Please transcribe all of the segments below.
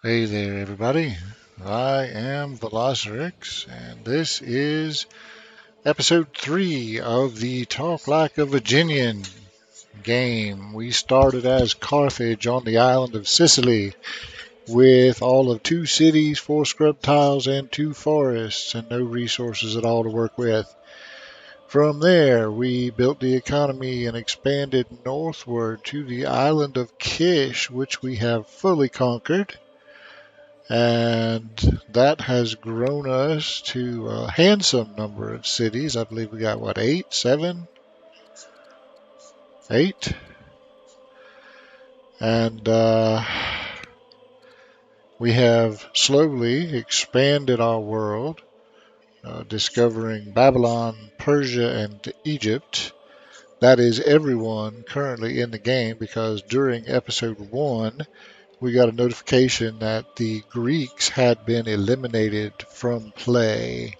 Hey there, everybody. I am Velocirix, and this is episode 3 of the Talk Like a Virginian game. We started as Carthage on the island of Sicily with all of 2 cities, 4 scrub tiles, and 2 forests, and no resources at all to work with. From there, we built the economy and expanded northward to the island of Kish, which we have fully conquered. And that has grown us to a handsome number of cities. I believe we got what, eight, seven, eight? And we have slowly expanded our world, discovering Babylon, Persia, and Egypt. That is everyone currently in the game because during episode 1, we got a notification that the Greeks had been eliminated from play.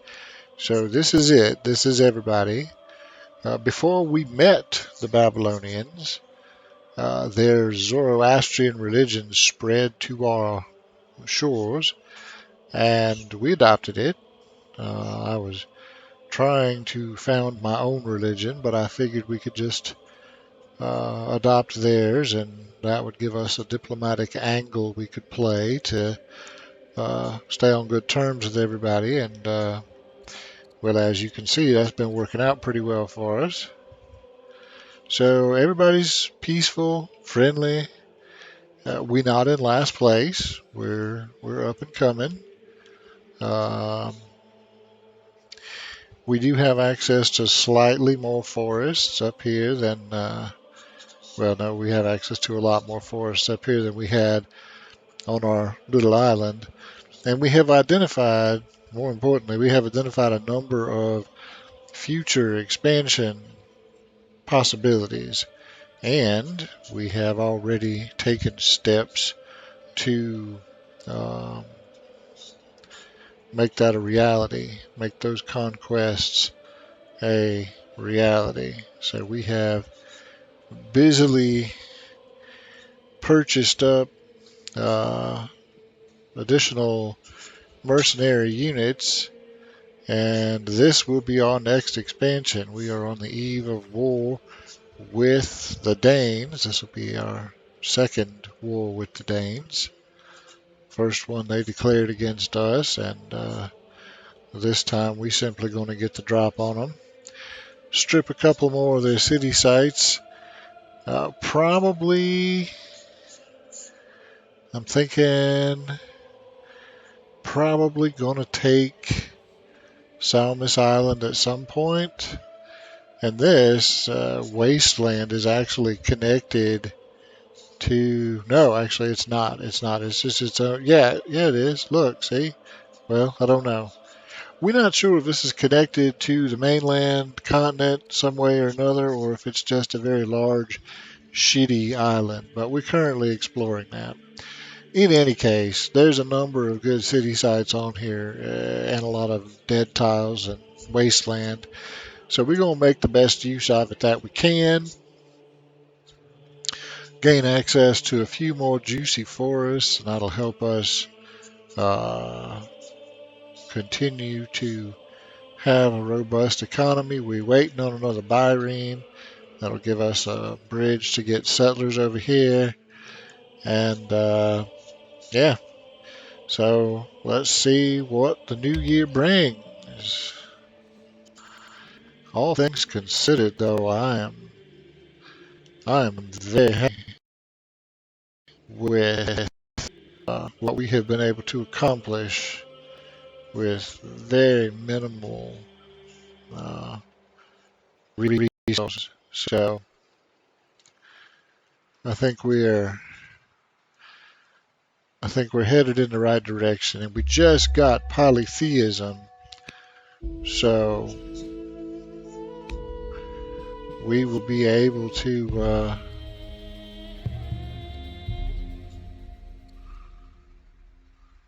So this is it. This is everybody. Before we met the Babylonians, their Zoroastrian religion spread to our shores, and we adopted it. I was trying to found my own religion, but I figured we could just adopt theirs, and that would give us a diplomatic angle we could play to stay on good terms with everybody. And well, as you can see, that's been working out pretty well for us. So everybody's peaceful, friendly. We're not in last place. We're up and coming. Um, we do have access to slightly more forests up here than well, no, we have access to a lot more forests up here than we had on our little island. And we have identified, more importantly, we have identified a number of future expansion possibilities. And we have already taken steps to um, make that a reality, make those conquests a reality. So we have busily purchased up uh, additional mercenary units, and this will be our next expansion. We are on the eve of war with the Danes. This will be our second war with the Danes. First one they declared against us, and this time we simply going to get the drop on them. Strip a couple more of their city sites. Probably, I'm thinking, probably going to take Salmis Island at some point. And this wasteland is actually connected to. No, actually, it's not. It's not. It's just its own. Yeah, yeah, it is. Look, see. Well, I don't know. We're not sure if this is connected to the mainland continent some way or another, or if it's just a very large, shitty island, but we're currently exploring that. In any case, there's a number of good city sites on here and a lot of dead tiles and wasteland. So we're going to make the best use of it that we can. Gain access to a few more juicy forests, and that'll help us uh, continue to have a robust economy. We're waiting on another Byrene. That'll give us a bridge to get settlers over here. And yeah, so let's see what the new year brings. All things considered, though, I am very happy with what we have been able to accomplish with very minimal uh, resources. So I think we're I think we're headed in the right direction, and we just got polytheism, so we will be able to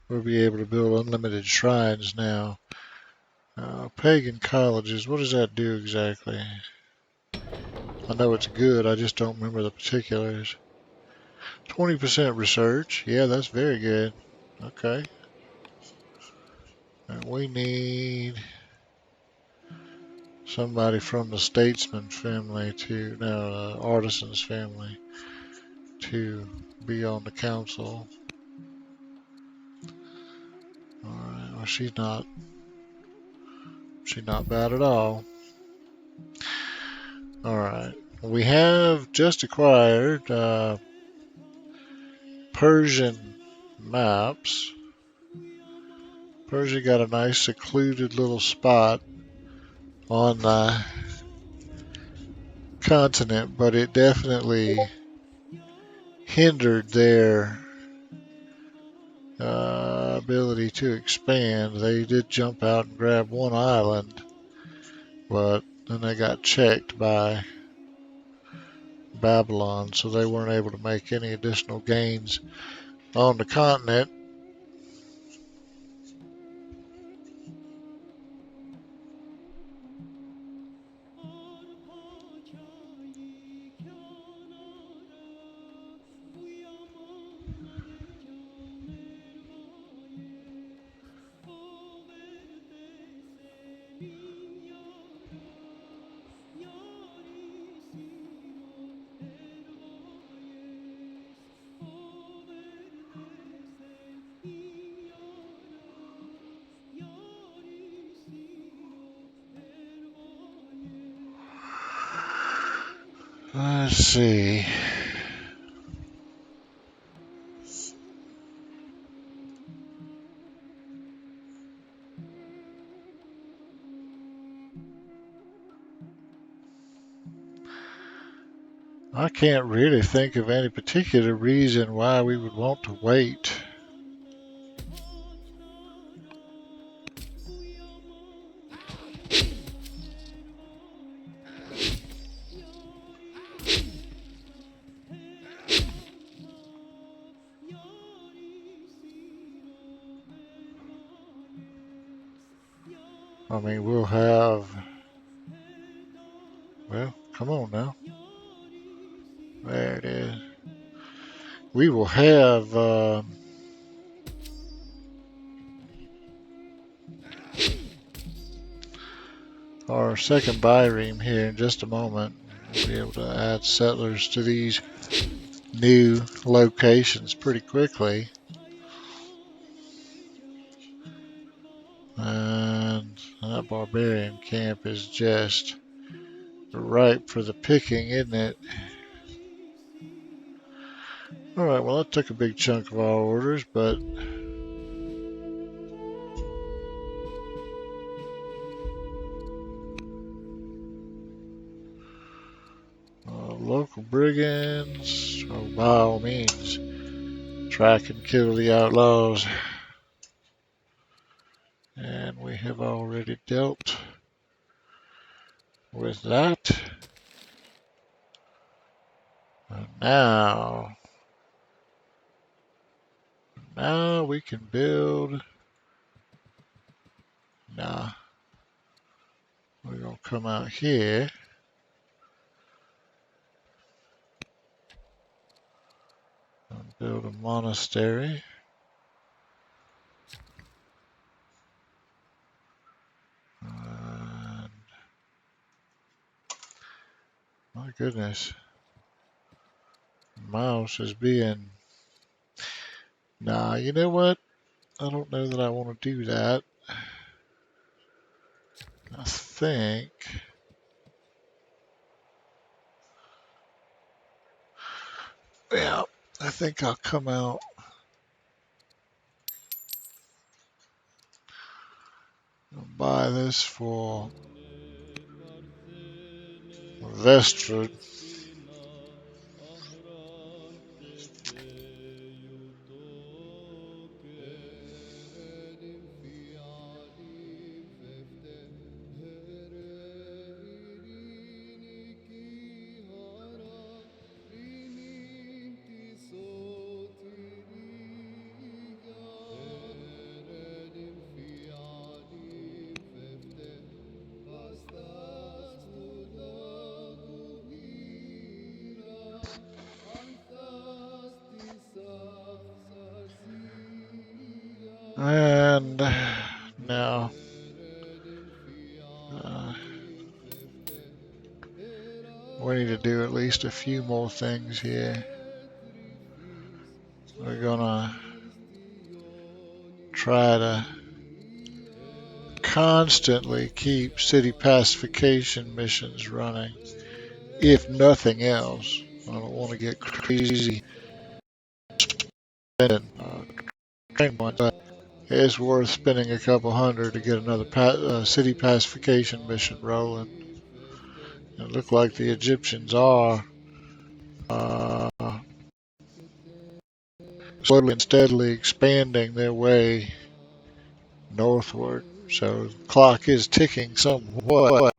we'll be able to build unlimited shrines now. Pagan colleges, what does that do exactly? I know it's good, I just don't remember the particulars. 20% research, yeah, that's very good. Okay. And we need somebody from the statesman family to, no, artisan's family to be on the council. All right. Well, she's not bad at all. All right. We have just acquired Persian maps. Persia got a nice secluded little spot on the continent, but it definitely hindered their ability to expand. They did jump out and grab one island, but then they got checked by Babylon, so they weren't able to make any additional gains on the continent. Let's see. I can't really think of any particular reason why we would want to wait. I mean, we'll have, well, come on now. There it is. We will have our second bireme here in just a moment. We'll be able to add settlers to these new locations pretty quickly. And that barbarian camp is just ripe for the picking, isn't it? Alright, well, that took a big chunk of our orders, but local brigands, oh, by all means, track and kill the outlaws. And we have already dealt with that. And now we can build. Nah, we're gonna come out here. And build a monastery. And my goodness, mouse is being. Nah, you know what? I don't know that I want to do that. I think. Yeah, I think I'll come out. And buy this for Vestford. And now, uh, we need to do at least a few more things here. We're gonna try to constantly keep city pacification missions running, if nothing else. I don't want to get crazy spending training points, but it's worth spending a couple hundred to get another city pacification mission rolling. It looked like the Egyptians are uh, slowly and steadily expanding their way northward. So the clock is ticking somewhat.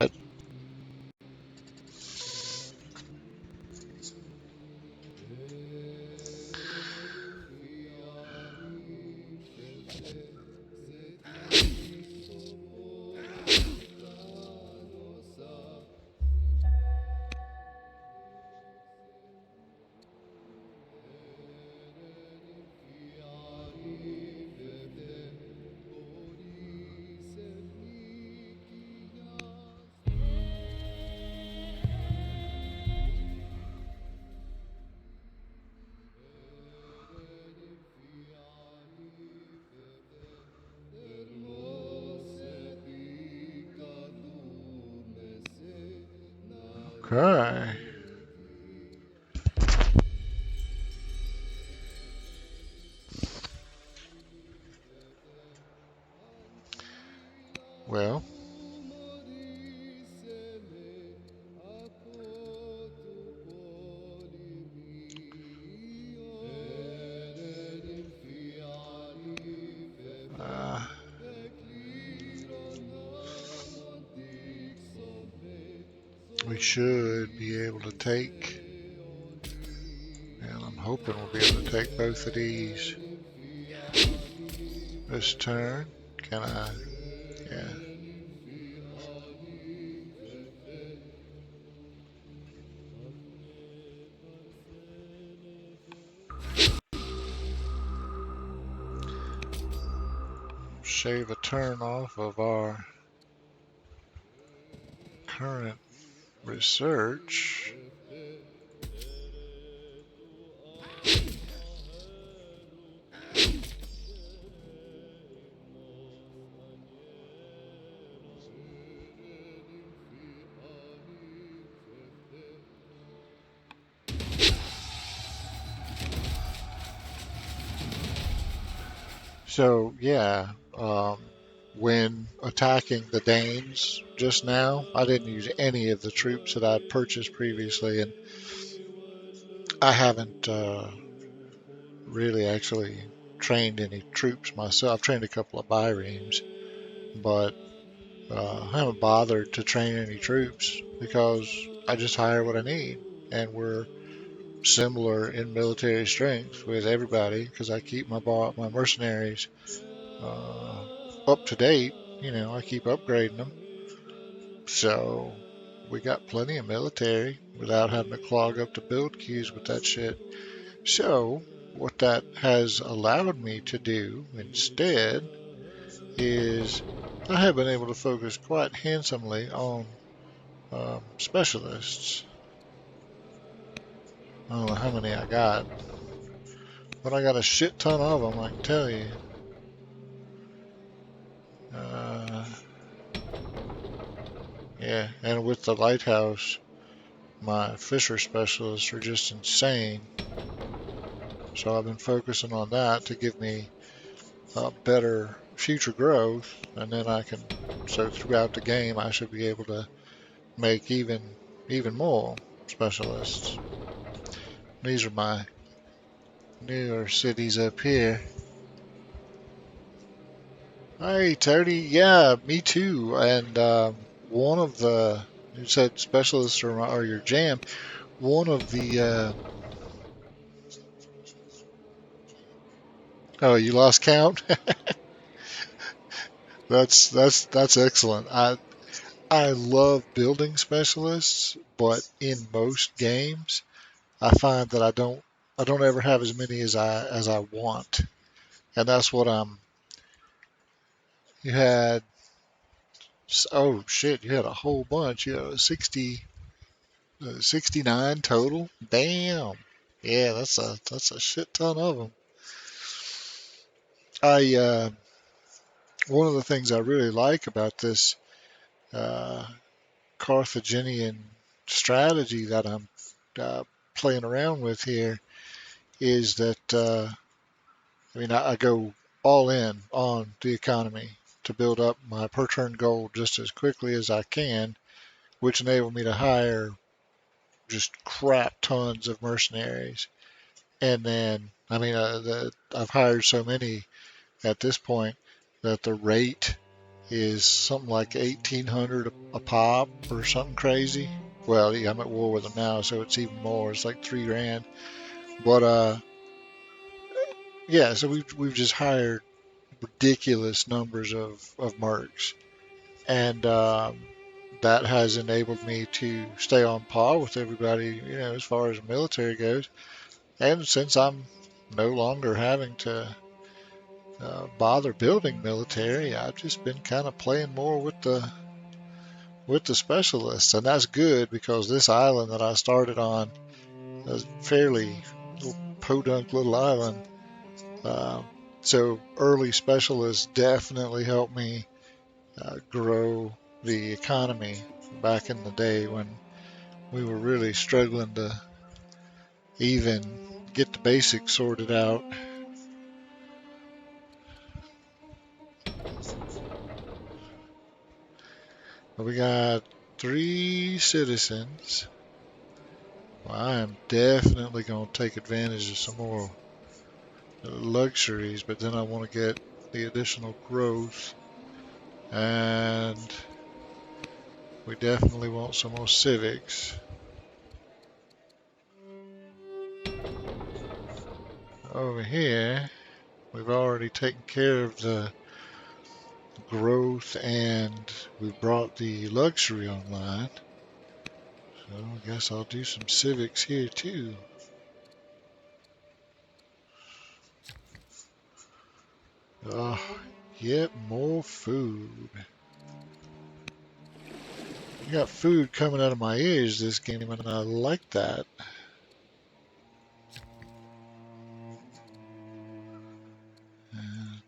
Okay. Well, uh, we should be able to take, and I'm hoping we'll be able to take both of these this turn. Can I? Yeah. Shave a turn off of our current research. So, yeah, when attacking the Danes just now, I didn't use any of the troops that I'd purchased previously, and I haven't really actually trained any troops myself. I've trained a couple of biremes, but I haven't bothered to train any troops because I just hire what I need, and we're similar in military strength with everybody because I keep my mercenaries uh, up to date. You know, I keep upgrading them, so we got plenty of military without having to clog up the build queues with that shit. So what that has allowed me to do instead is I have been able to focus quite handsomely on specialists. I don't know how many I got, but I got a shit ton of them, I can tell you. Uh, yeah, and with the lighthouse, my fisher specialists are just insane. So I've been focusing on that to give me better future growth, and then I can. So throughout the game, I should be able to make even more specialists. These are my newer cities up here. Hey, Tony. Yeah, me too. And one of the you said specialists are your jam. One of the oh, you lost count. That's excellent. I love building specialists, but in most games, I find that I don't ever have as many as I want, and that's what I'm You had, oh shit, you had a whole bunch. You had 69 total. Damn. Yeah, that's a shit ton of them. I One of the things I really like about this uh, Carthaginian strategy that I'm uh, playing around with here is that I go all in on the economy to build up my per turn gold just as quickly as I can, which enabled me to hire just crap tons of mercenaries. And then, I've hired so many at this point that the rate is something like 1,800 a pop or something crazy. Well, yeah, I'm at war with them now, so it's even more. It's like 3 grand. But yeah, so we've just hired ridiculous numbers of mercs, and that has enabled me to stay on par with everybody, as far as the military goes. And since I'm no longer having to bother building military, I've just been kind of playing more with the specialists, and that's good because this island that I started on is fairly little podunk little island. Uh, so early specialists definitely helped me grow the economy back in the day when we were really struggling to even get the basics sorted out. But we got 3 citizens. Well, I am definitely going to take advantage of some more luxuries, but then I want to get the additional growth, and we definitely want some more civics. Over here, we've already taken care of the growth and we brought the luxury online. So I guess I'll do some civics here too. Oh, yet more food. I got food coming out of my ears this game, and I like that.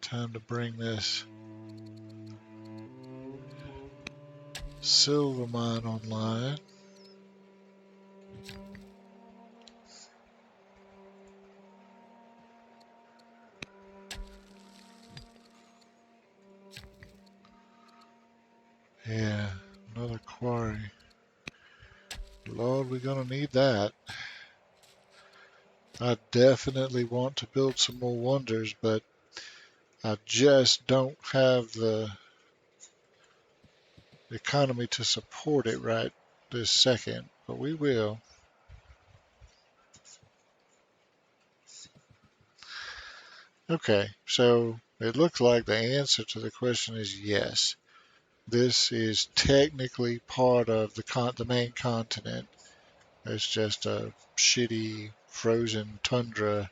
Time to bring this silver mine online. Yeah, another quarry. Lord, we're gonna need that. I definitely want to build some more wonders, but I just don't have the economy to support it right this second, but we will. Okay, so it looks like the answer to the question is yes. This is technically part of the main continent. It's just a shitty frozen tundra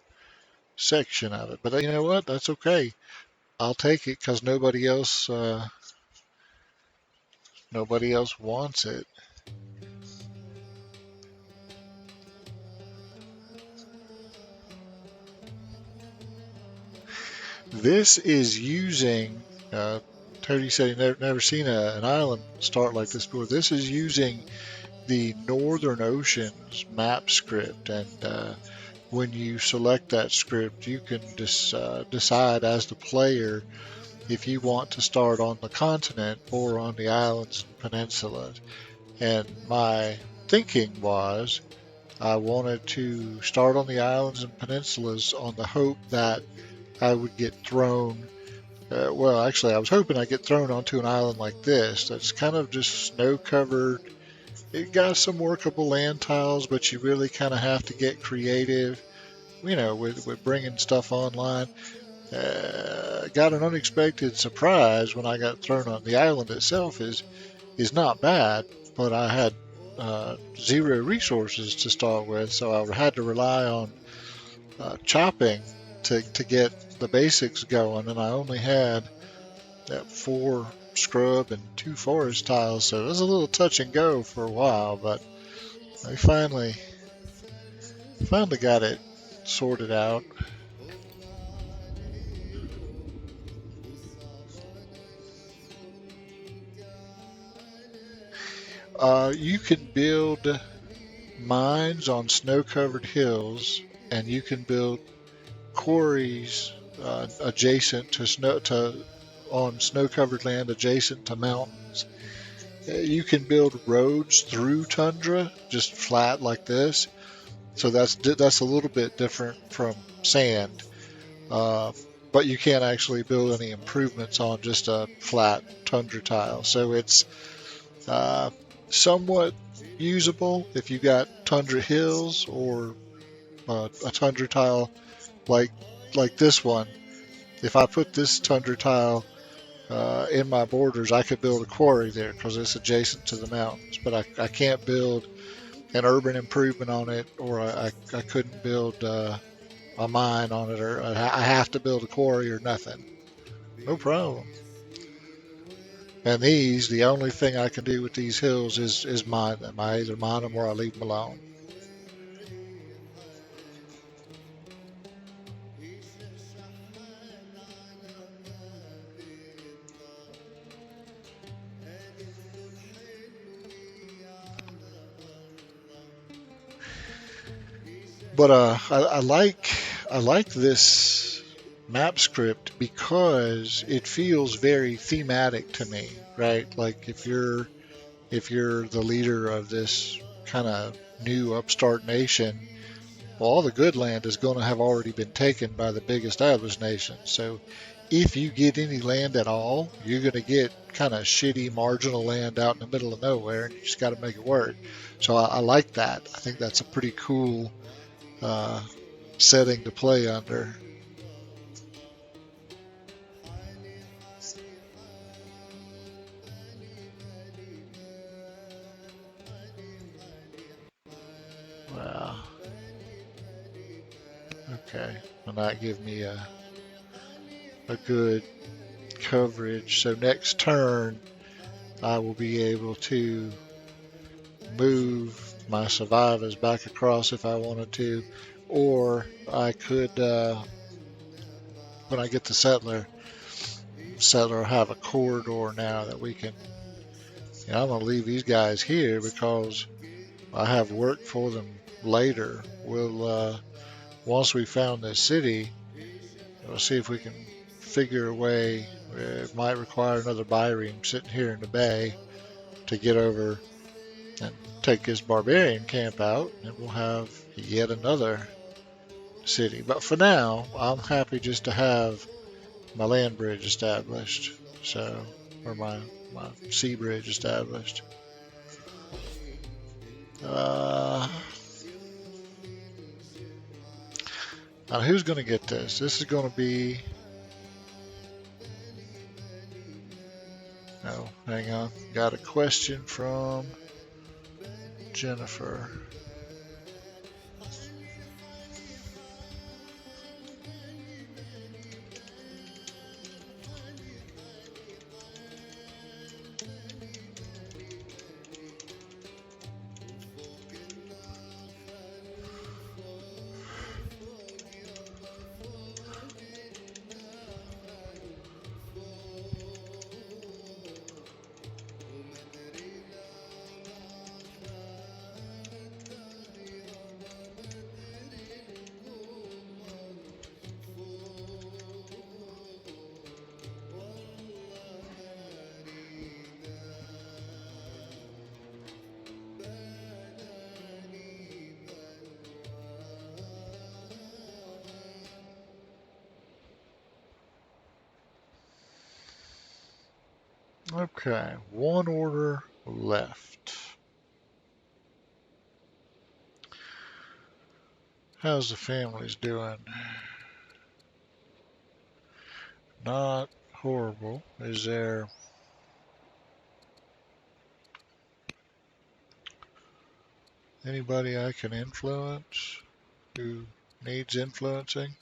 section of it. But you know what? That's okay. I'll take it because nobody else wants it. This is using. Tony said he never seen an island start like this before. This is using the Northern Oceans map script, and when you select that script, you can decide as the player if you want to start on the continent or on the islands and peninsulas. And my thinking was I wanted to start on the islands and peninsulas on the hope that I would get thrown. Well, actually, I was hoping I'd get thrown onto an island like this that's kind of just snow covered. It got some workable land tiles, but you really kind of have to get creative, with bringing stuff online. Got an unexpected surprise when I got thrown on the island itself is not bad, but I had zero resources to start with, so I had to rely on chopping to get the basics going, and I only had That 4 scrub and 2 forest tiles, so it was a little touch and go for a while, but I finally got it sorted out. You can build mines on snow-covered hills, and you can build quarries adjacent to on snow-covered land adjacent to mountains. You can build roads through tundra, just flat like this. So that's a little bit different from sand, uh, but you can't actually build any improvements on just a flat tundra tile. So it's uh, somewhat usable if you got tundra hills or a tundra tile like this one. If I put this tundra tile in my borders, I could build a quarry there because it's adjacent to the mountains. But I can't build an urban improvement on it, or I couldn't build a mine on it, or I have to build a quarry or nothing. No problem. And the only thing I can do with these hills is mine them. I either mine them or I leave them alone. But I like this map script because it feels very thematic to me, right? Like if you're the leader of this kind of new upstart nation, well, all the good land is going to have already been taken by the big established nation. So if you get any land at all, you're going to get kind of shitty marginal land out in the middle of nowhere, and you just got to make it work. So I like that. I think that's a pretty cool uh, setting to play under. Wow. Okay. Will not give me a good coverage. So next turn, I will be able to move my survivors back across if I wanted to, or I could, when I get the settler will have a corridor now that we can. I'm going to leave these guys here because I have work for them later. Once we found this city, we'll see if we can figure a way. It might require another bireme sitting here in the bay to get over and take this barbarian camp out, and we'll have yet another city. But for now, I'm happy just to have my land bridge established. So, or my sea bridge established. Uh, Now who's going to get this? This is going to be. Oh, hang on. Got a question from Jennifer. Okay, one order left. How's the families doing? Not horrible. Is there anybody I can influence who needs influencing?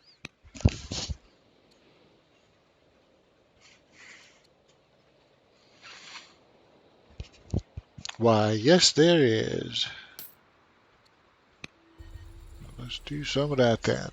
Why, yes, there is. Let's do some of that then.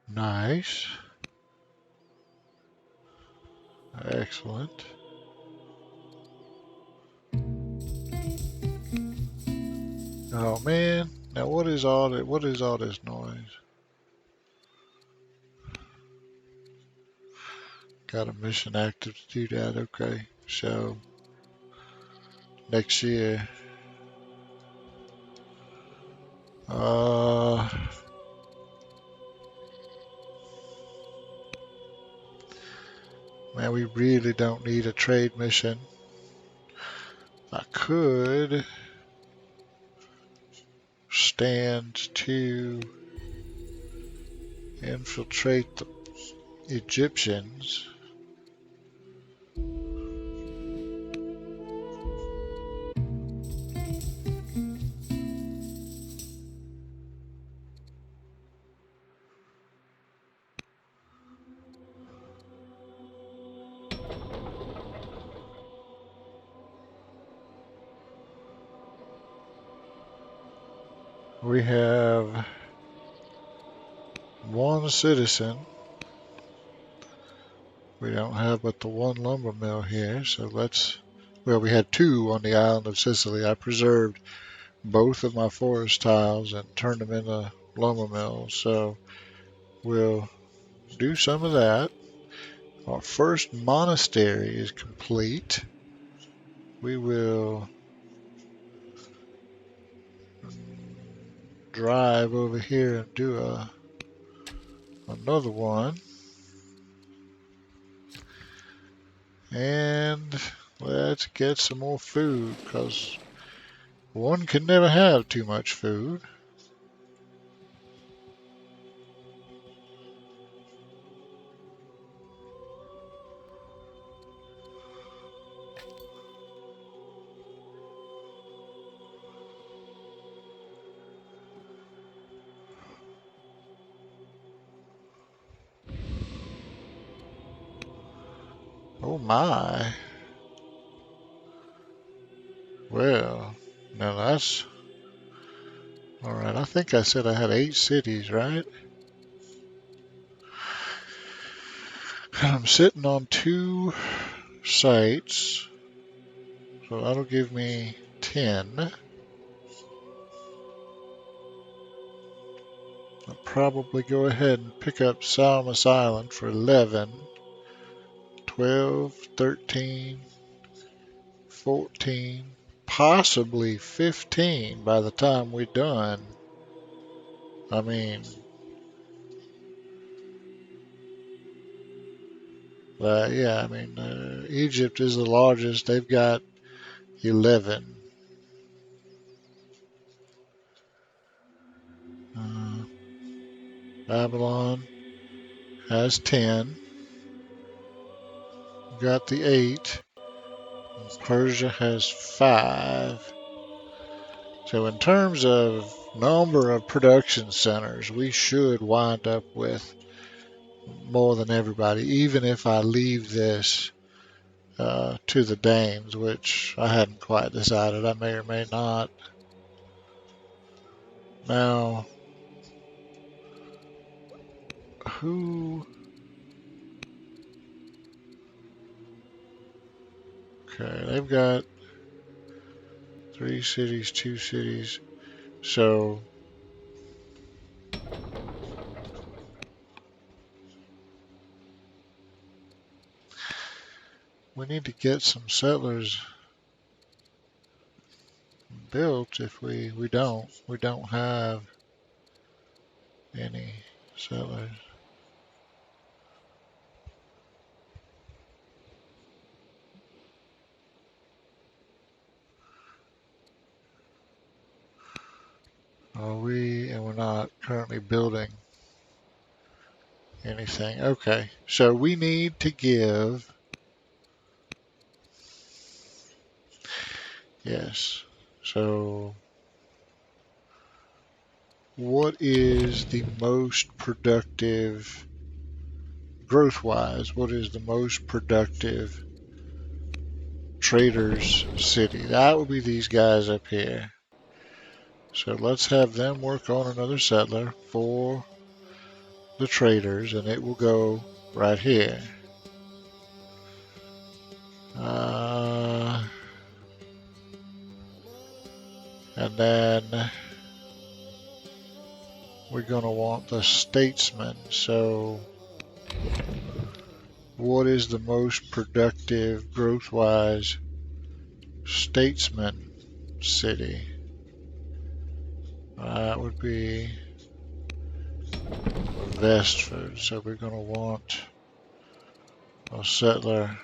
Nice. Excellent. Oh man, now what is all that? What is all this noise? Got a mission active to do that. Okay, so next year. Uh, man, we really don't need a trade mission. I could stand to infiltrate the Egyptians. We have one citizen. We don't have but the one lumber mill here, so let's. Well, we had two on the island of Sicily. I preserved both of my forest tiles and turned them into lumber mills, so we'll do some of that. Our first monastery is complete. We will drive over here and do another one. And let's get some more food, because one can never have too much food. Oh my. Well, now that's alright. I think I said I had 8 cities, right? And I'm sitting on 2 sites, so that'll give me 10. I'll probably go ahead and pick up Salamis Island for 11, 12, 13, 14, possibly 15 by the time we're done. I mean, yeah, I mean, Egypt is the largest. They've got 11. Uh, Babylon has 10. Got the 8. Persia has 5. So in terms of number of production centers, we should wind up with more than everybody, even if I leave this to the Danes, which I hadn't quite decided. I may or may not. Now, who... Okay, they've got 3 cities, 2 cities. So we need to get some settlers built if we don't have any settlers. And we're not currently building anything. Okay, so we need to give, yes. So what is the most productive, growth-wise, what is the most productive traders city? That would be these guys up here. So let's have them work on another settler for the traders, and it will go right here. And then we're going to want the statesman. So what is the most productive growth-wise statesman city? That would be Vestford. So we're going to want a settler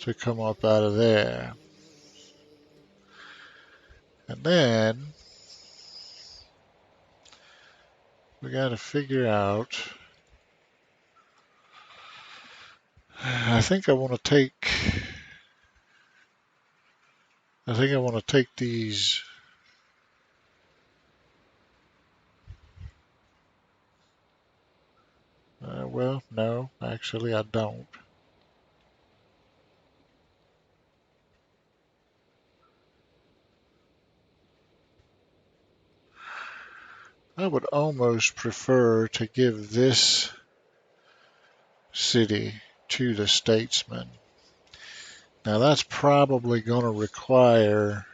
to come up out of there. And then we got to figure out. I think I want to take. I think I want to take these. Well, no, actually, I don't. I would almost prefer to give this city to the statesman. Now, that's probably going to require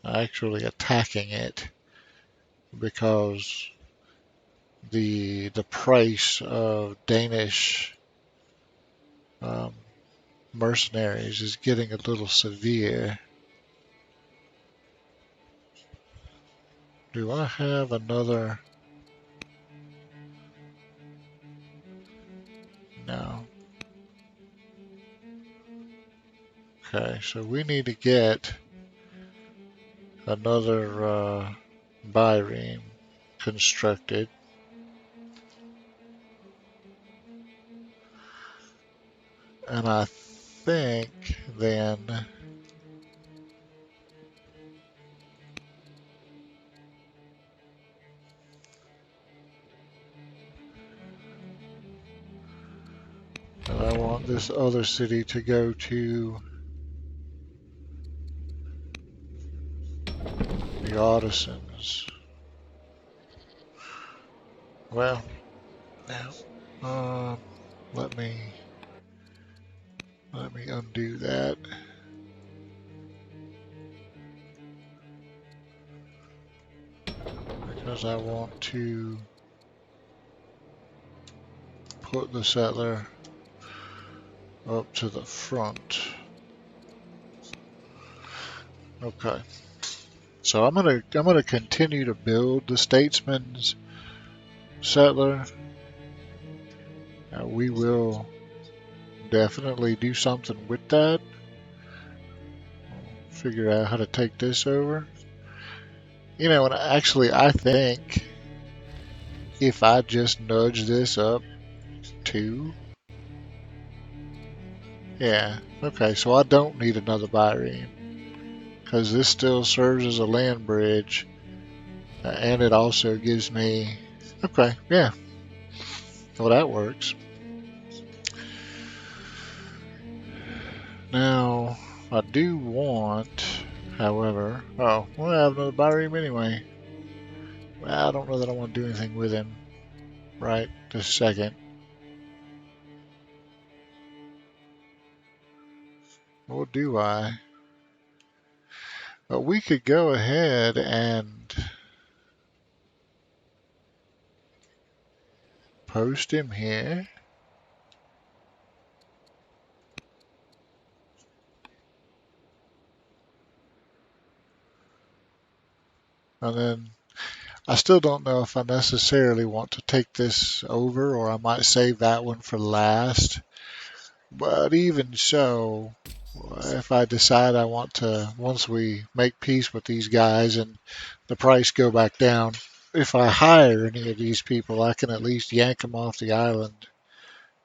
actually attacking it because the price of Danish um, mercenaries is getting a little severe. Do I have another? No. Okay, so we need to get another bireme constructed. And I think then I want this other city to go to the artisans. Well, now, let me undo that. Because I want to put the settler up to the front. Okay. So I'm gonna continue to build the statesman's settler. We will definitely do something with that. Figure out how to take this over. You know, and actually I think if I just nudge this up to, yeah, okay, so I don't need another bireme because this still serves as a land bridge and it also gives me, okay, yeah, well that works. Now, I do want, however, oh, well, I have another bireme anyway. Well, I don't know that I want to do anything with him right this second. Or do I? But we could go ahead and post him here. And then I still don't know if I necessarily want to take this over or I might save that one for last. But even so, if I decide I want to, once we make peace with these guys and the price go back down, if I hire any of these people, I can at least yank them off the island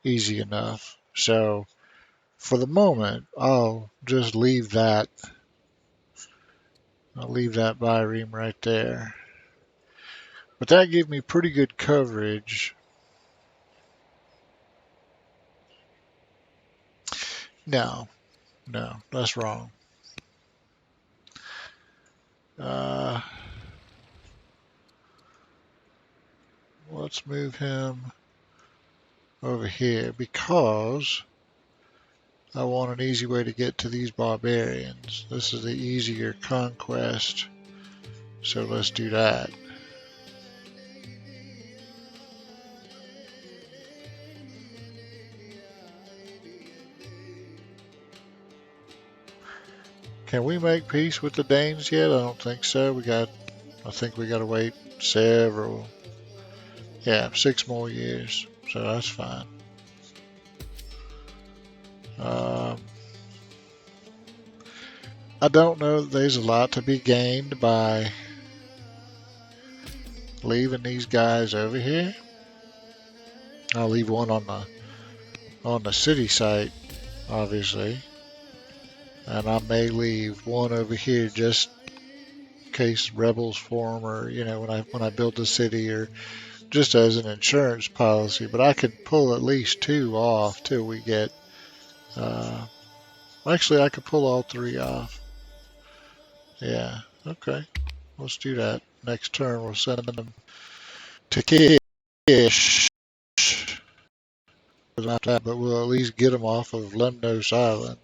easy enough. So for the moment, I'll leave that bireme right there. But that gave me pretty good coverage. No, no, that's wrong. Uh, let's move him over here because I want an easy way to get to these barbarians. This is the easier conquest, so let's do that. Can we make peace with the Danes yet? I don't think so. I think we got to wait several, yeah, 6 more years. So that's fine. Um, I don't know that there's a lot to be gained by leaving these guys over here. I'll leave one on the city site, obviously, and I may leave one over here just in case rebels form, or when I build the city, or just as an insurance policy. But I could pull at least two off till we get. Uh, Actually, I could pull all three off. Yeah. Okay. Let's do that. Next turn, we'll send them to Kish. After that, but we'll at least get them off of Lemnos Island.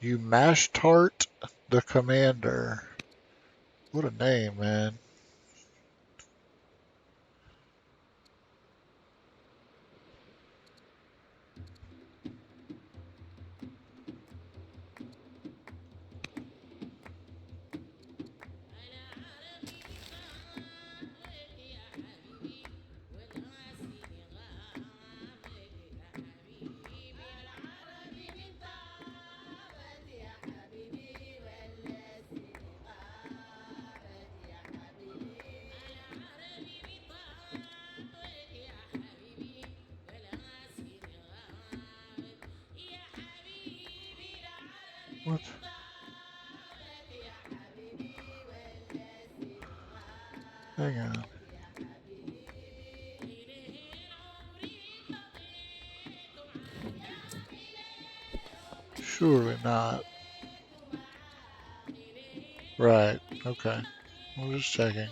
You mash tart the commander. What a name, man. What? Hang on. Surely not. Right. Okay. I'm just checking.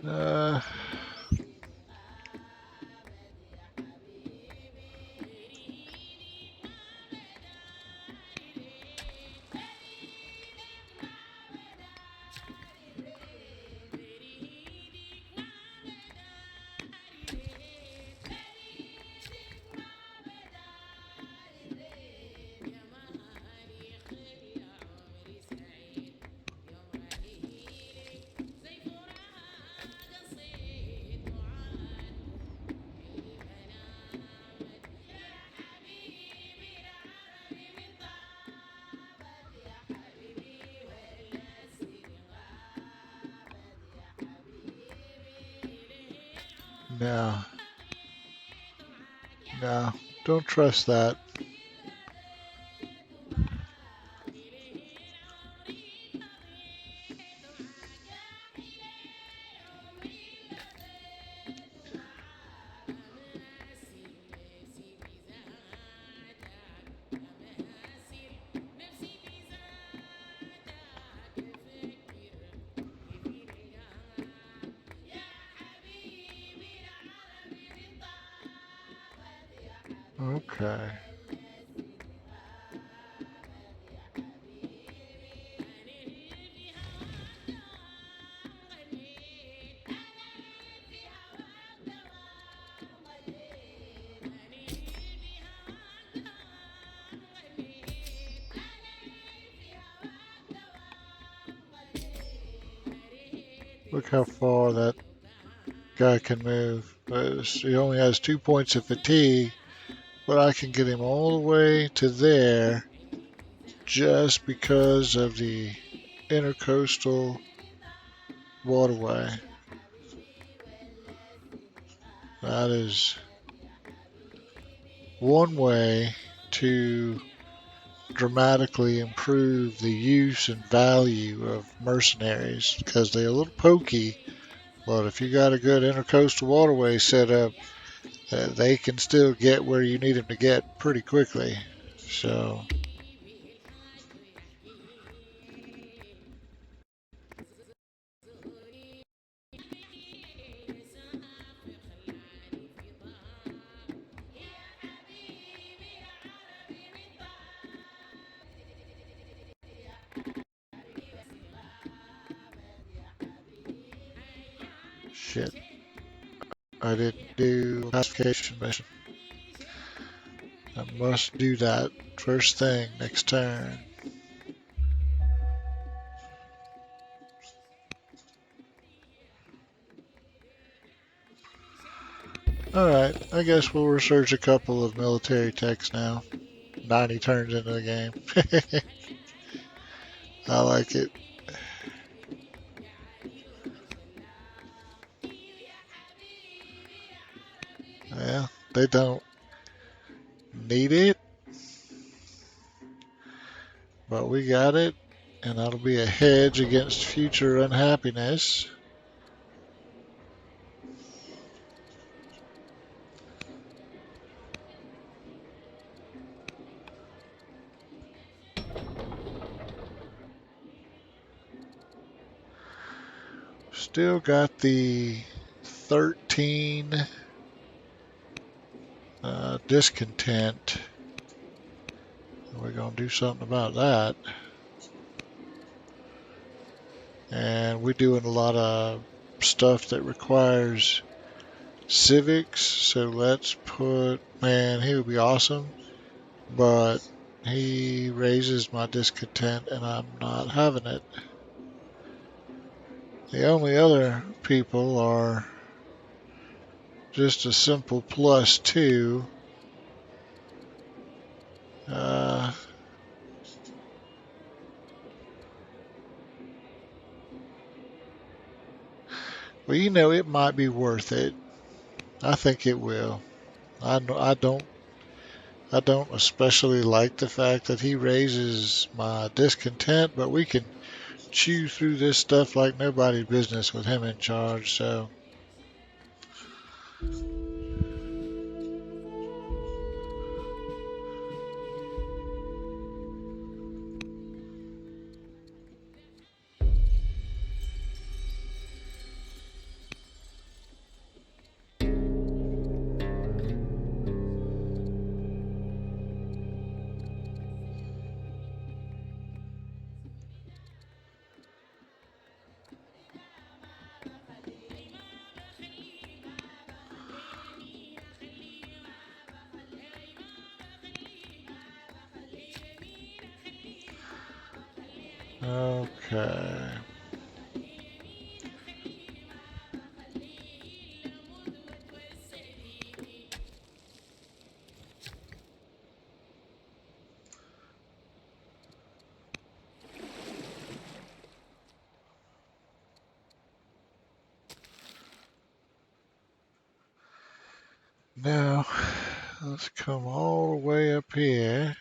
Uh, no. No. Don't trust that. Okay. Look how far that guy can move. He only has 2 points of fatigue, but I can get him all the way to there just because of the intercoastal waterway. That is one way to dramatically improve the use and value of mercenaries because they're a little pokey, but if you got a good intercoastal waterway set up, they can still get where you need them to get pretty quickly. So, shit, I didn't do a pacification mission. I must do that first thing next turn. Alright, I guess we'll research a couple of military techs now. 90 turns into the game. I like it. Yeah, they don't need it, but we got it, and that'll be a hedge against future unhappiness. Still got the 13 discontent. We're going to do something about that. And we're doing a lot of stuff that requires civics. So let's put, man, he would be awesome, but he raises my discontent and I'm not having it. The only other people are just a simple +2. Uh, well, it might be worth it. I think it will. I don't especially like the fact that he raises my discontent, but we can chew through this stuff like nobody's business with him in charge. So, okay. Now, let's come all the way up here.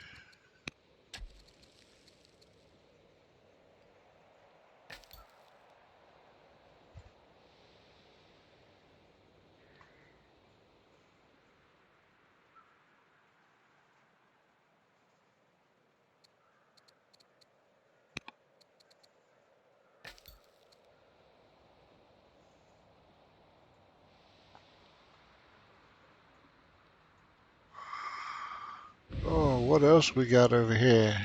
what else we got over here?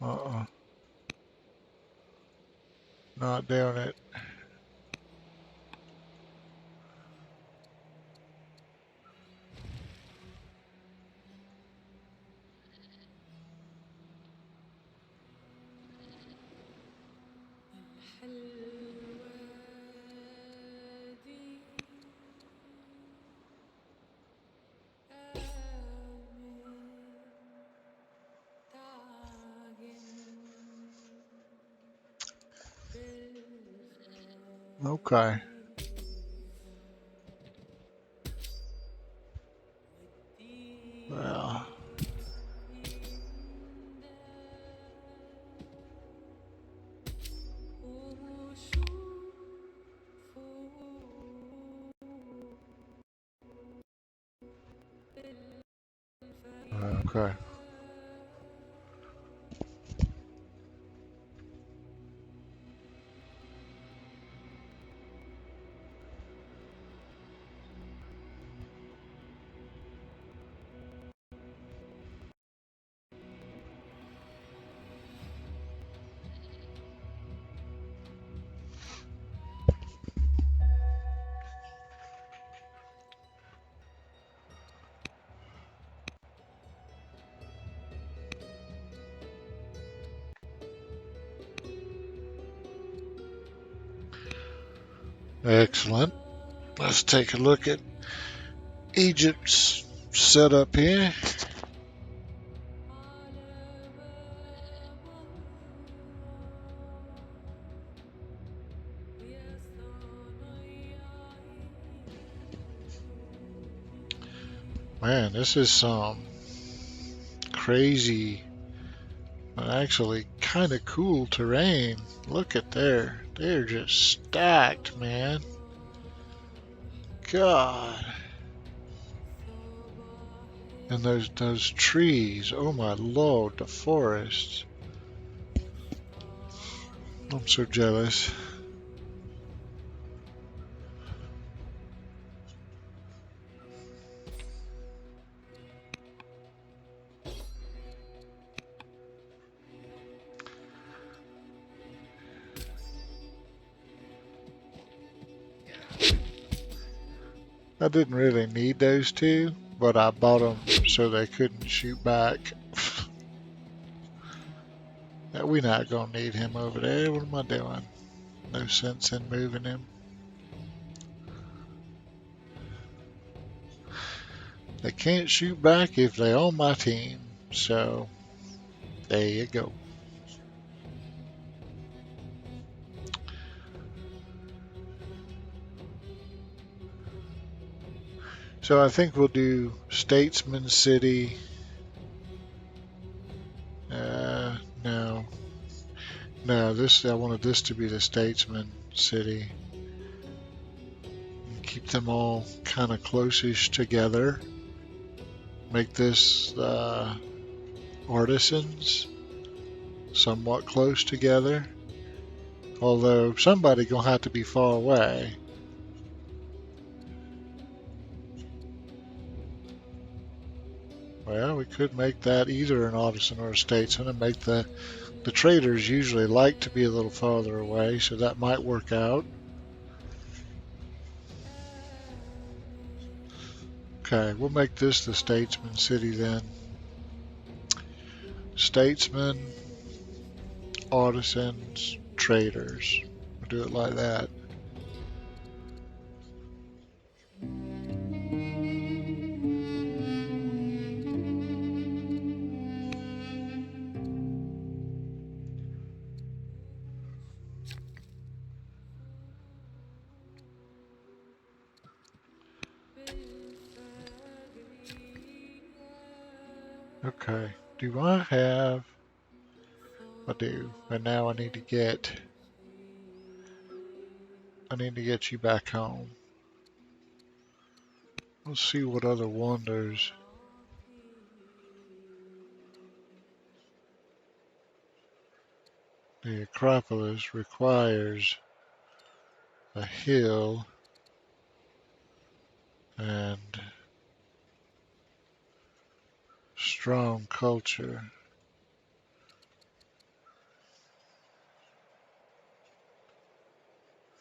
Uh-uh. Not doing it. Okay. Well, okay. Excellent. Let's take a look at Egypt's setup here. Man, this is some crazy, actually kind of cool terrain. Look at there. They're just stacked, man. God. And those trees. Oh my lord, the forest. I'm so jealous. I didn't really need those two, but I bought them so they couldn't shoot back. We're not gonna need him over there. What am I doing? No sense in moving him. They can't shoot back if they're on my team. So there you go. So I think we'll do Statesman City. No, no. This I wanted this to be the Statesman City. Keep them all kind of close-ish together. Make this artisans somewhat close together. Although somebody gonna have to be far away. Well, we could make that either an artisan or a statesman and make the traders usually like to be a little farther away, so that might work out. Okay, we'll make this the statesman city then. Statesmen, artisans, traders. We'll do it like that. Okay, do I have... I do, and now I need to get you back home. Let's see what other wonders. The Acropolis requires a hill and strong culture.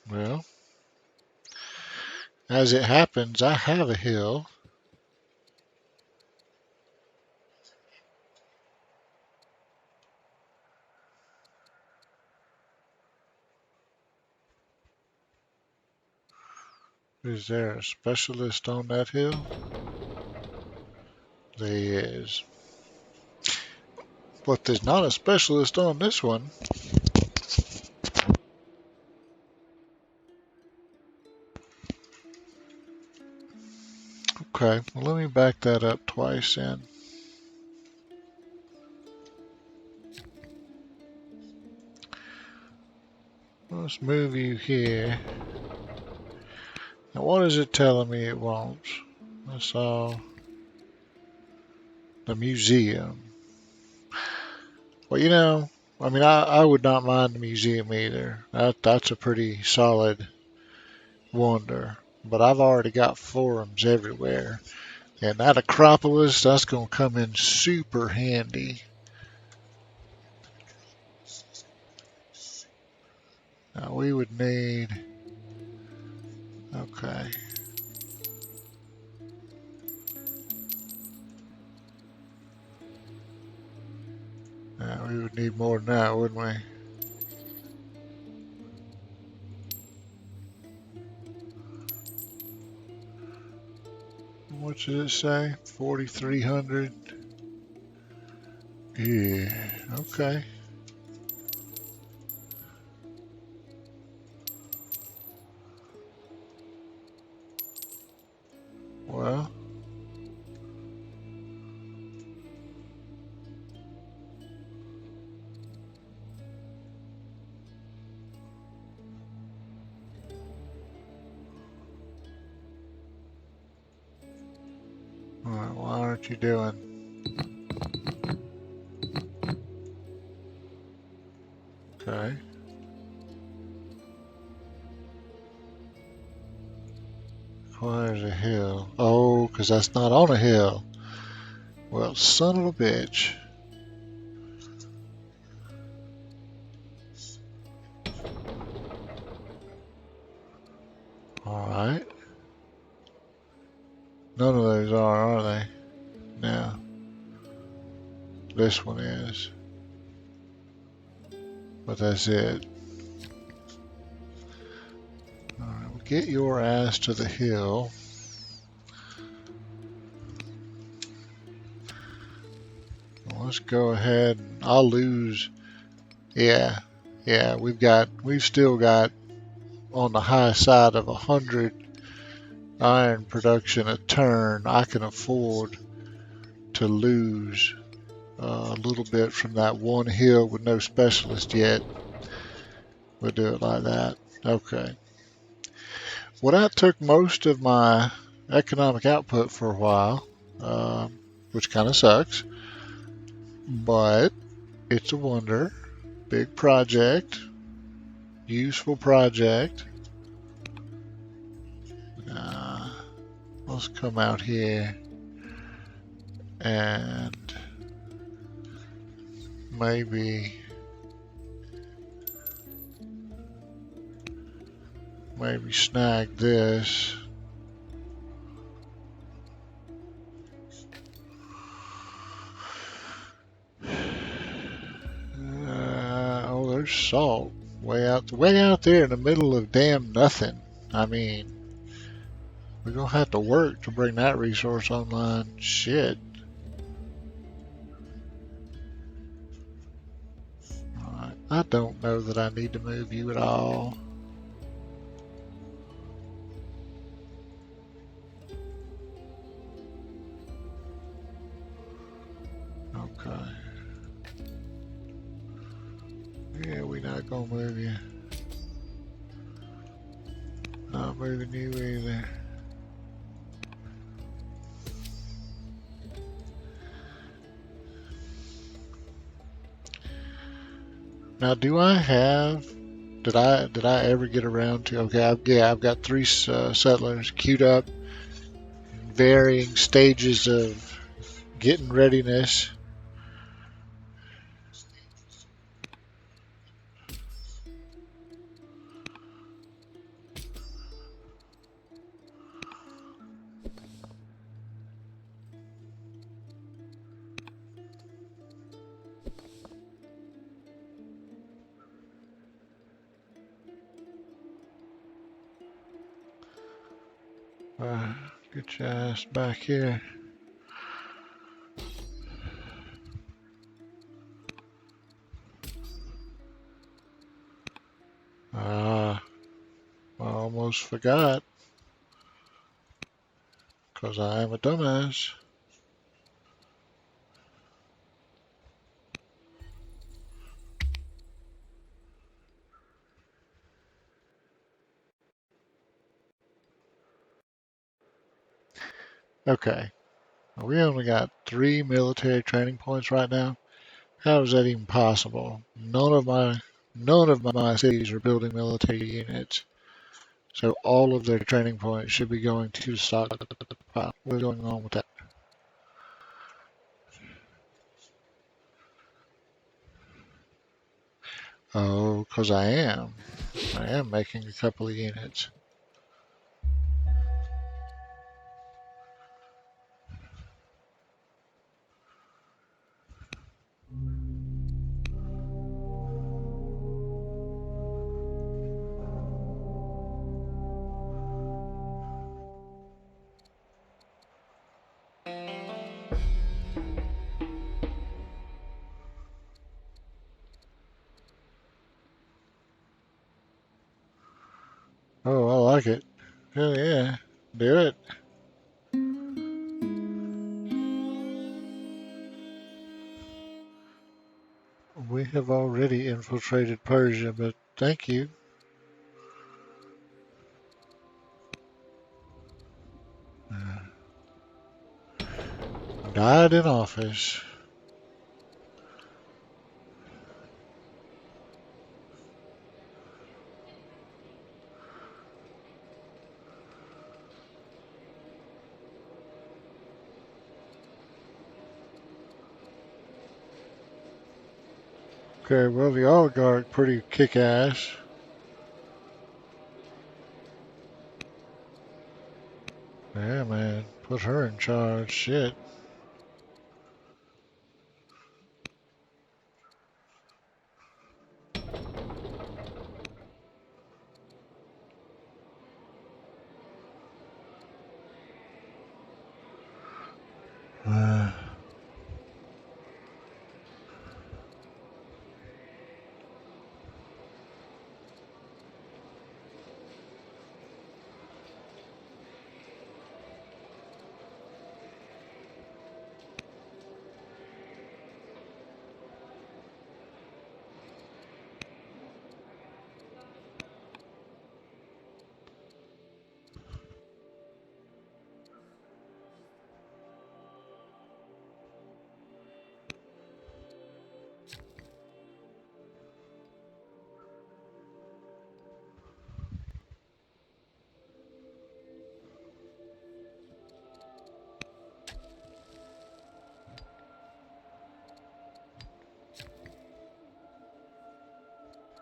Well, as it happens, I have a hill. Is there a specialist on that hill? There is. But there's not a specialist on this one. Okay, well, let me back that up twice then. Let's move you here. Now, what is it telling me it wants? I saw the museum. Well, I mean, I would not mind the museum either. That's a pretty solid wonder. But I've already got forums everywhere. And that Acropolis, that's going to come in super handy. Now, we would need... Okay. Now, we would need more than that, wouldn't we? What should it say? 4,300? Yeah, okay. Well, alright, why aren't you doing? Okay. Requires a hill. Oh, because that's not on a hill. Well, son of a bitch. Alright. None of those are they? No. This one is. But that's it. Alright, well, get your ass to the hill. Well, let's go ahead and I'll lose. Yeah. Yeah, we've still got on the high side of 100 iron production a turn. I can afford to lose a little bit from that one hill with no specialist yet. We'll do it like that. Okay. Well, that took most of my economic output for a while, which kind of sucks, but it's a wonder. Big project, useful project. Let's come out here and maybe snag this. Oh, there's salt way out there in the middle of damn nothing. I mean, we're gonna have to work to bring that resource online. Shit. Alright, I don't know that I need to move you at all. Okay. Yeah, we're not gonna move you. Not moving you either. Now, do I have? Did I ever get around to? Okay, I've got three settlers queued up, in varying stages of getting readiness. Uh, get your ass back here. Ah, I almost forgot, 'cause I am a dumbass. Okay, we only got three military training points right now. How is that even possible? None of my cities are building military units, so all of their training points should be going to the stockpile. What's going on with that? Oh, 'cause I am making a couple of units. Oh, I like it. Hell yeah, do it. We have already infiltrated Persia, but thank you. Uh, Died in office. Okay, well, the oligarch pretty kick-ass. Yeah, man, put her in charge. Shit.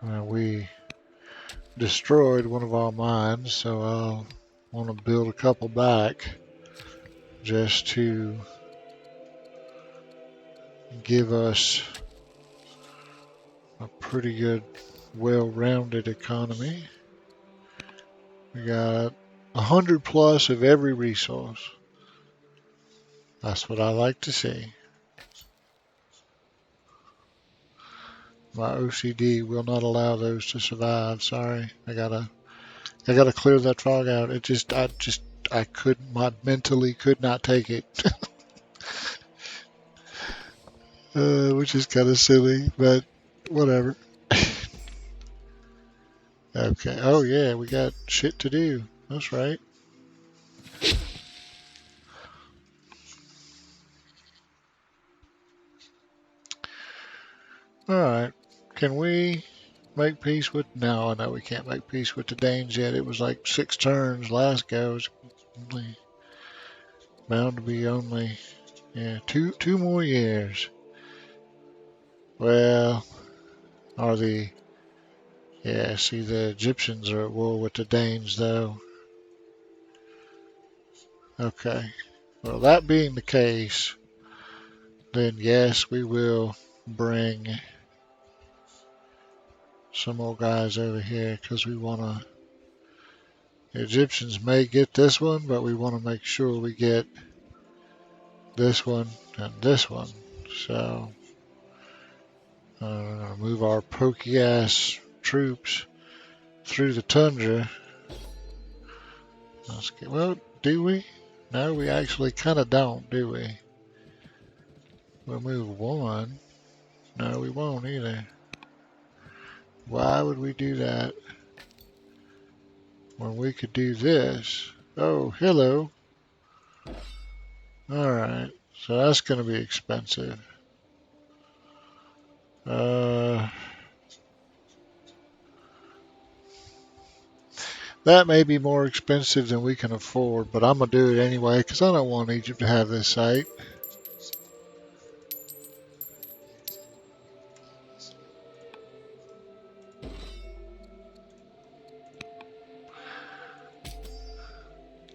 Uh, we destroyed one of our mines, so I'll want to build a couple back just to give us a pretty good, well-rounded economy. We got 100 plus of every resource. That's what I like to see. My OCD will not allow those to survive. Sorry, I gotta clear that fog out. I couldn't, my mentally could not take it, which is kind of silly, but whatever. Okay. Oh yeah, we got shit to do. That's right. All right. Can we make peace with... No, no, we can't make peace with the Danes yet. It was like 6 turns last go. It's only bound to be only, yeah, two more years. Well, are the... Yeah, see, the Egyptians are at war with the Danes, though. Okay. Well, that being the case, then yes, we will bring some more guys over here because we want to... The Egyptians may get this one, but we want to make sure we get this one and this one. So, move our pokey ass troops through the tundra. Let's get... Well, do we? No, we actually kind of don't, do we? We'll move one. No, we won't either. Why would we do that when we could do this? Oh, hello. Alright, so that's going to be expensive. That may be more expensive than we can afford, but I'm going to do it anyway because I don't want Egypt to have this site.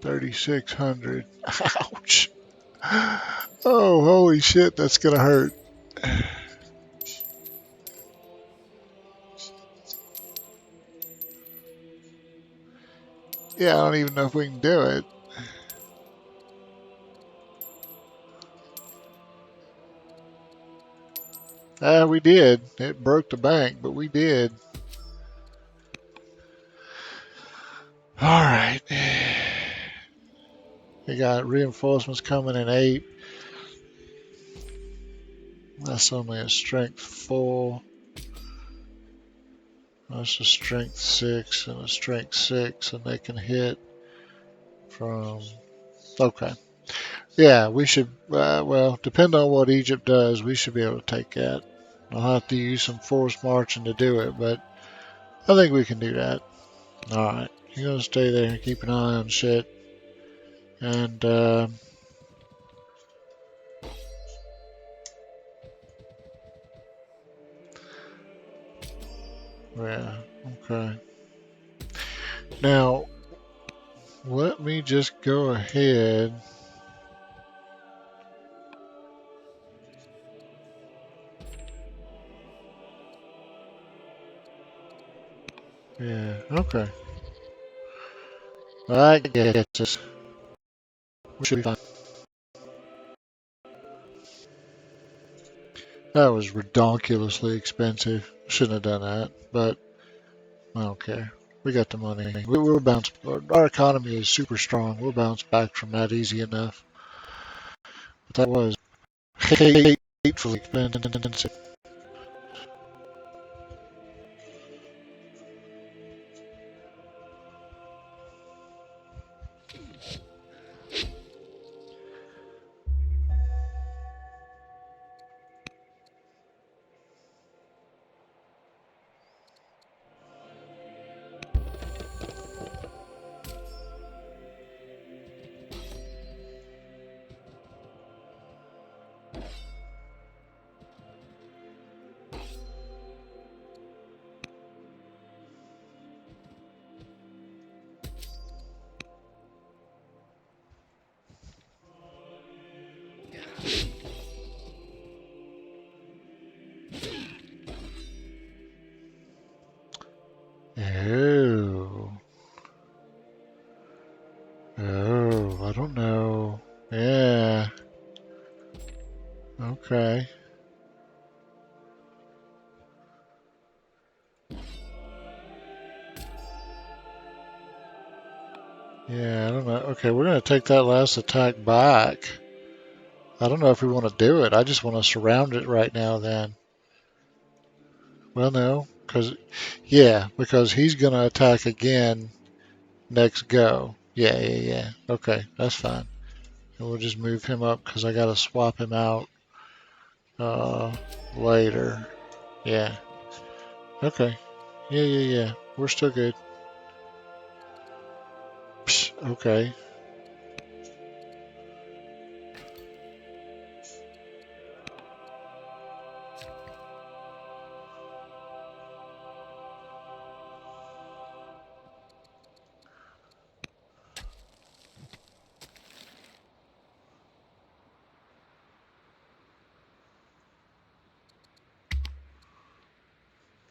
$3,600. Ouch. Oh, holy shit, that's going to hurt. Yeah, I don't even know if we can do it. We did. It broke the bank, but we did. Alright. We got reinforcements coming in 8. That's only a strength 4. That's a strength 6 and a strength 6, and they can hit from... Okay. Yeah, we should... well, depending on what Egypt does, we should be able to take that. I'll have to use some forced marching to do it, but I think we can do that. Alright. You're going to stay there and keep an eye on shit. And, yeah, okay. Now, let me just go ahead. Yeah, okay. I get this. We should be fine. That was redonkulously expensive. Shouldn't have done that, but I don't care. We got the money. We'll bounce. Our economy is super strong. We'll bounce back from that easy enough. But that was hatefully expensive. Oh. Oh, I don't know. Yeah. Okay. Yeah, I don't know. Okay, we're going to take that last attack back. I don't know if we want to do it. I just want to surround it right now then. Well, no, because he's going to attack again next go. Yeah. Okay, that's fine. And we'll just move him up because I got to swap him out later. Yeah. Okay. Yeah. We're still good. Psh, okay.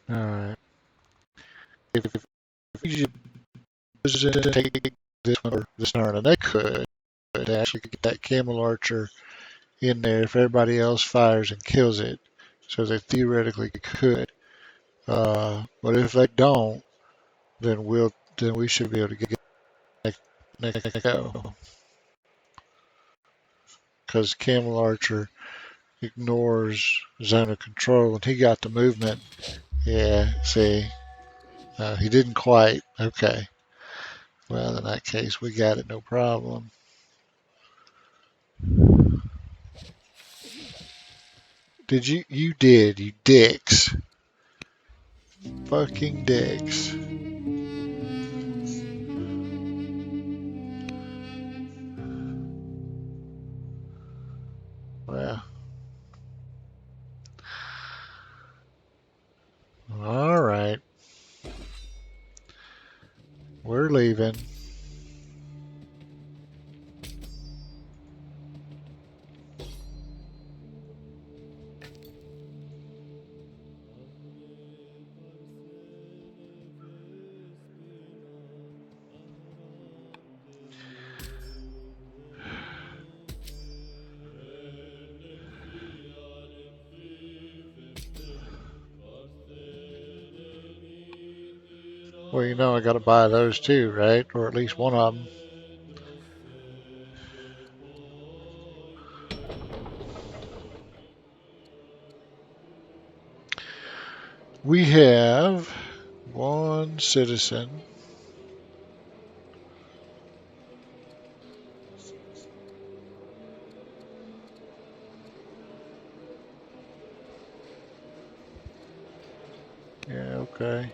All right. If Egypt doesn't take this one or this turn, and they could actually get that camel archer in there if everybody else fires and kills it. So they theoretically could. But if they don't, then we should be able to get next go because Camel Archer ignores zone of control and he got the movement. Yeah, see, he didn't quite. Okay, well in that case we got it, no problem. Did you? You did, you dicks, fucking dicks. Well, all right, we're leaving. Well, I got to buy those too, right? Or at least one of them. We have one citizen. Yeah, okay.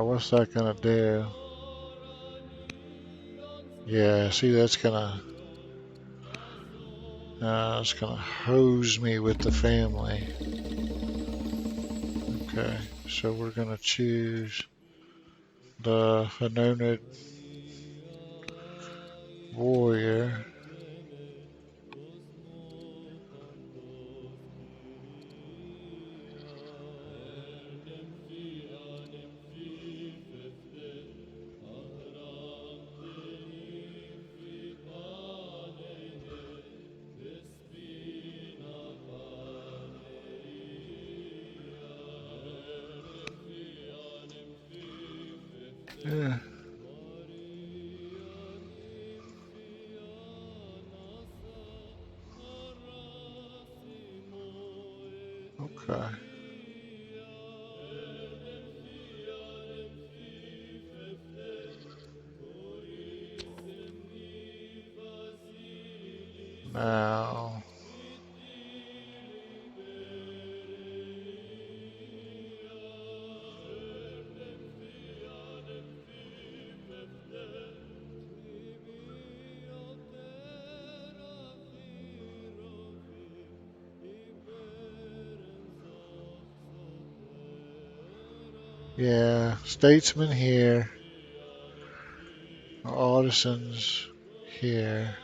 What's that gonna do? Yeah, see, it's gonna hose me with the family. Okay, so we're gonna choose the Hanonid warrior. Yeah, okay. Now, yeah, statesman here, artisans here.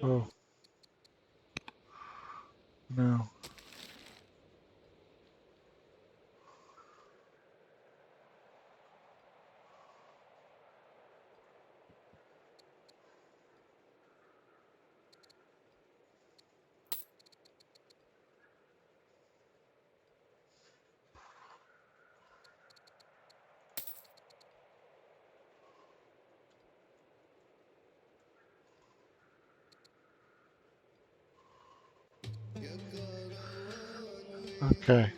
Oh, no. Okay.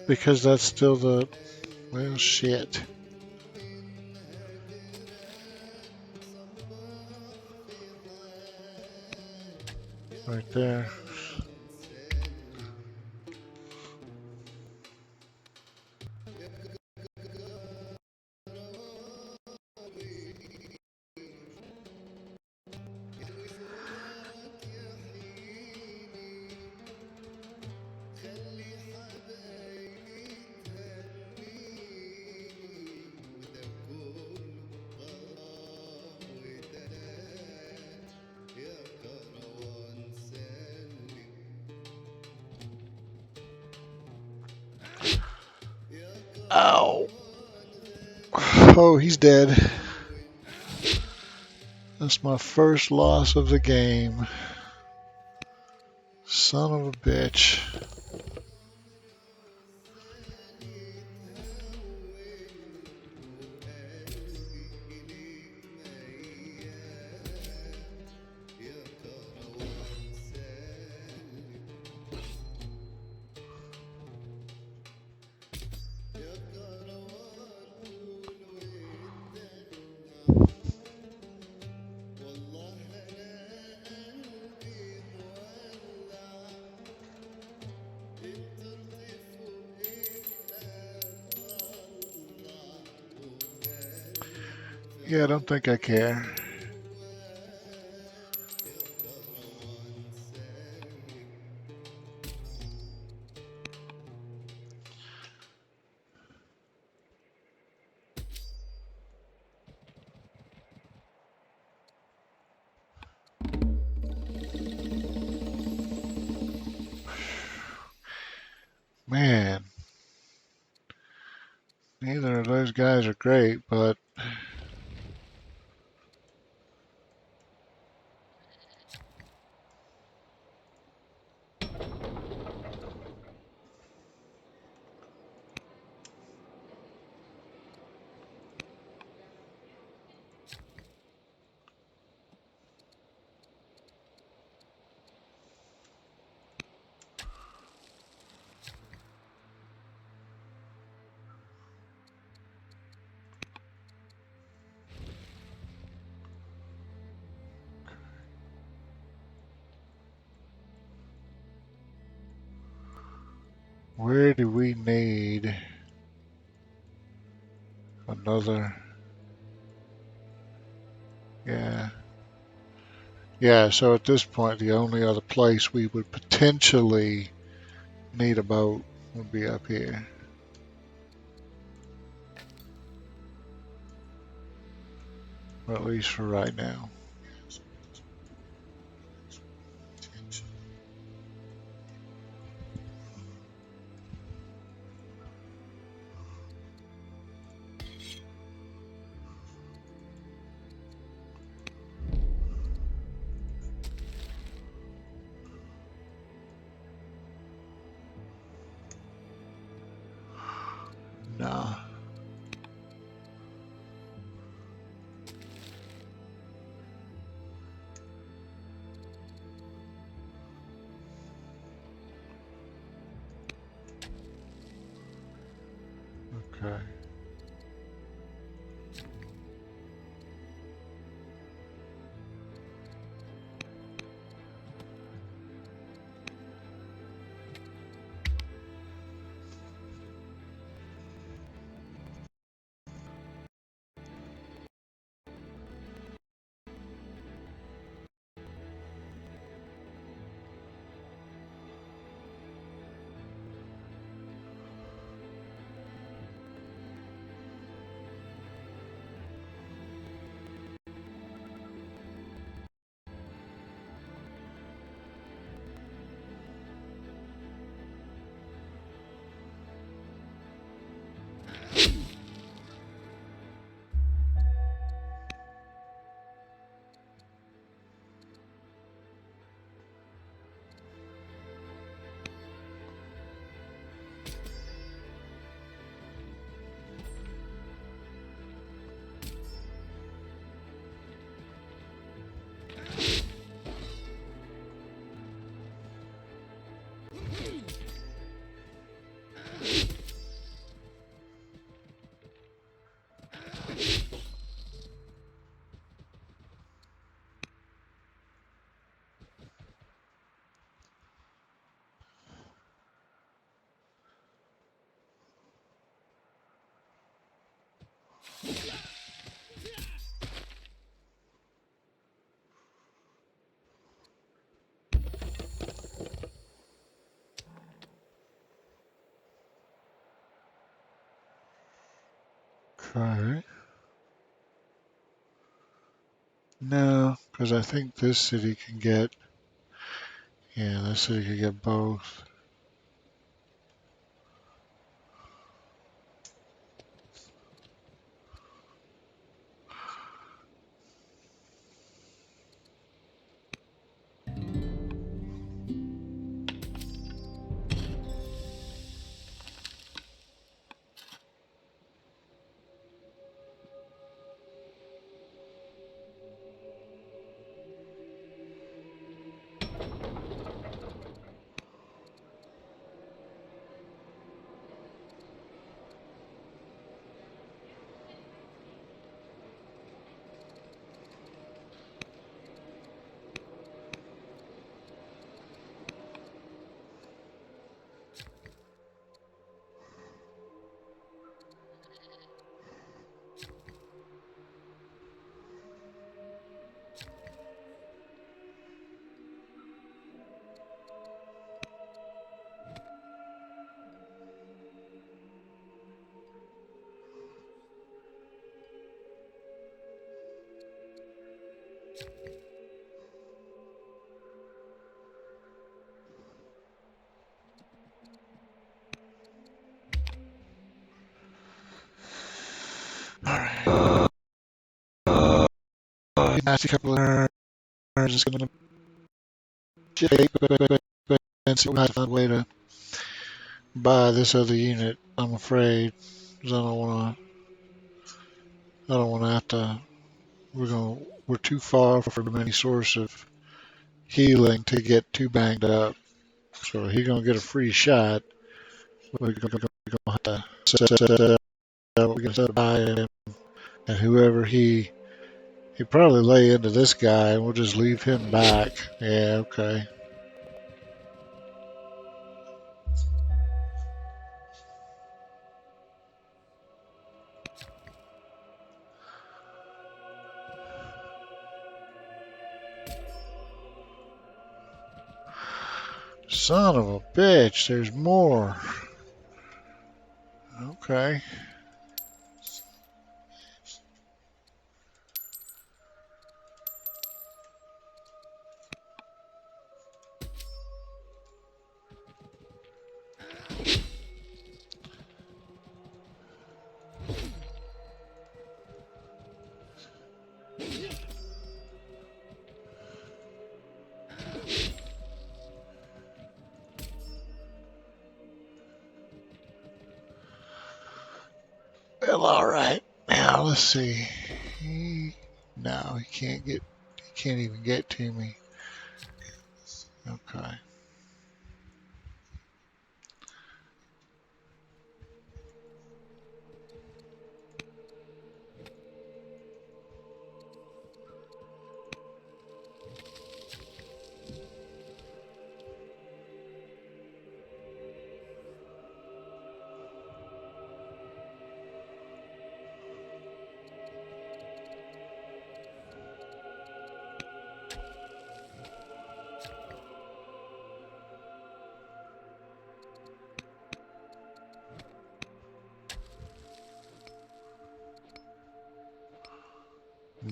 Because that's still the, well, shit. Right there. Ow. Oh, he's dead. That's my first loss of the game. Son of a bitch. Yeah, I don't think I care. Man, neither of those guys are great, but where do we need another? Yeah. Yeah, so at this point, the only other place we would potentially need a boat would be up here. Or at least for right now. Nah. Okay. No, because I think this city can get, yeah, this city can get both. Alright. Nasty couple of nerves is going to shake, and so we have to find a way to buy this other unit, I'm afraid. Because I don't want to have to, we're too far from any source of healing to get too banged up. So he's going to get a free shot. We're going to have to we're going to buy him. And whoever he probably lay into this guy and we'll just leave him back. Yeah, okay. Son of a bitch, there's more. Okay. Well, all right. Now let's see. No, he can't even get to me. Okay.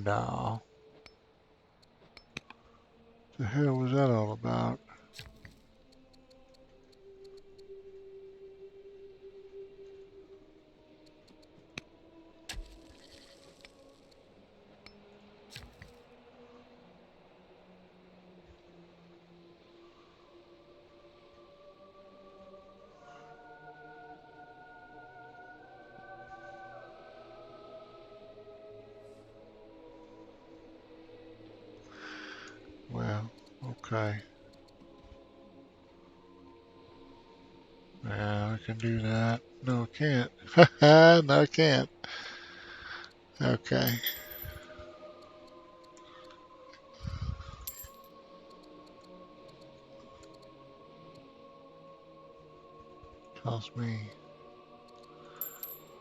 No. The hell was that all about? Well, okay. Yeah, I can do that. No, I can't. No, I can't. Okay. Cost me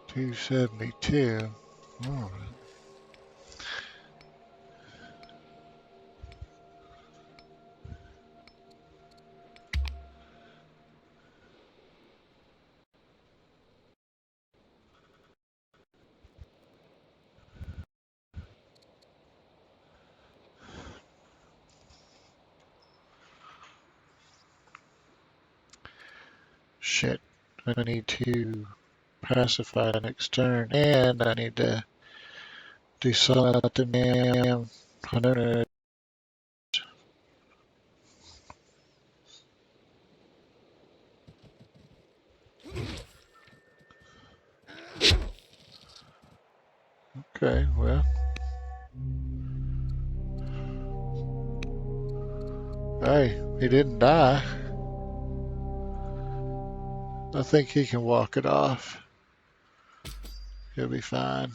272. All right. shit. I need to pacify the next turn, and I need to do something about the damn hunter. Okay, well. Hey, he didn't die. I think he can walk it off. He'll be fine.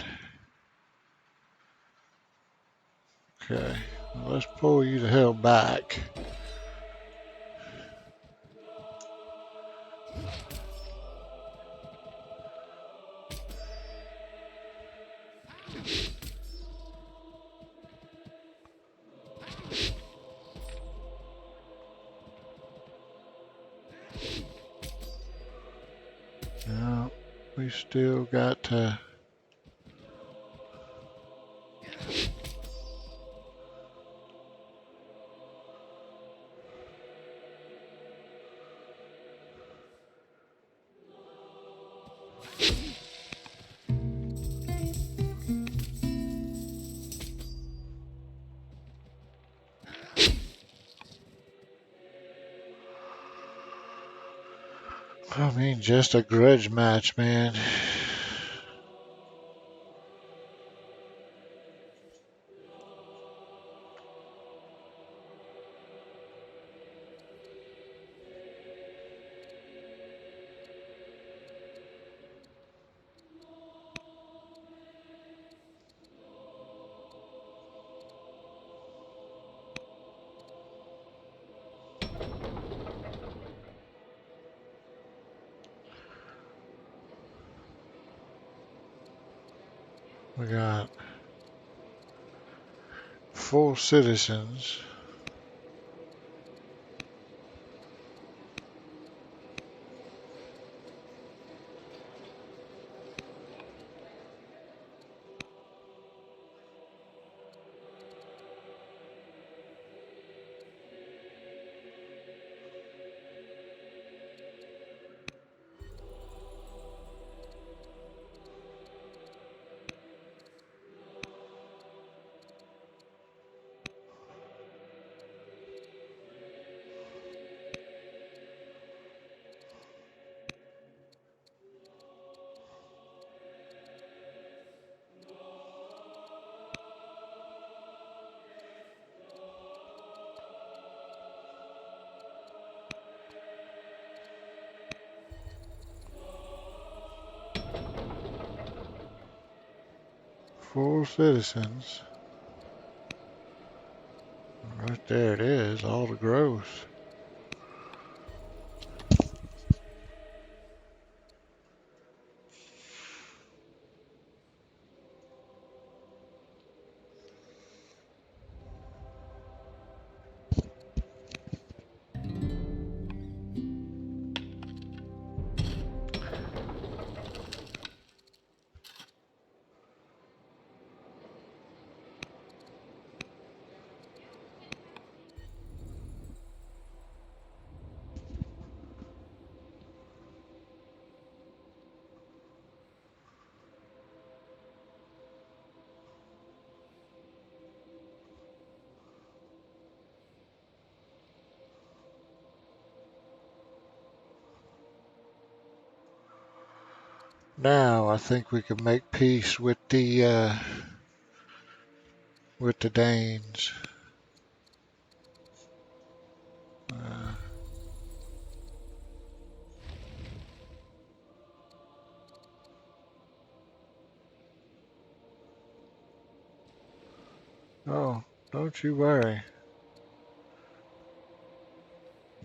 Okay, well, let's pull you the hell back. No, we still got to. I mean, just a grudge match, man. We got full citizens. Full citizens. Right there it is, all the growth. Now I think we can make peace with the Danes. Uh, oh, don't you worry.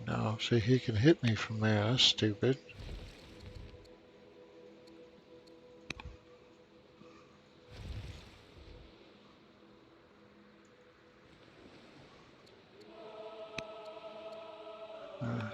No, see, he can hit me from there. That's stupid. Uh,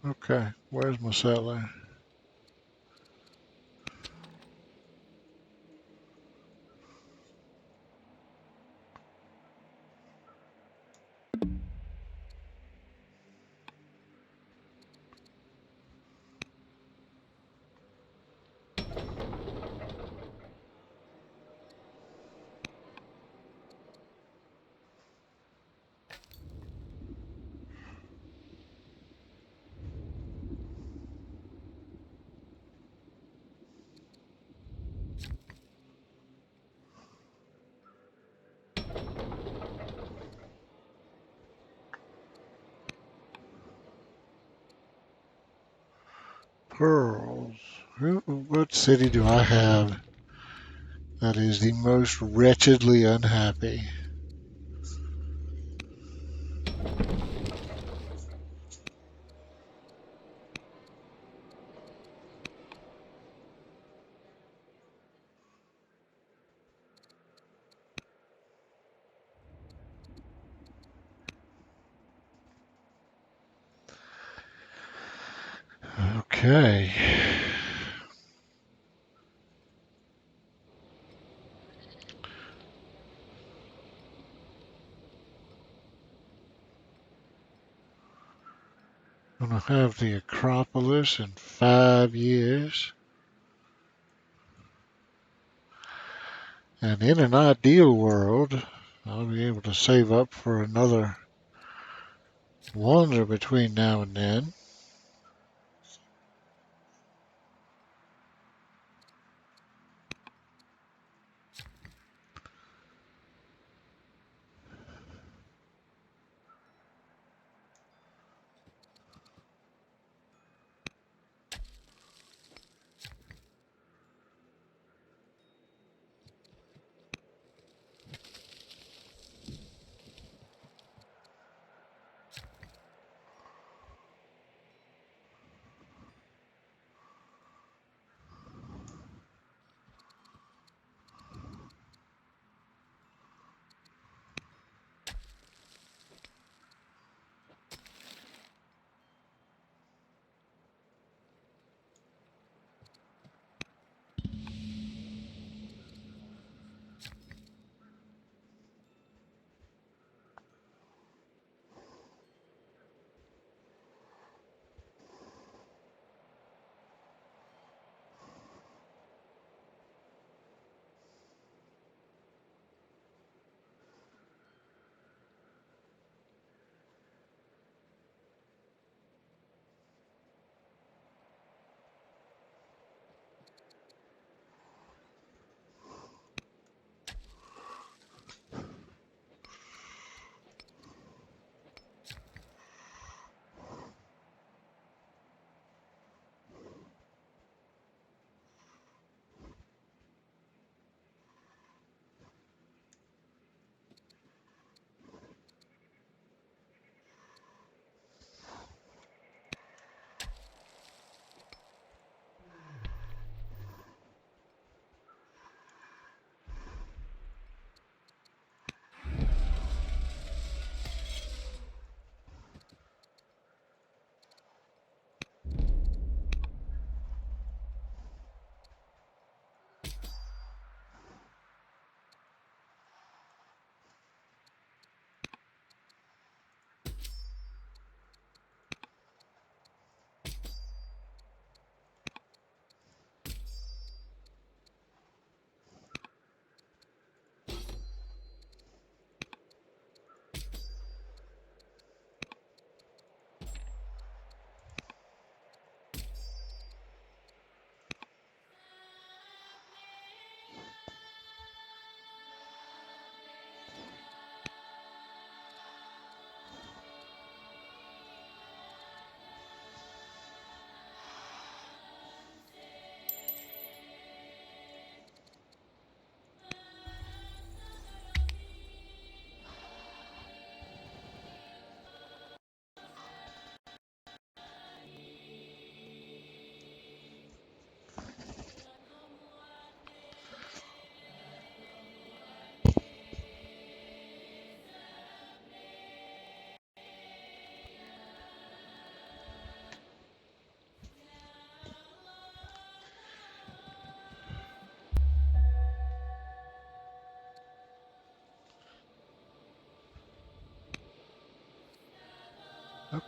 Okay, where's my settler? Pearls. What city do I have that is the most wretchedly unhappy? Okay. I'm going to have the Acropolis in 5 years. And in an ideal world, I'll be able to save up for another wonder between now and then.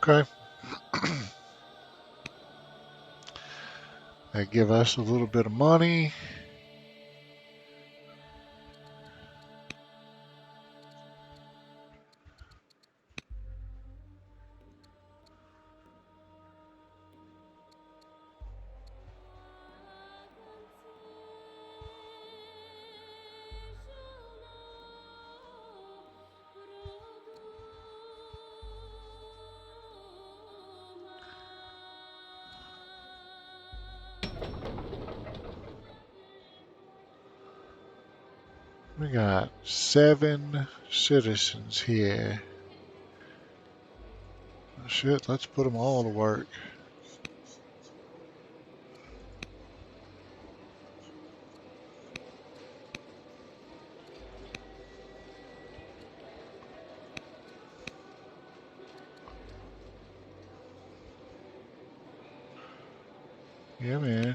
Okay. They give us a little bit of money. We got 7 citizens here. Shit, let's put them all to work. Yeah, man.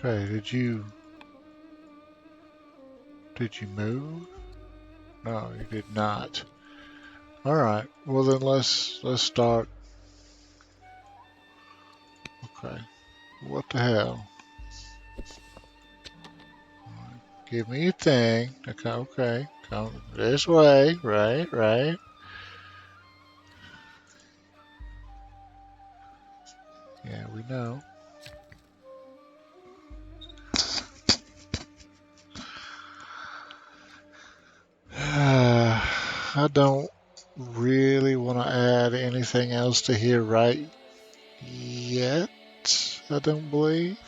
Okay, did you move? No, you did not. All right. Well then let's start. Okay. What the hell? Give me your thing. Okay, okay. Come this way. Right, right. Yeah, we know. I don't really want to add anything else to here right yet. I don't believe.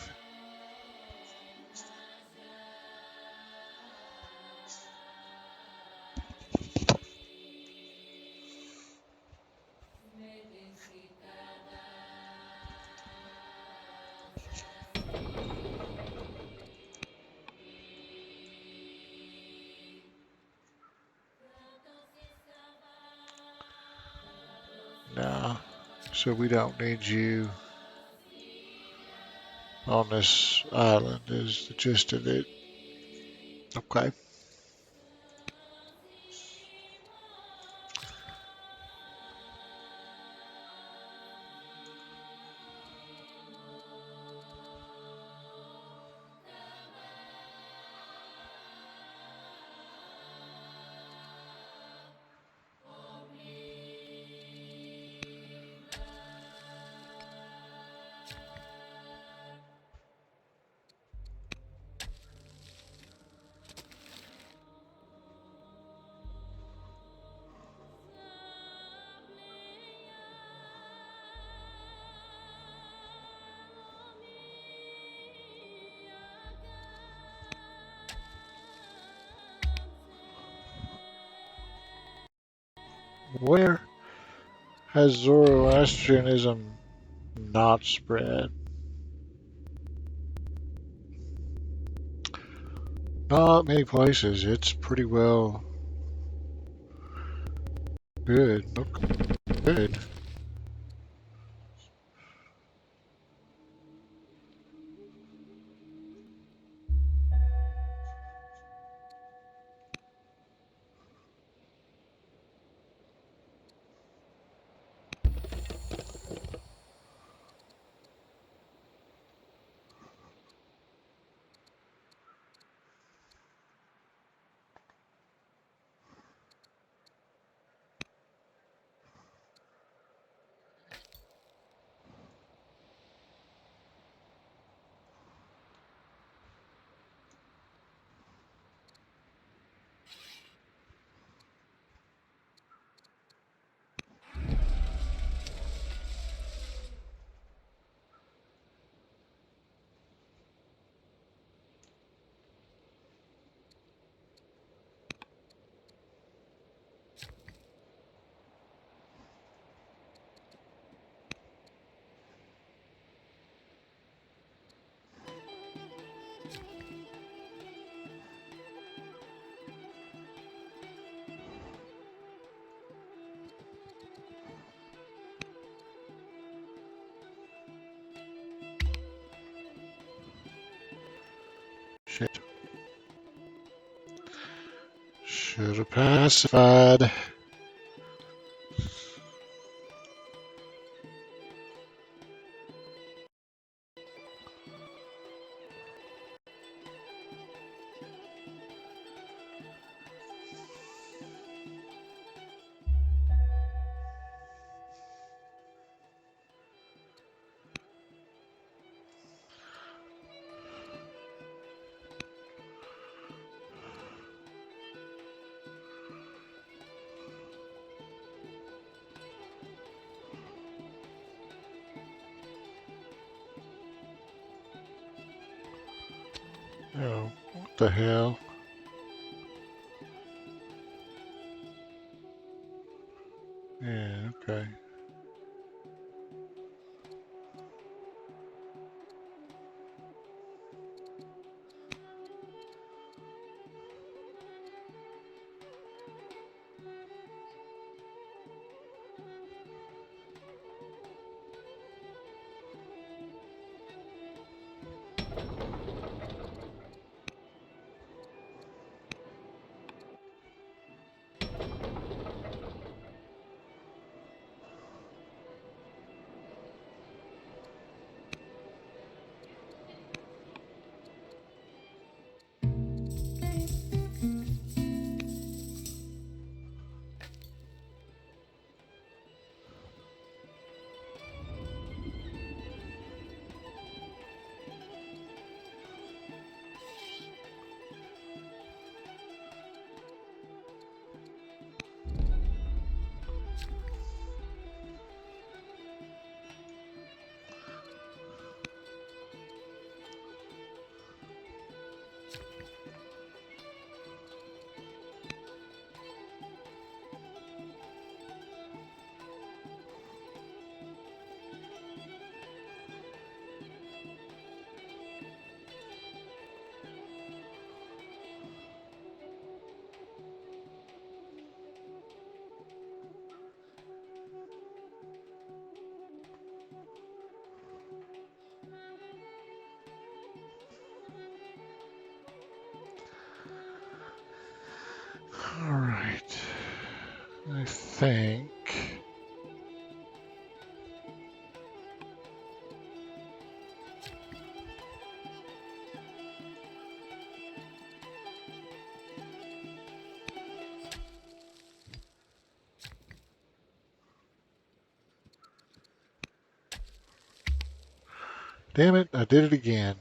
No. So we don't need you on this island is the gist of it. Okay. Where has Zoroastrianism not spread? Not many places. It's pretty well good. Okay, good. Should have pacified. Oh, what the hell? Yeah, okay. All right. I think. Damn it, I did it again.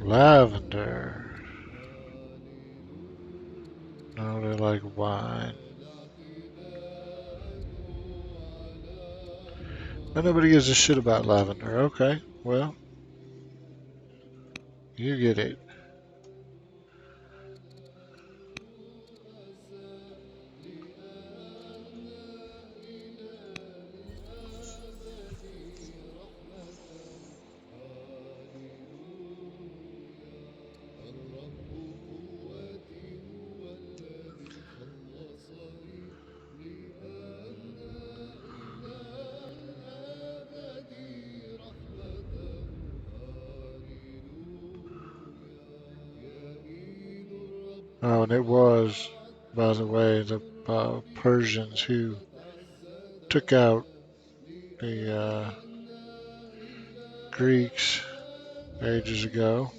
lavender. No, they like wine. And nobody gives a shit about lavender. Okay, well, you get it. Oh, and it was, by the way, the Persians who took out the Greeks ages ago.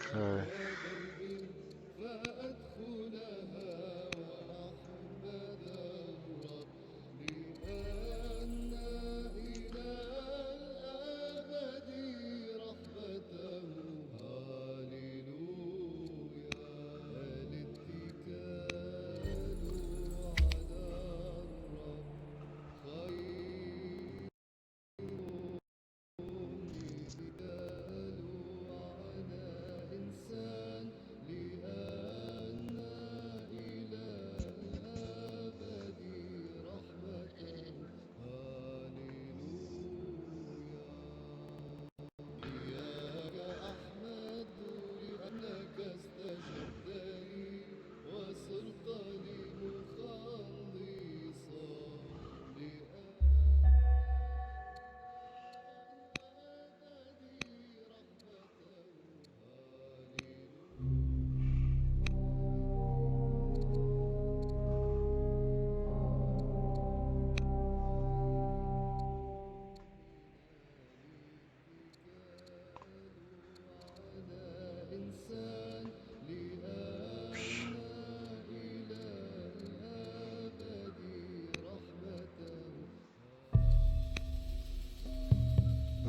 Okay.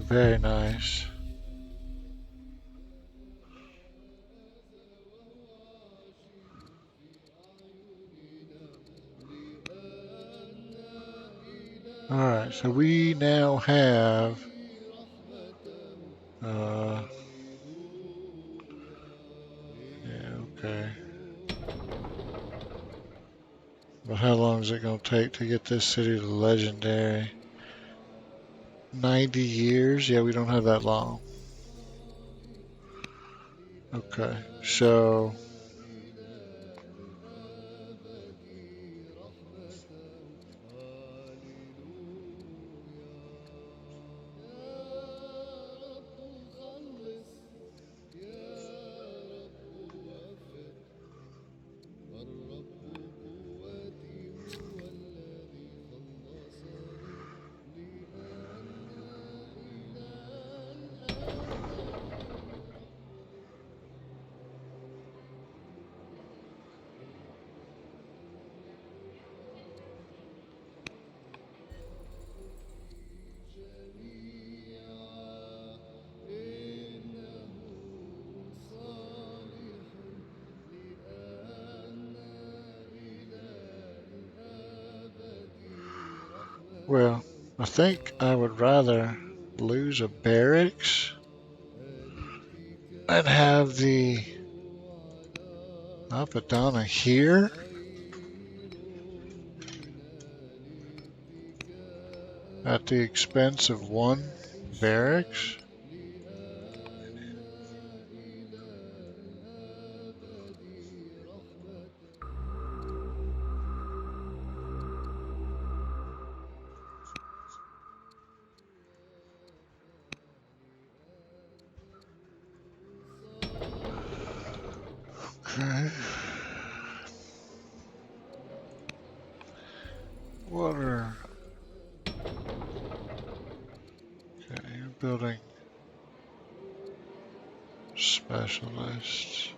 Very nice. Alright, so we now have uh yeah, okay. But how long is it gonna take to get this city to legendary? 90 years? Yeah, we don't have that long. Okay, so well, I think I would rather lose a barracks and have the Apadana here at the expense of one barracks. Okay. Water. Okay, you're building specialists.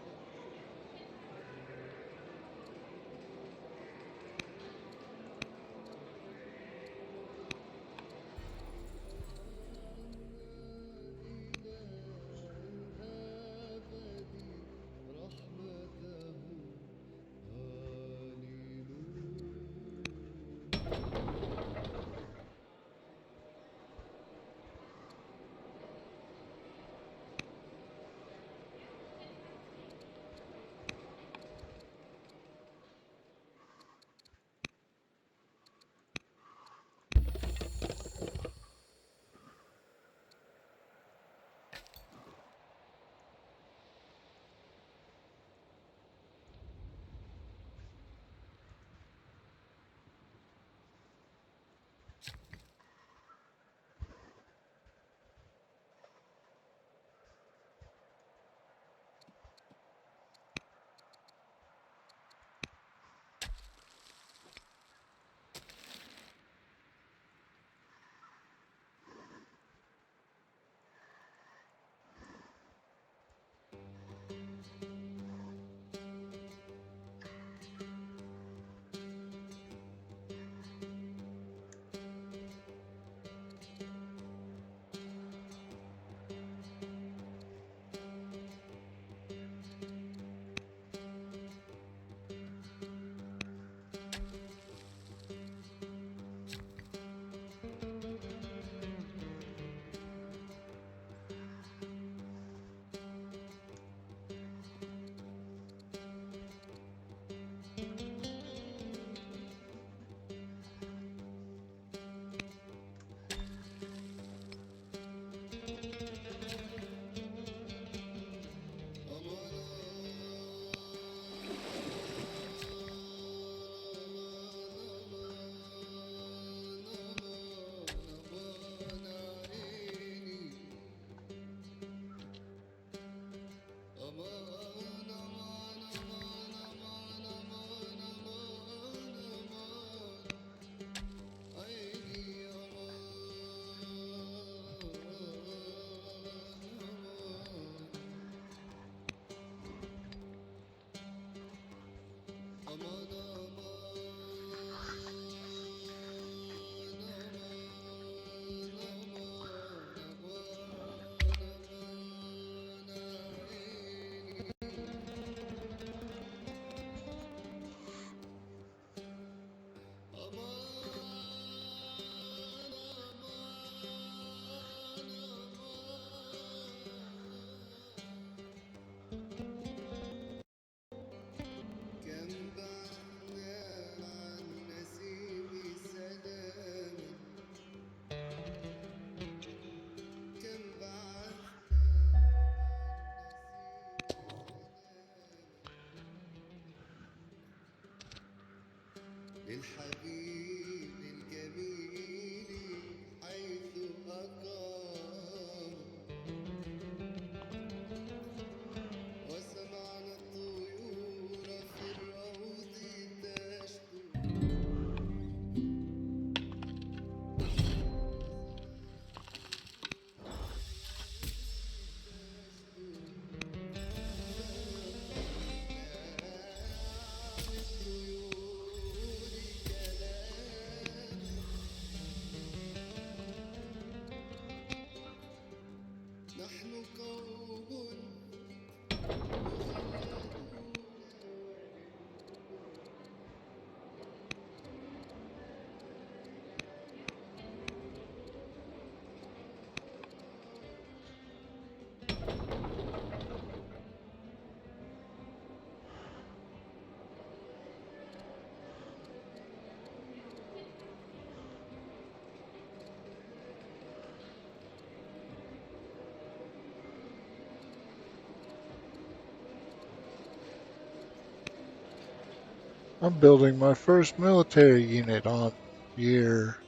I'm building my first military unit on year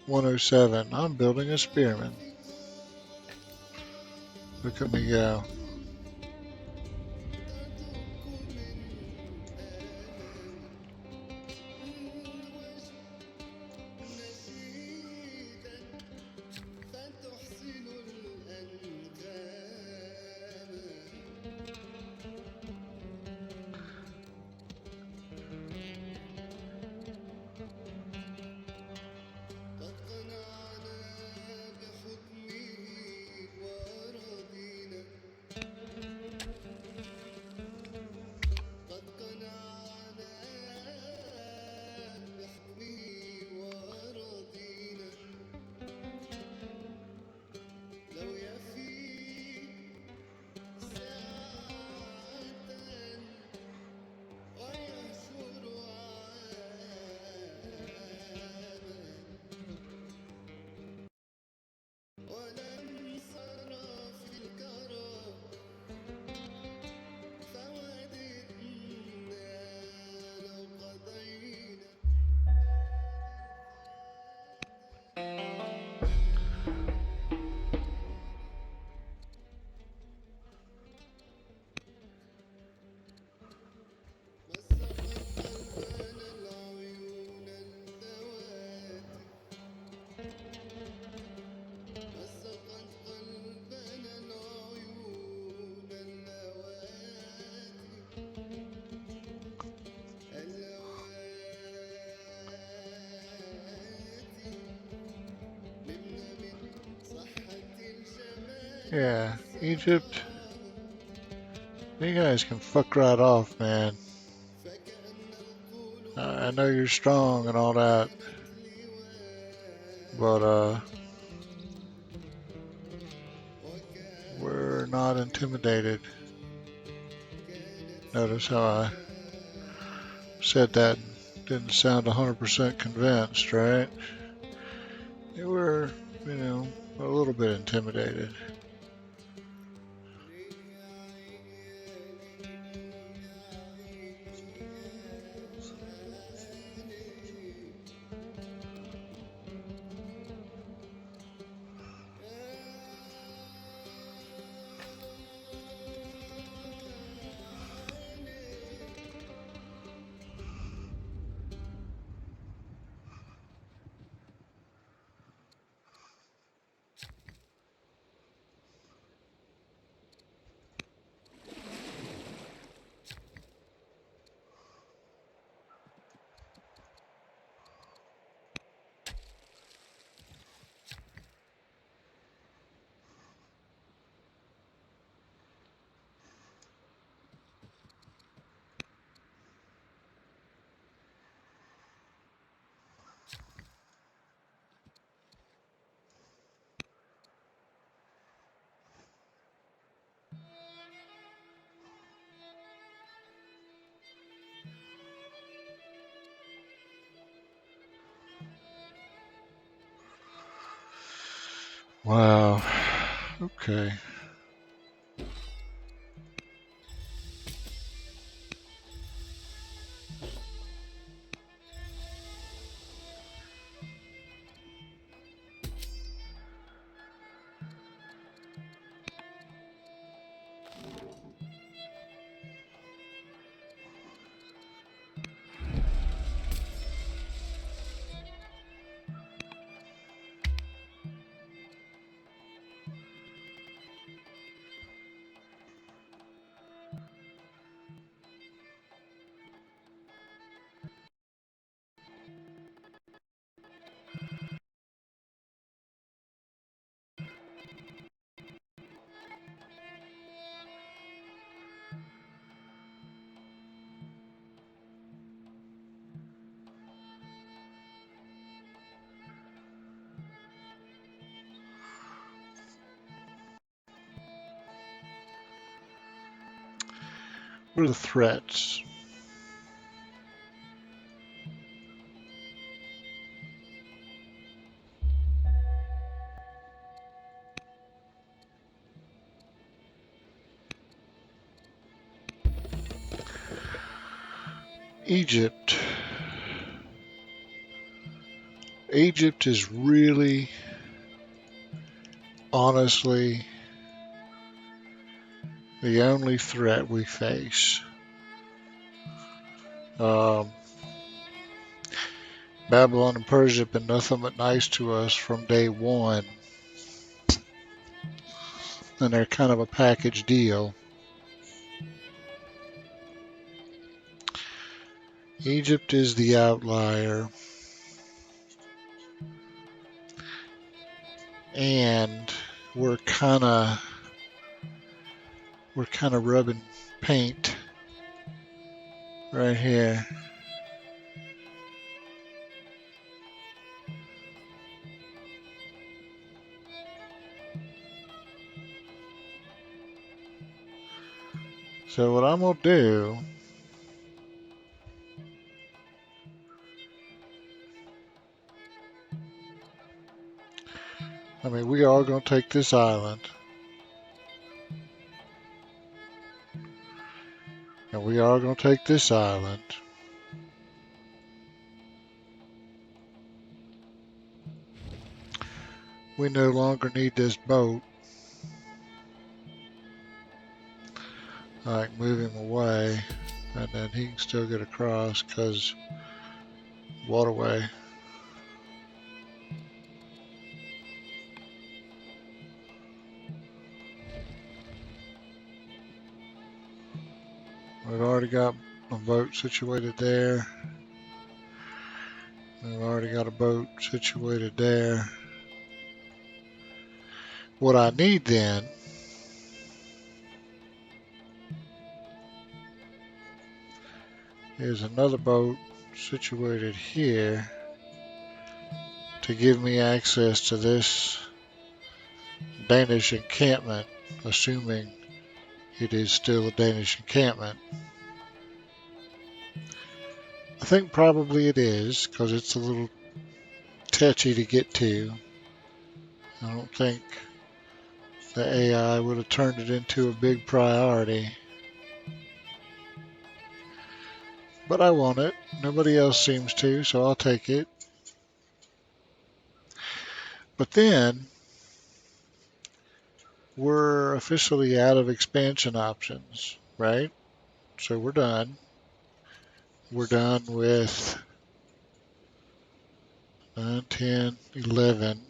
107. I'm building a spearman. Look at me go. Yeah, Egypt, you guys can fuck right off, man. I know you're strong and all that, but we're not intimidated. Notice how I said that and didn't sound 100% convinced, right? You were, a little bit intimidated. Wow. Okay. What are the threats? Egypt. Egypt is really, honestly, the only threat we face. Um, Babylon and Persia have been nothing but nice to us from day one, and they're kind of a package deal. Egypt is the outlier, and we're kind of rubbing paint right here. So what I'm gonna do, we are gonna take this island, and we are gonna take this island. We no longer need this boat. I can move him away, and then he can still get across because waterway. We've already got a boat situated there. We've already got a boat situated there. What I need then is another boat situated here to give me access to this Danish encampment, assuming it is still a Danish encampment. I think probably it is, because it's a little touchy to get to. I don't think the AI would have turned it into a big priority. But I want it. Nobody else seems to, so I'll take it. But then we're officially out of expansion options, right? So we're done. We're done with 9, 10, 11,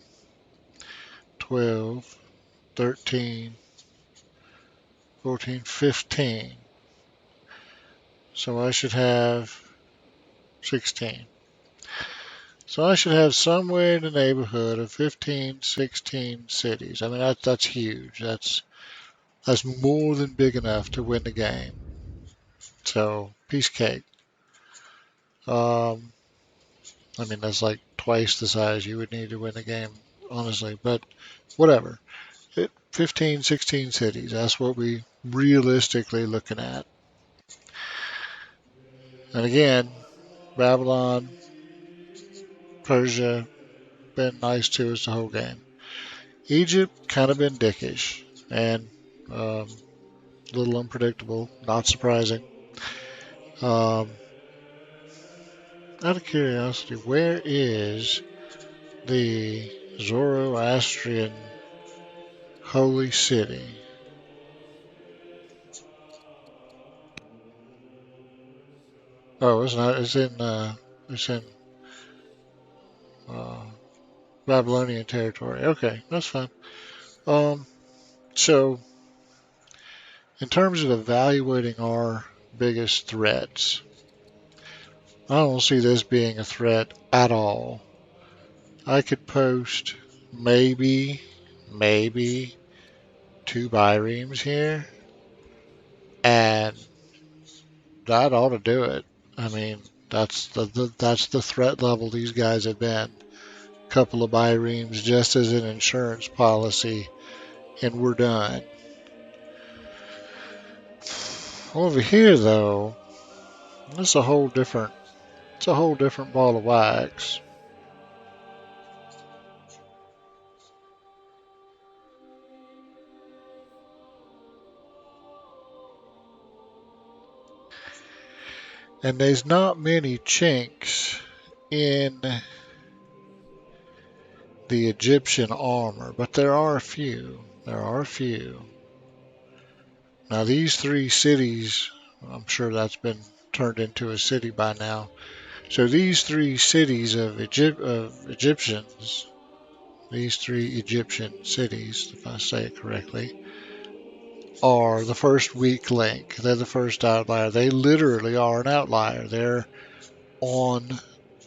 12, 13, 14, 15. So I should have 16. So I should have somewhere in the neighborhood of 15, 16 cities. I mean, that's huge. That's more than big enough to win the game. So piece cake. Um, I mean, that's like twice the size you would need to win the game, honestly. But whatever. 15, 16 cities. That's what we realistically looking at. And again, Babylon, Persia, been nice to us the whole game. Egypt kind of been dickish and a little unpredictable, not surprising. Um, Out of curiosity, where is the Zoroastrian holy city? Oh, it's not. It's in uh, Babylonian territory. Okay, that's fine. Um, so in terms of evaluating our biggest threats, I don't see this being a threat at all. I could post maybe two biremes here, and that ought to do it. I mean, that's the threat level these guys have been. Couple of biremes just as an insurance policy, and we're done. Over here, though, it's a whole different it's a whole different ball of wax. And there's not many chinks in the Egyptian armor, but there are a few. There are a few. Now, these three cities, I'm sure that's been turned into a city by now. So these three cities of Egyptians, these three Egyptian cities, if I say it correctly, are the first weak link. They're the first outlier. They literally are an outlier. They're on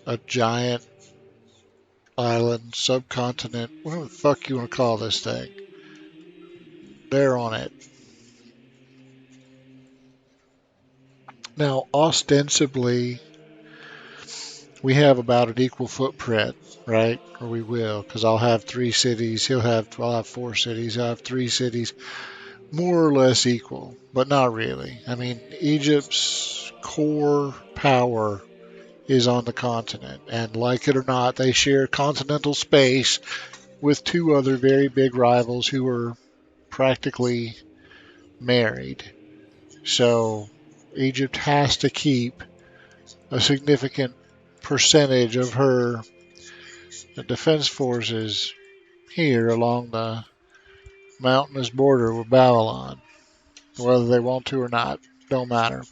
a giant island, subcontinent, whatever the fuck you want to call this thing. They're on it. Now, ostensibly, we have about an equal footprint, right? Or we will, because I'll have three cities. I'll have four cities. I'll have three cities, more or less equal, but not really. I mean, Egypt's core power is on the continent, and like it or not, they share continental space with two other very big rivals who are practically married. So Egypt has to keep a significant percentage of her defense forces here along the mountainous border with Babylon, whether they want to or not, don't matter.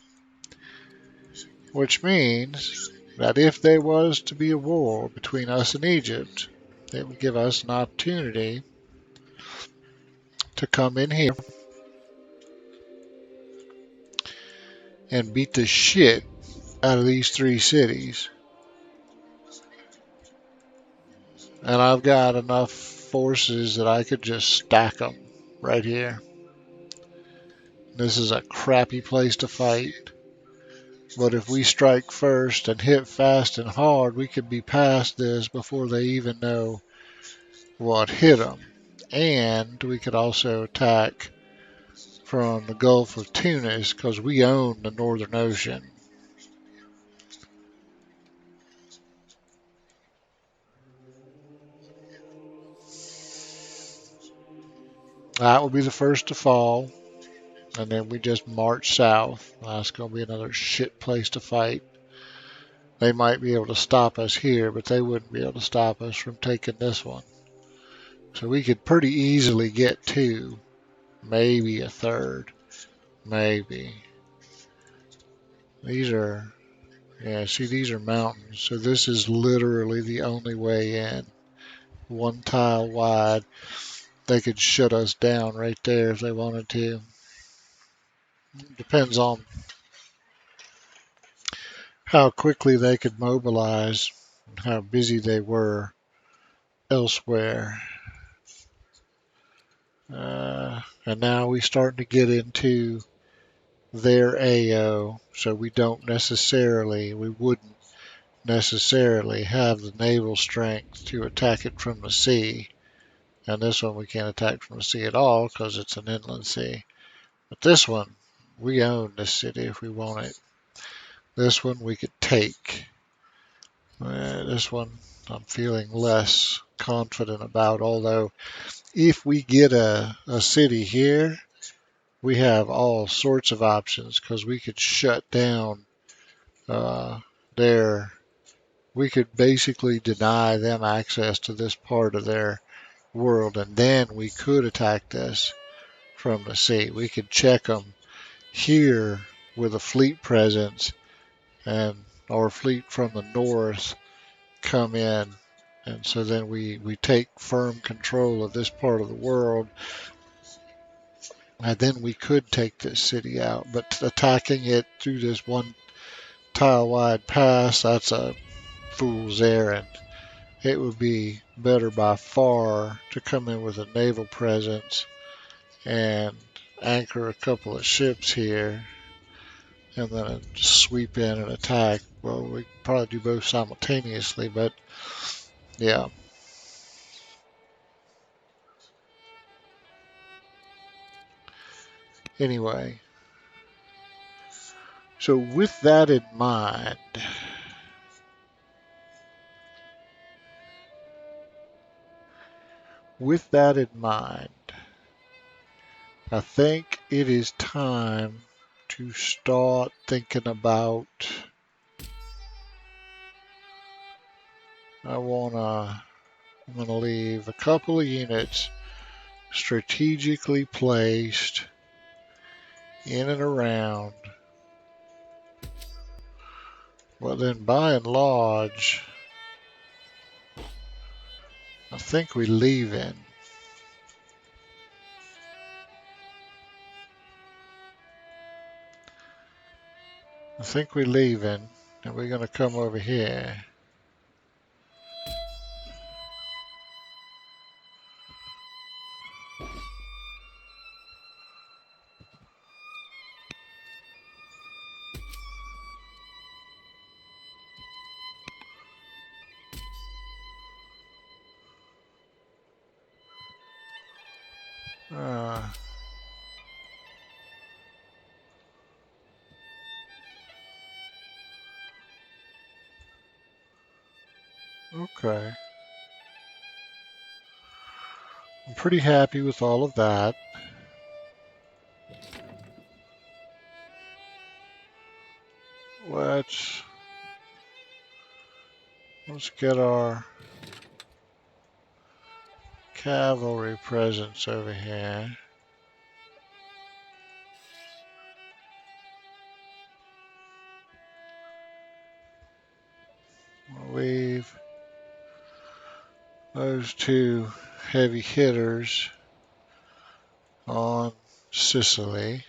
Which means that if there was to be a war between us and Egypt, it would give us an opportunity to come in here and beat the shit out of these three cities. And I've got enough forces that I could just stack them right here. This is a crappy place to fight, But if we strike first and hit fast and hard, we could be past this before they even know what hit them. And we could also attack from the Gulf of Tunis because we own the Northern Ocean. That will be the first to fall, and then we just march south. That's going to be another shit place to fight. They might be able to stop us here, but they wouldn't be able to stop us from taking this one. So we could pretty easily get two, maybe a third, maybe. These are, yeah, see, these are mountains. So this is literally the only way in. One tile wide. They could shut us down right there if they wanted to. Depends on how quickly they could mobilize and how busy they were elsewhere. And now we start to get into their AO, so we wouldn't necessarily have the naval strength to attack it from the sea. And this one we can't attack from the sea at all because it's an inland sea. But this one, we own this city if we want it. This one we could take. This one I'm feeling less confident about, although if we get a city here, we have all sorts of options because we could shut down uh, their, we could basically deny them access to this part of their world, and then we could attack this from the sea. We could check them here with a fleet presence, and our fleet from the north come in, and so then we take firm control of this part of the world, and then we could take this city out. But attacking it through this one tile wide pass, that's a fool's errand. It would be better by far to come in with a naval presence and anchor a couple of ships here and then sweep in and attack. Well, we probably do both simultaneously, but yeah. Anyway, so with that in mind, with that in mind, I think it is time to start thinking about. I'm gonna leave a couple of units strategically placed in and around. Well, then by and large, I think we leave in. I think we're leaving, and we're going to come over here. Uh, okay. I'm pretty happy with all of that. Let's get our cavalry presence over here. We'll leave those two heavy hitters on Sicily.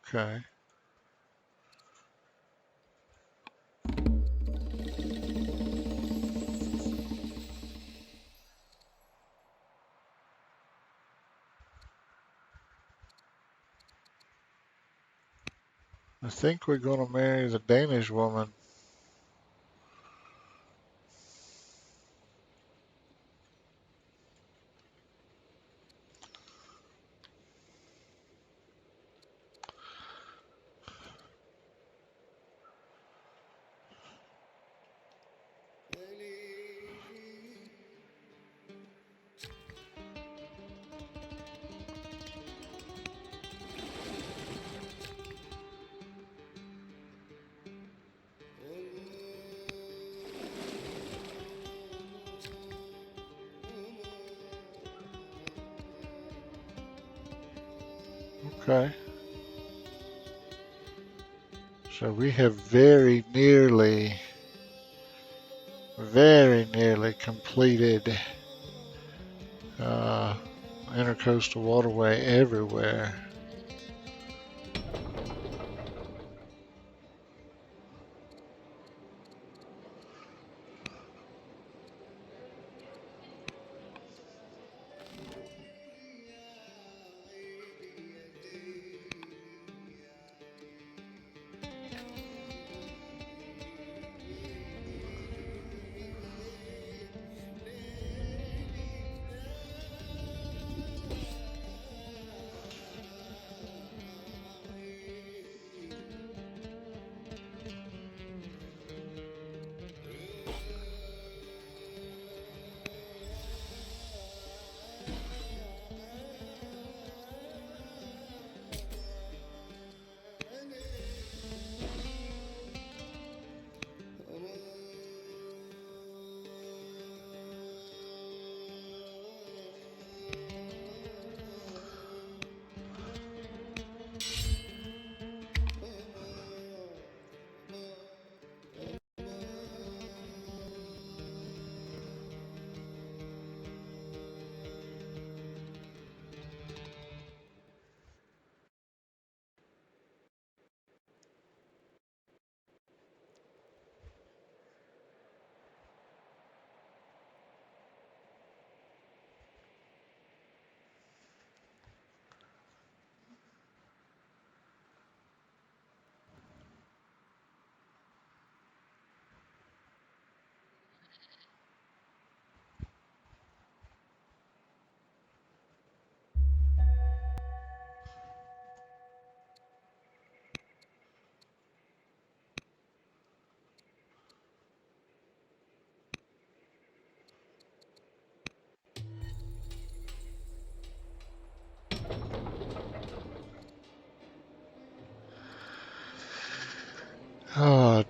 Okay. I think we're going to marry the Danish woman. Okay. So we have very nearly completed uh, intercoastal waterway everywhere.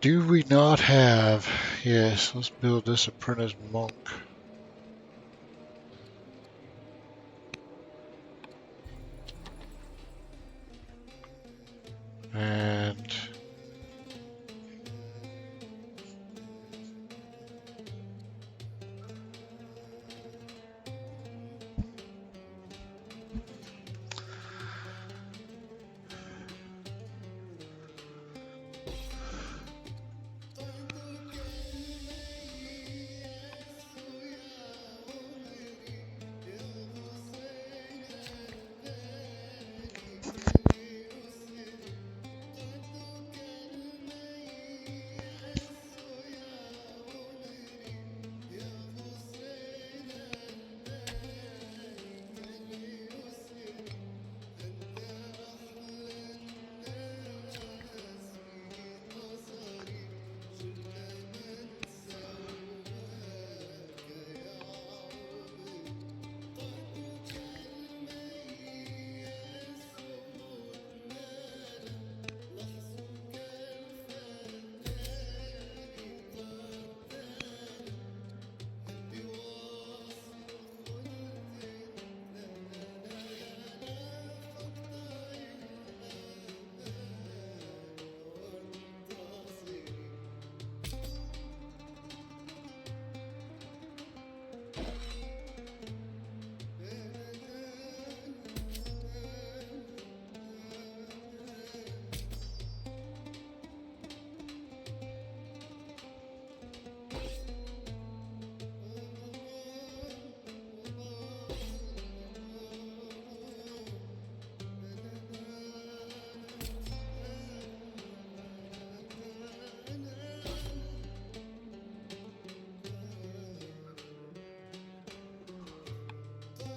Do we not have? Yes, let's build this apprentice monk. And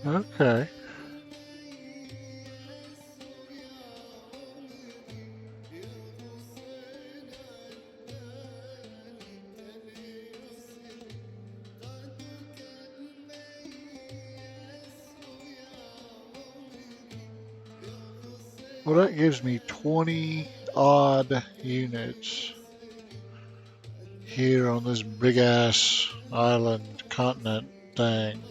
Okay. Well, that gives me 20 odd units here on this big ass island continent thing.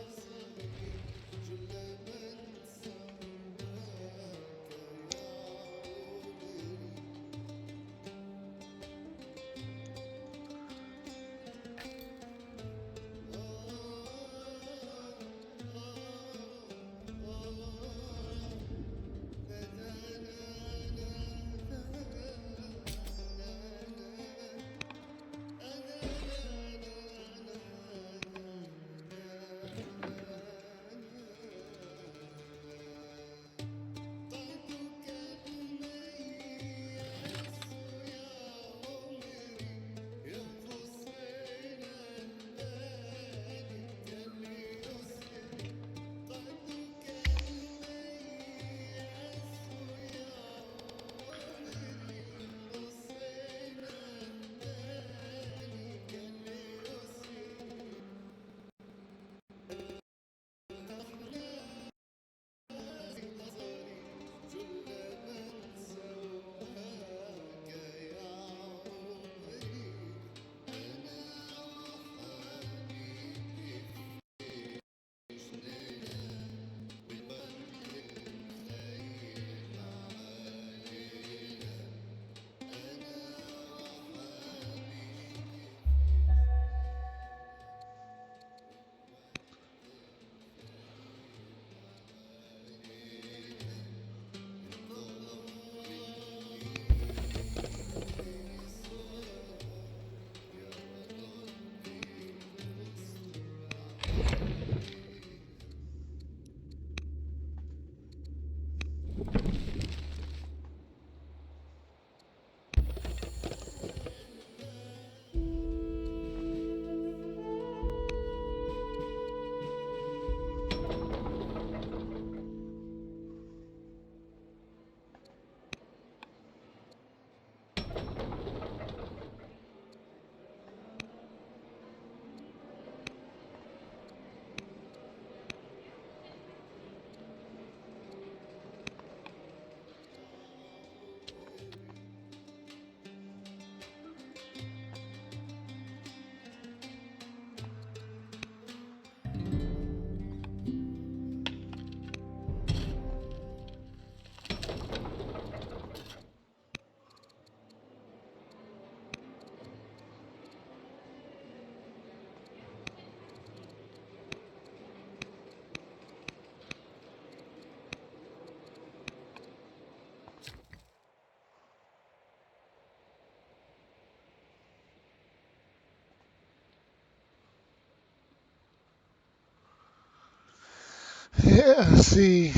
Yeah, see,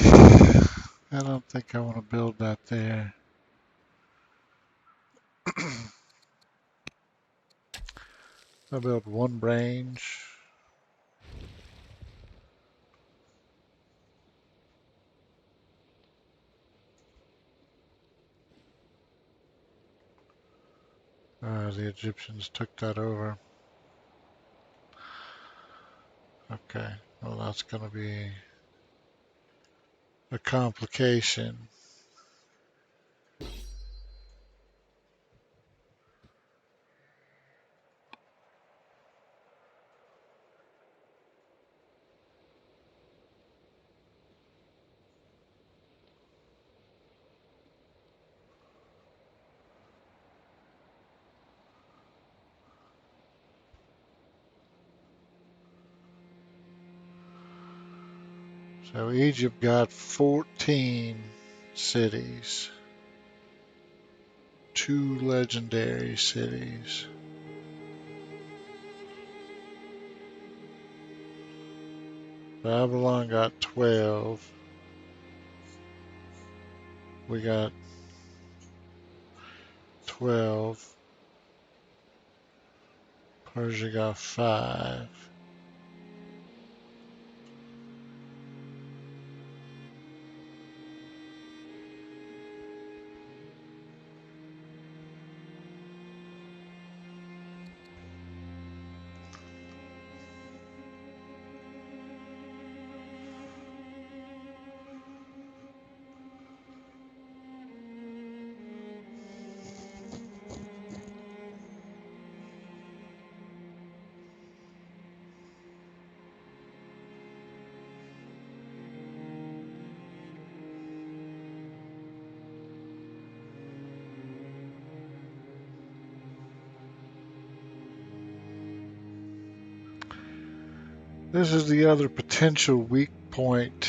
I don't think I want to build that there. I built one range. The Egyptians took that over. Okay, well that's going to be a complication. So Egypt got 14 cities, two legendary cities. Babylon got 12. We got 12. Persia got 5. This is the other potential weak point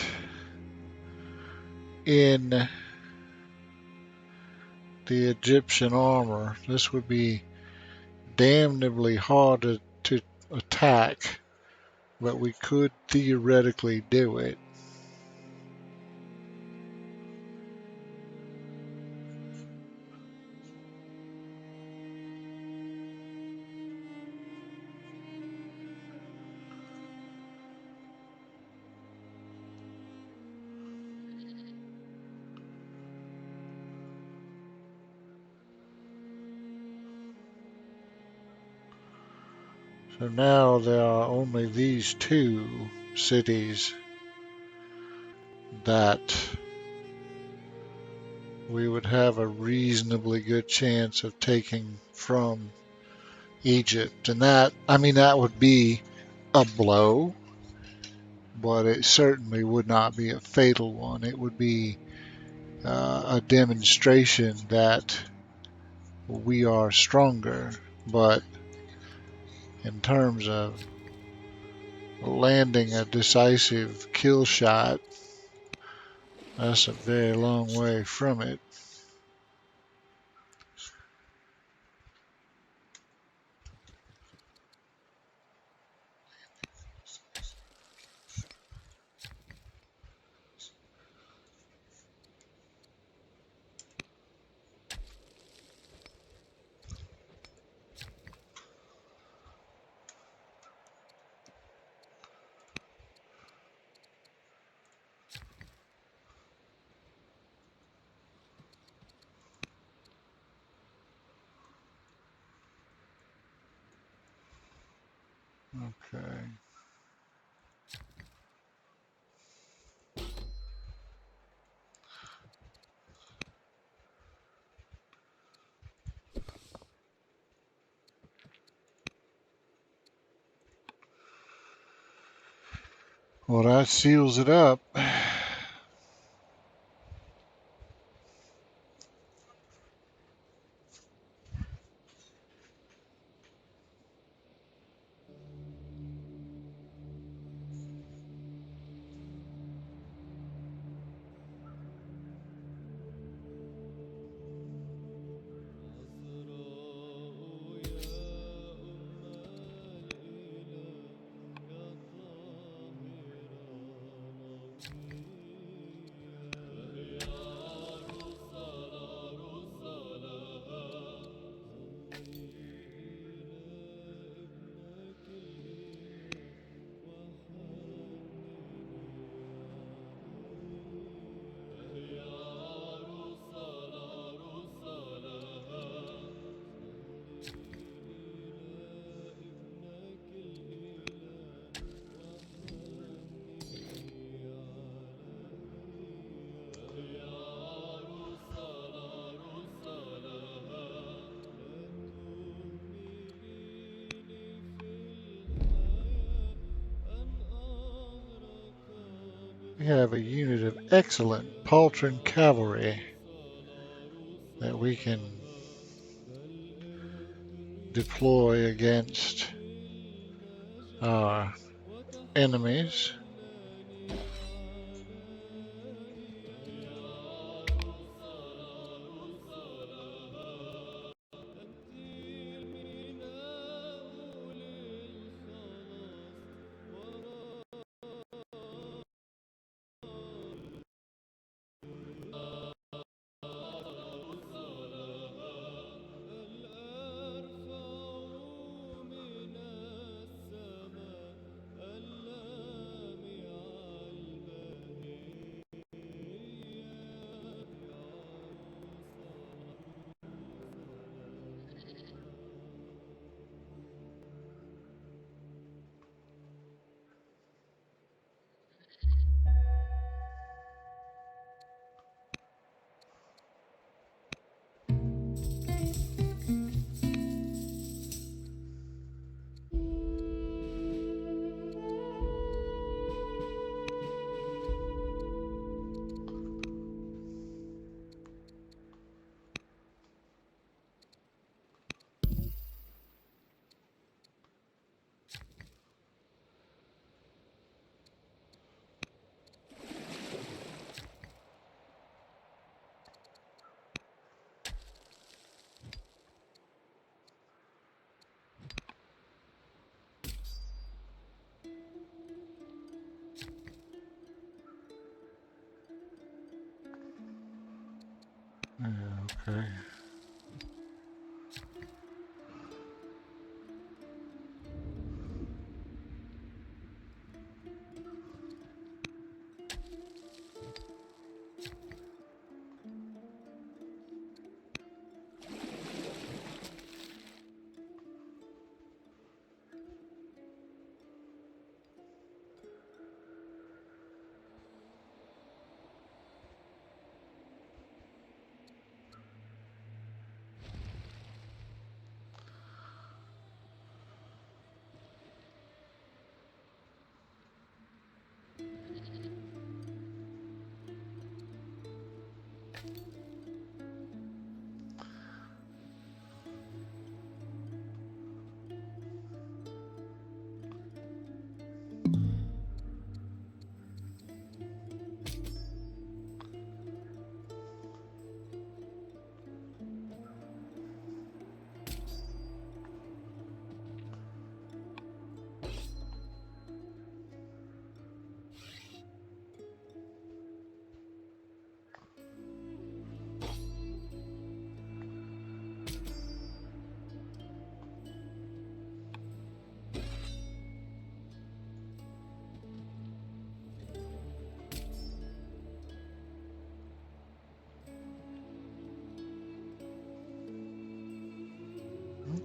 in the Egyptian armor. This would be damnably hard to attack, but we could theoretically do it. So now there are only these two cities that we would have a reasonably good chance of taking from Egypt. And that, I mean, that would be a blow, but it certainly would not be a fatal one. It would be a demonstration that we are stronger. But in terms of landing a decisive kill shot, that's a very long way from it. Okay. Well, that seals it up. We have a unit of excellent Paultron cavalry that we can deploy against our enemies. Yeah, okay.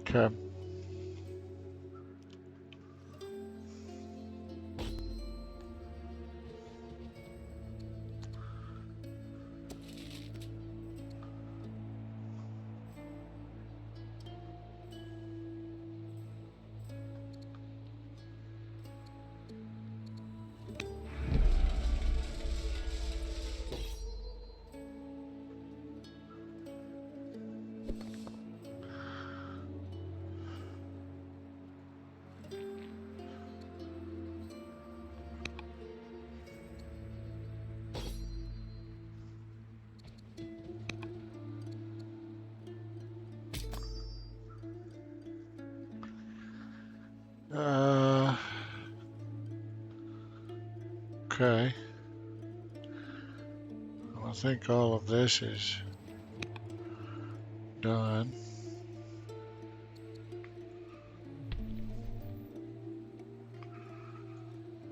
Okay. Uh, okay. Well, I think all of this is done.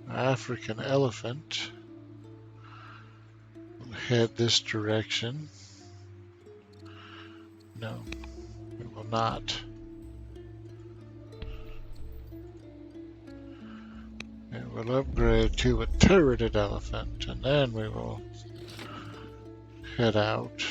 African elephant will head this direction. No, it will not. It will upgrade to a turreted elephant, and then we will head out.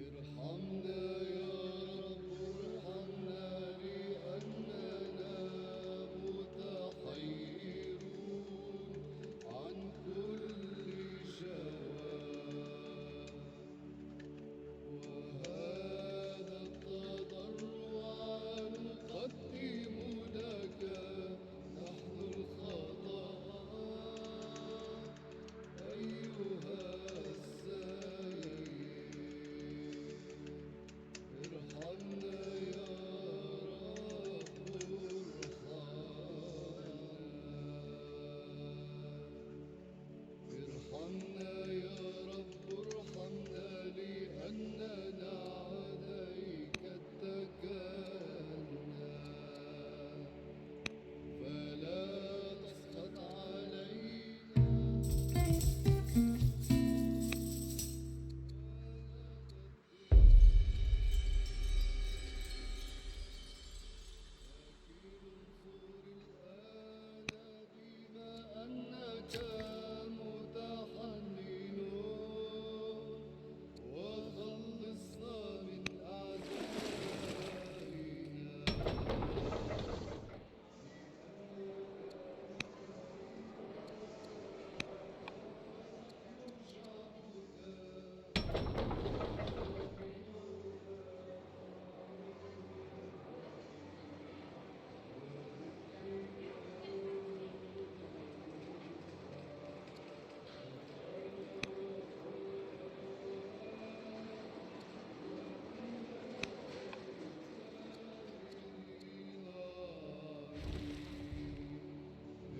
ارحمنا يا رب ارحمنا لأننا متحيرون عن كل شواء، وهذا التضرع نقدم لك نحن الخطاة أيها السيد. ارحمنا يا رب ارحمنا يا رب ارحمنا لأننا عليك اتكلنا، فلا تسخط علينا ولا لكن انظر الآن بما أنك متحنن وخلصنا من أعدائنا.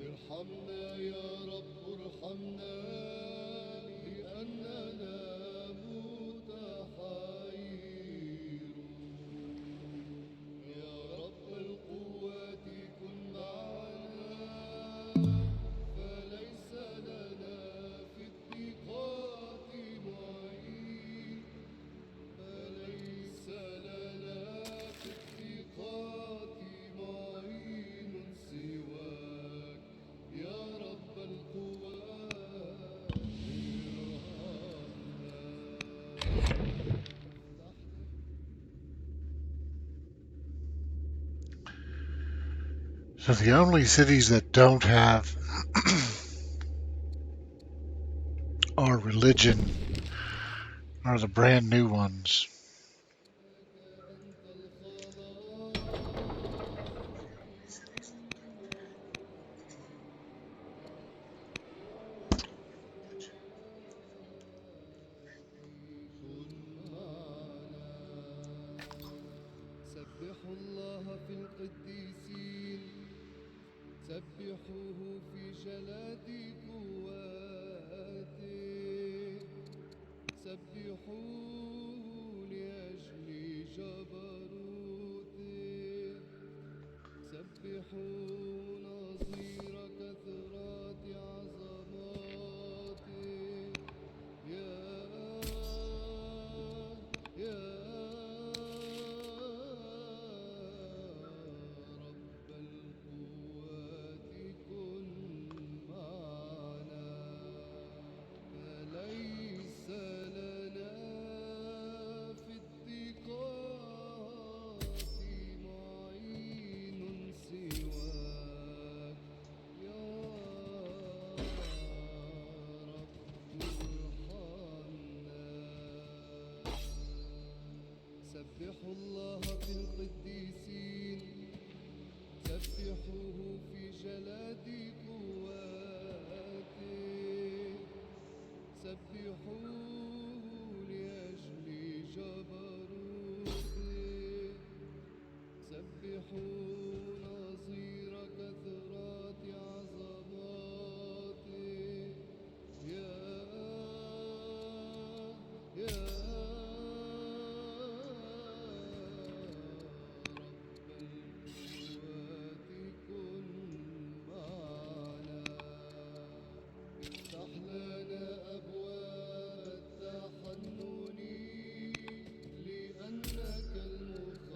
ارحمنا يا رب ارحمنا لأننا متحيرون. يا رب القوات كن معنا، فليس لنا في الضيقات معين، فليس لنا في الضيقات معين سواك يا رب القوات. ارحمنا. So the only cities that don't have our religion are the brand new ones. لك أنت الخلاص في كل وقت، كن معنا. سبحوا الله في القديسين، سبحوه في جلاد قواته، سبحوه لأجل جبروته، سبحوا نظير كثرات عظماته. يا رب القوات كن معنا، فليس لنا في الضيقات معين سواك يا رب ارحمنا. سبحوا الله في القديسين، سبحوه في جلاد قواته، سبحوه لأجل جبروته، سبحوا نظير كثرات عظماته. يا رب القوات كن معنا، افتح لنا أبواب التحنن لأنك المخاطب.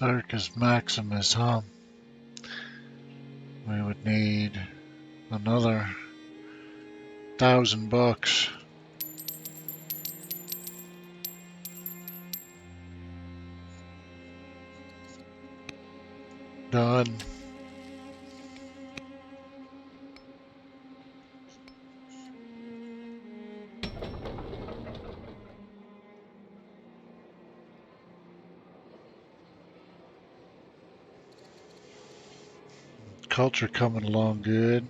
Circus Maximus, huh? We would need another $1,000. Done. Culture coming along good.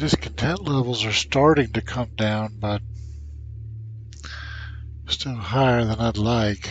Discontent levels are starting to come down, but still higher than I'd like.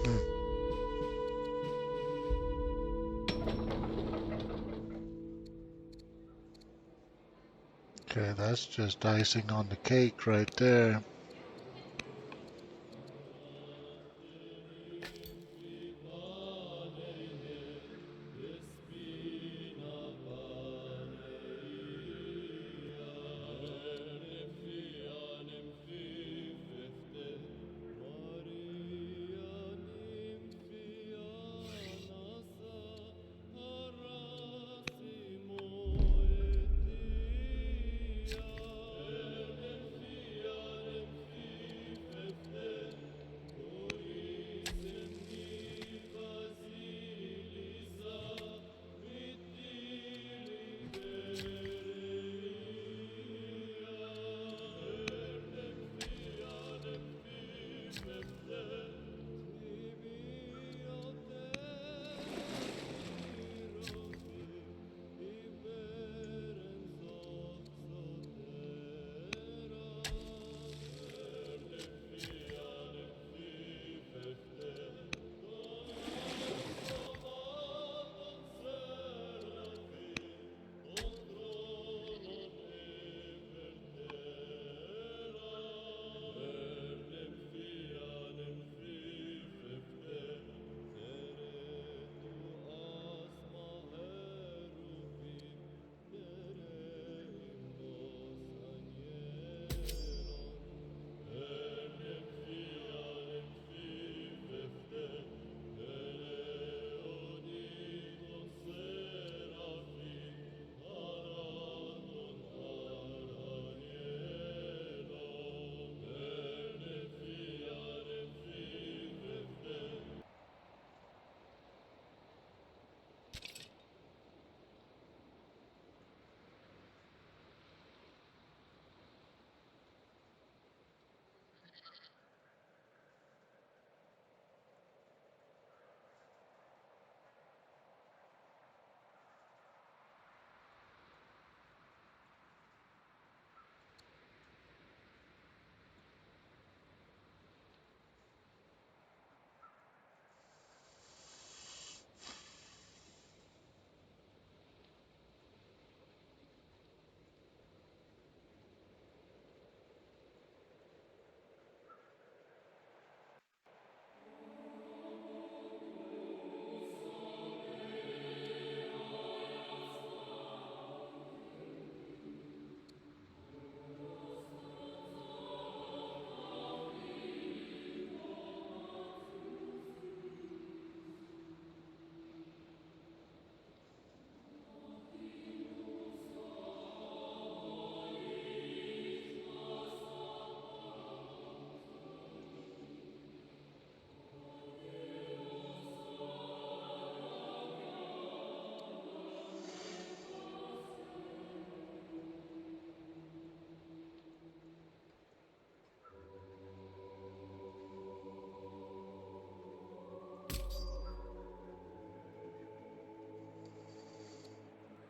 Hmm. Okay, that's just icing on the cake right there.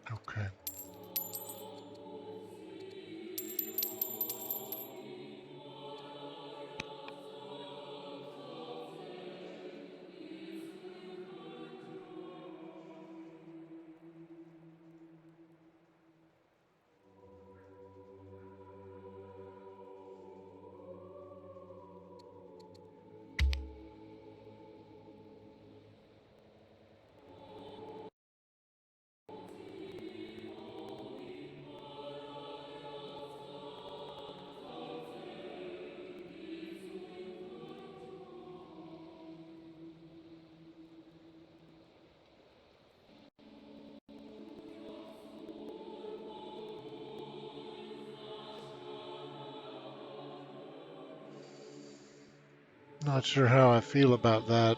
Okay. Not sure how I feel about that.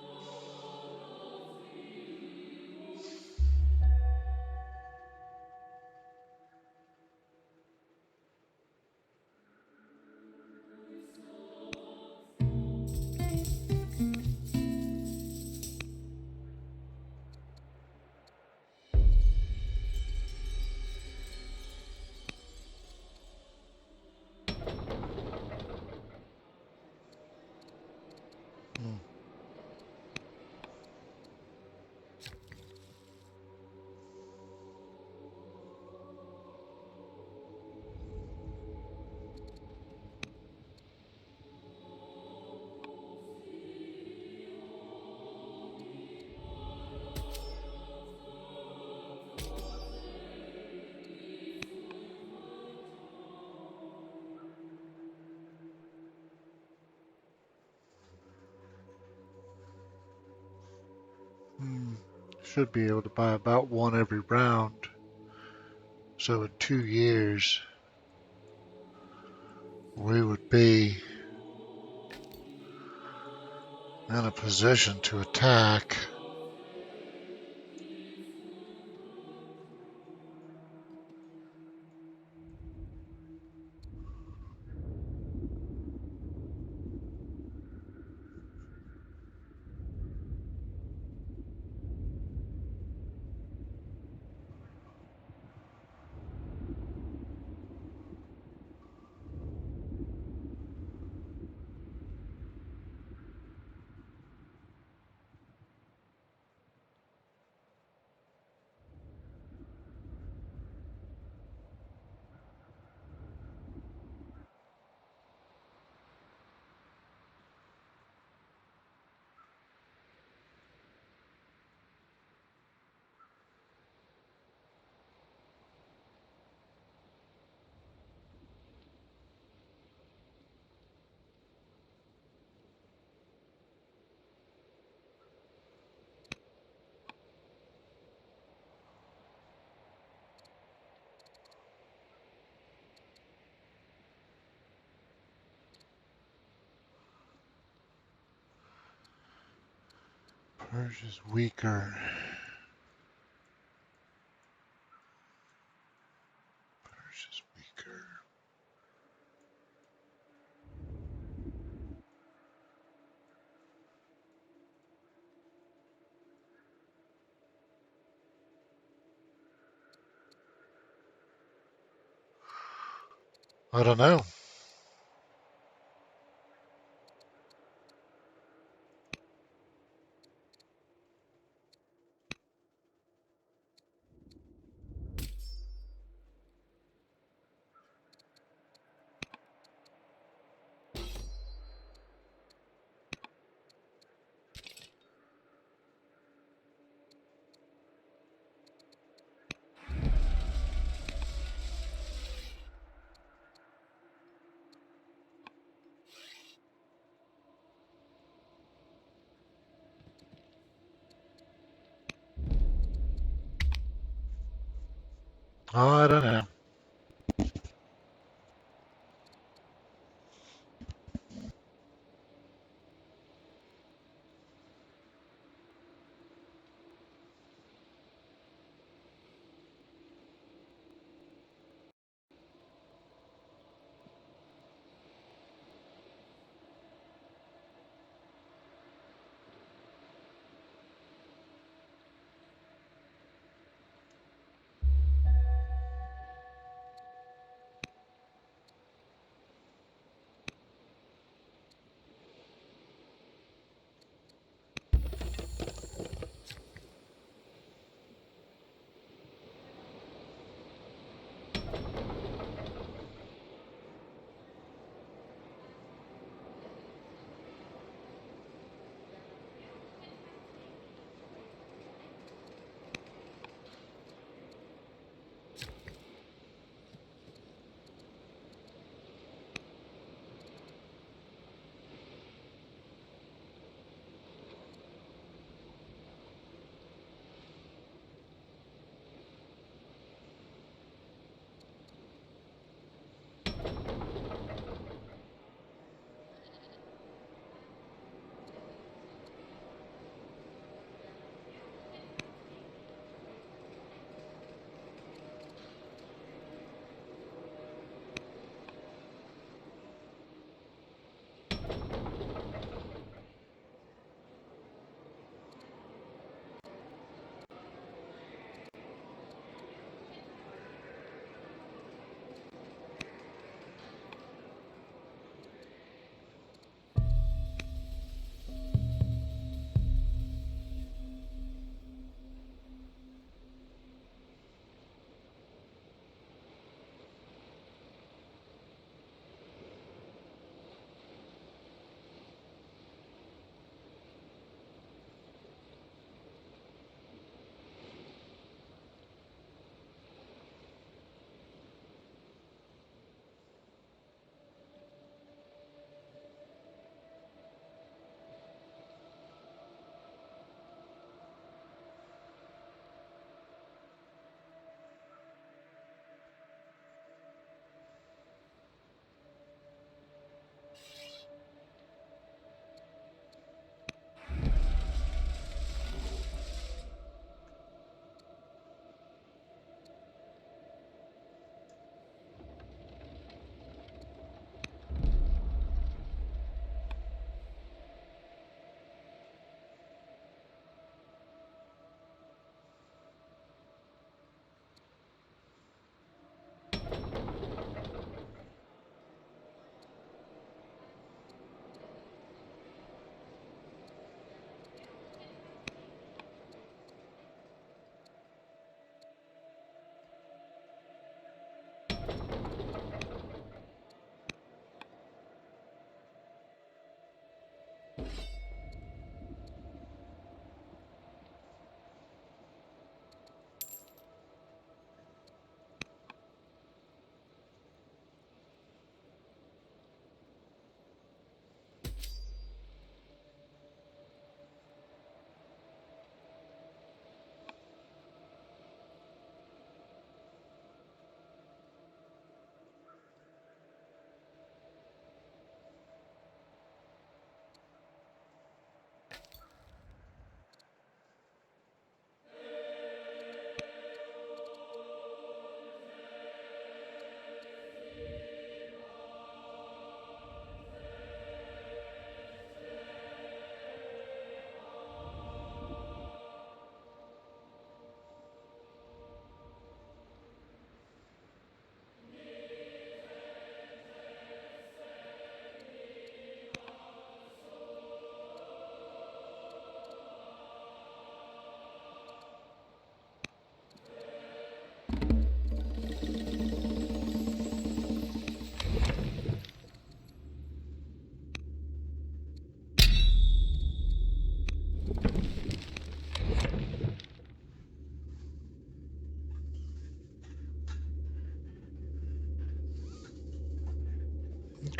Hmm. Hmm. Should be able to buy about one every round. So in 2 years, we would be in a position to attack. Persia's weaker. Persia's weaker. I don't know. I don't know.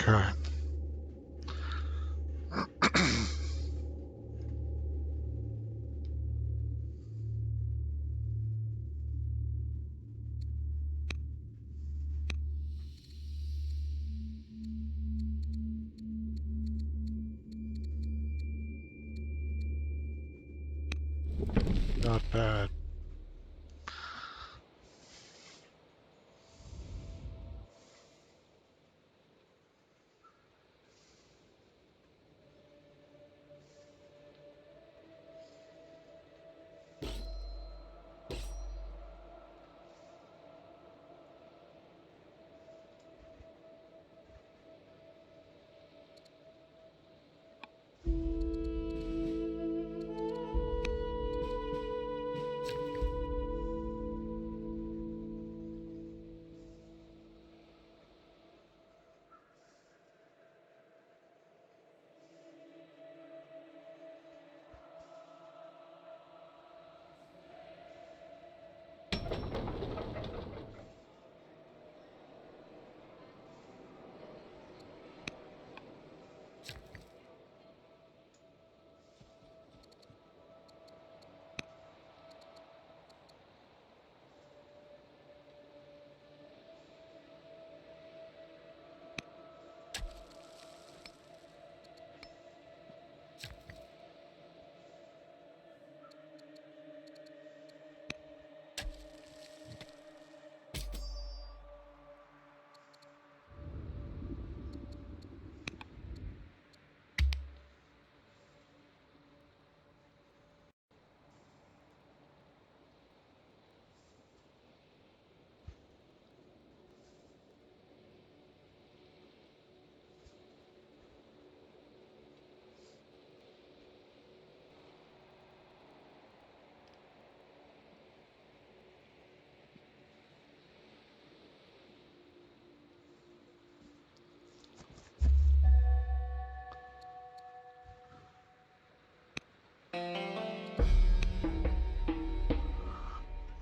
Okay. Not bad.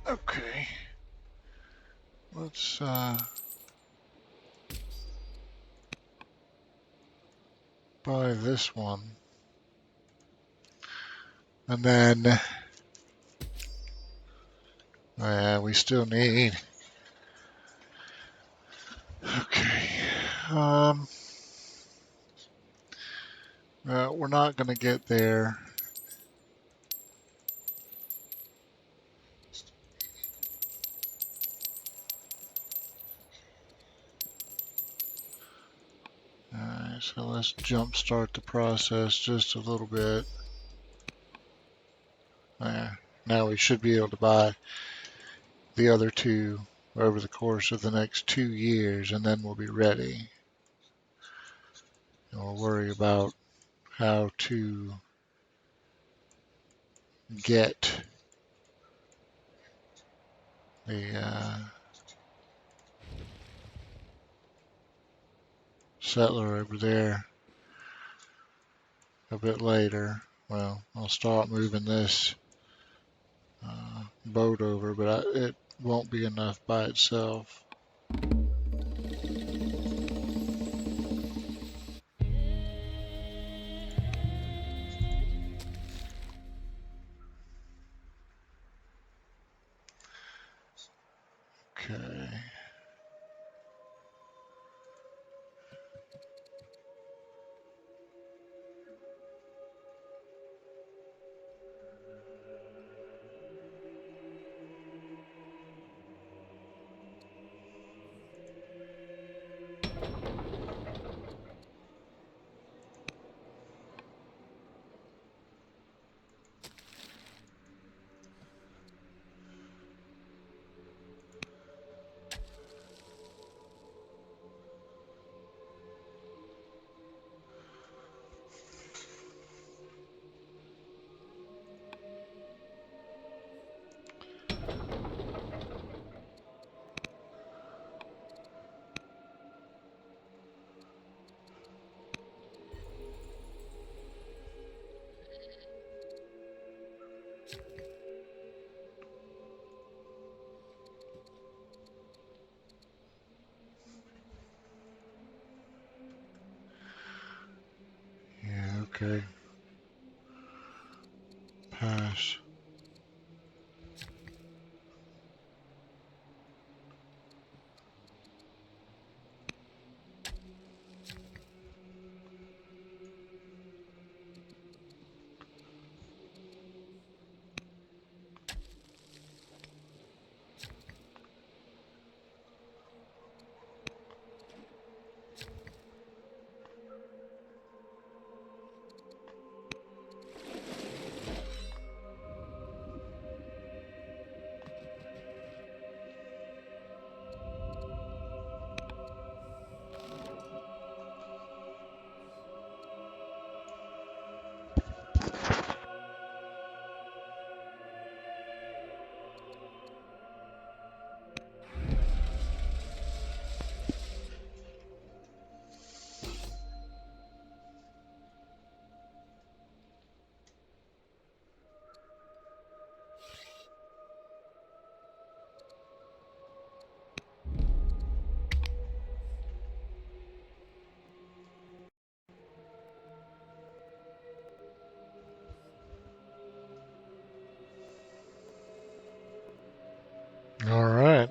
Okay. Let's buy this one. And then we still need. Okay. Um, we're not going to get there. Alright, so let's jumpstart the process just a little bit. There. Now we should be able to buy the other two over the course of the next 2 years, and then we'll be ready. And we'll worry about how to get the settler over there a bit later. Well, I'll start moving this boat over, but it won't be enough by itself. Okay. Okay. Pass. All right.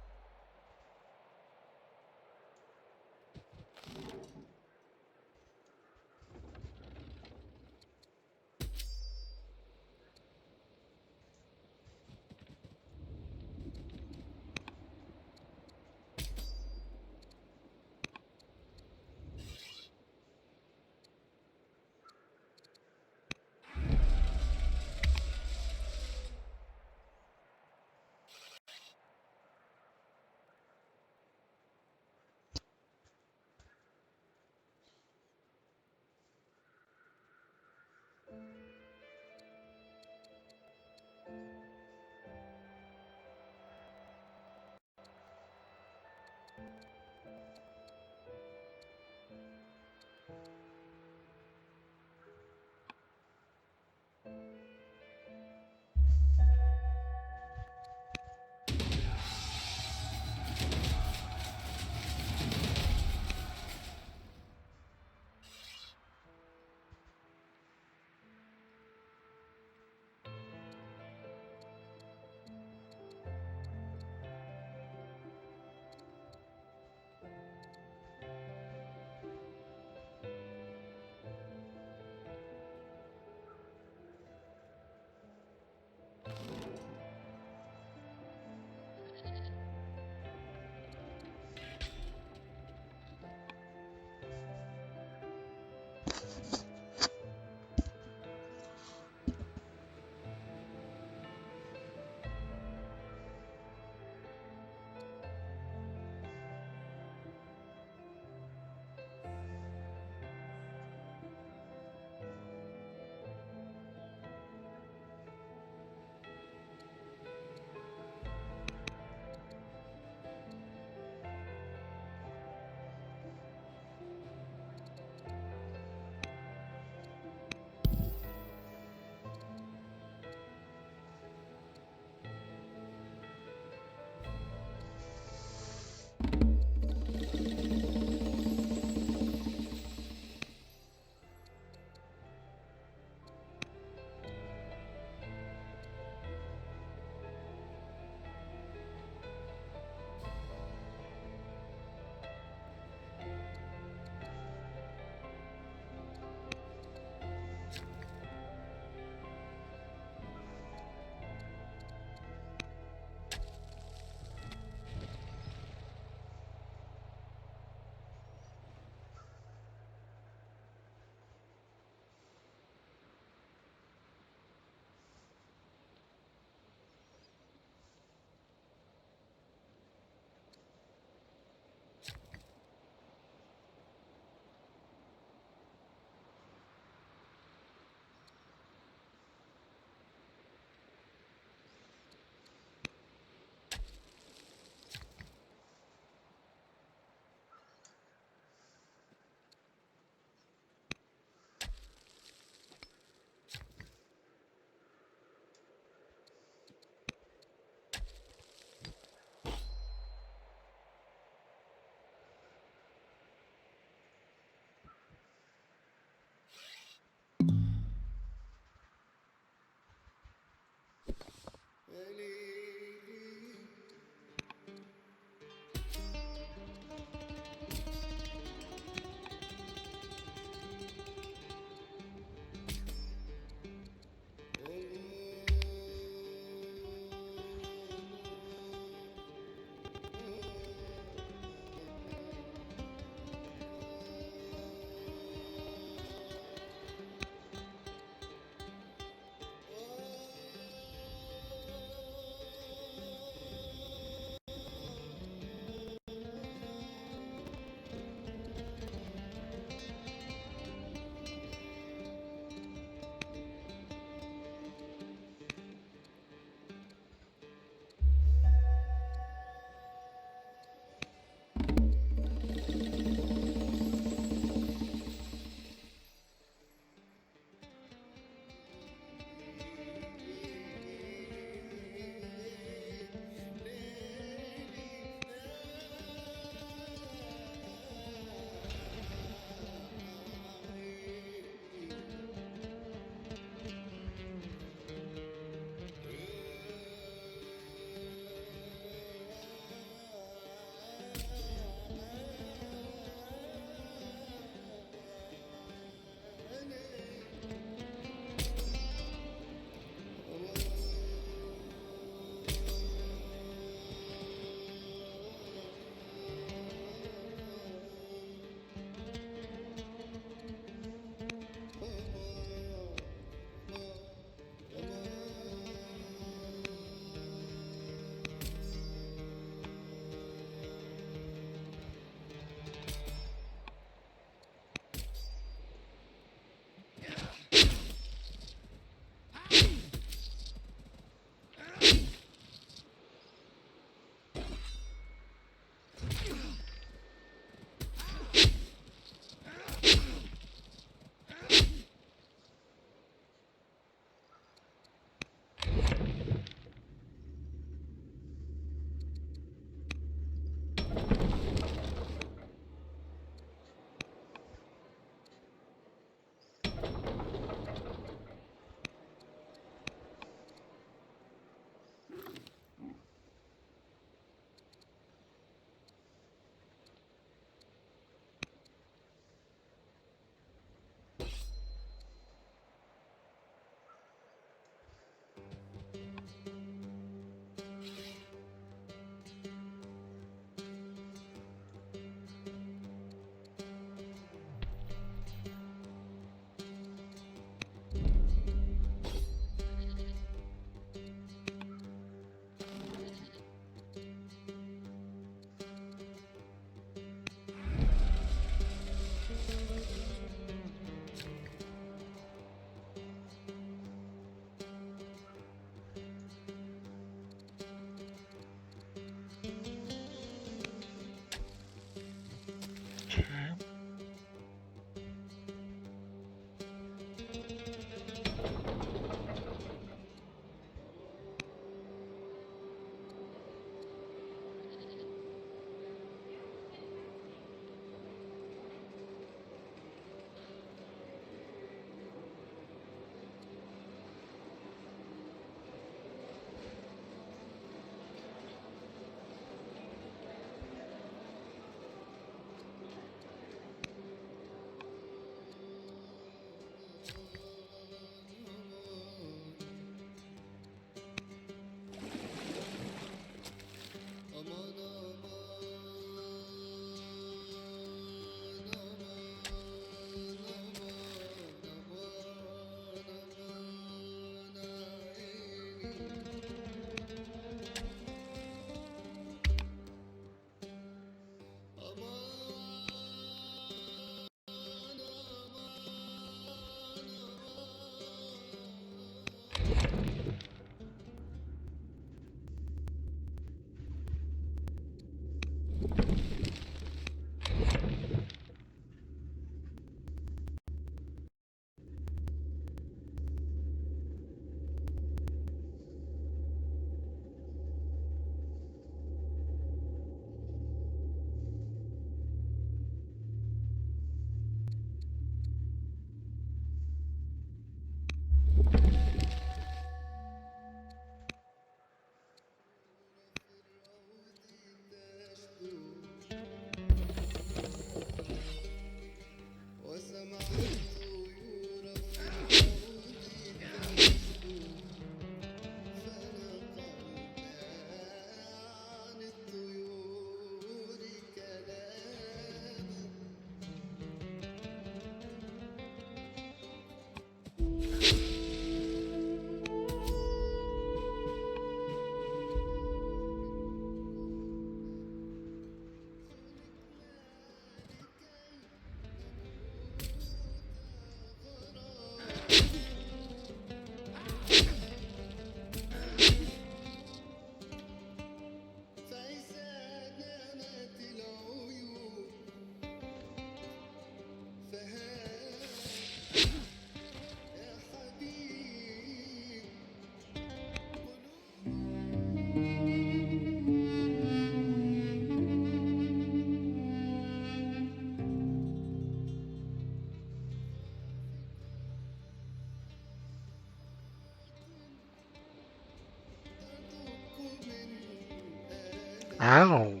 Ow.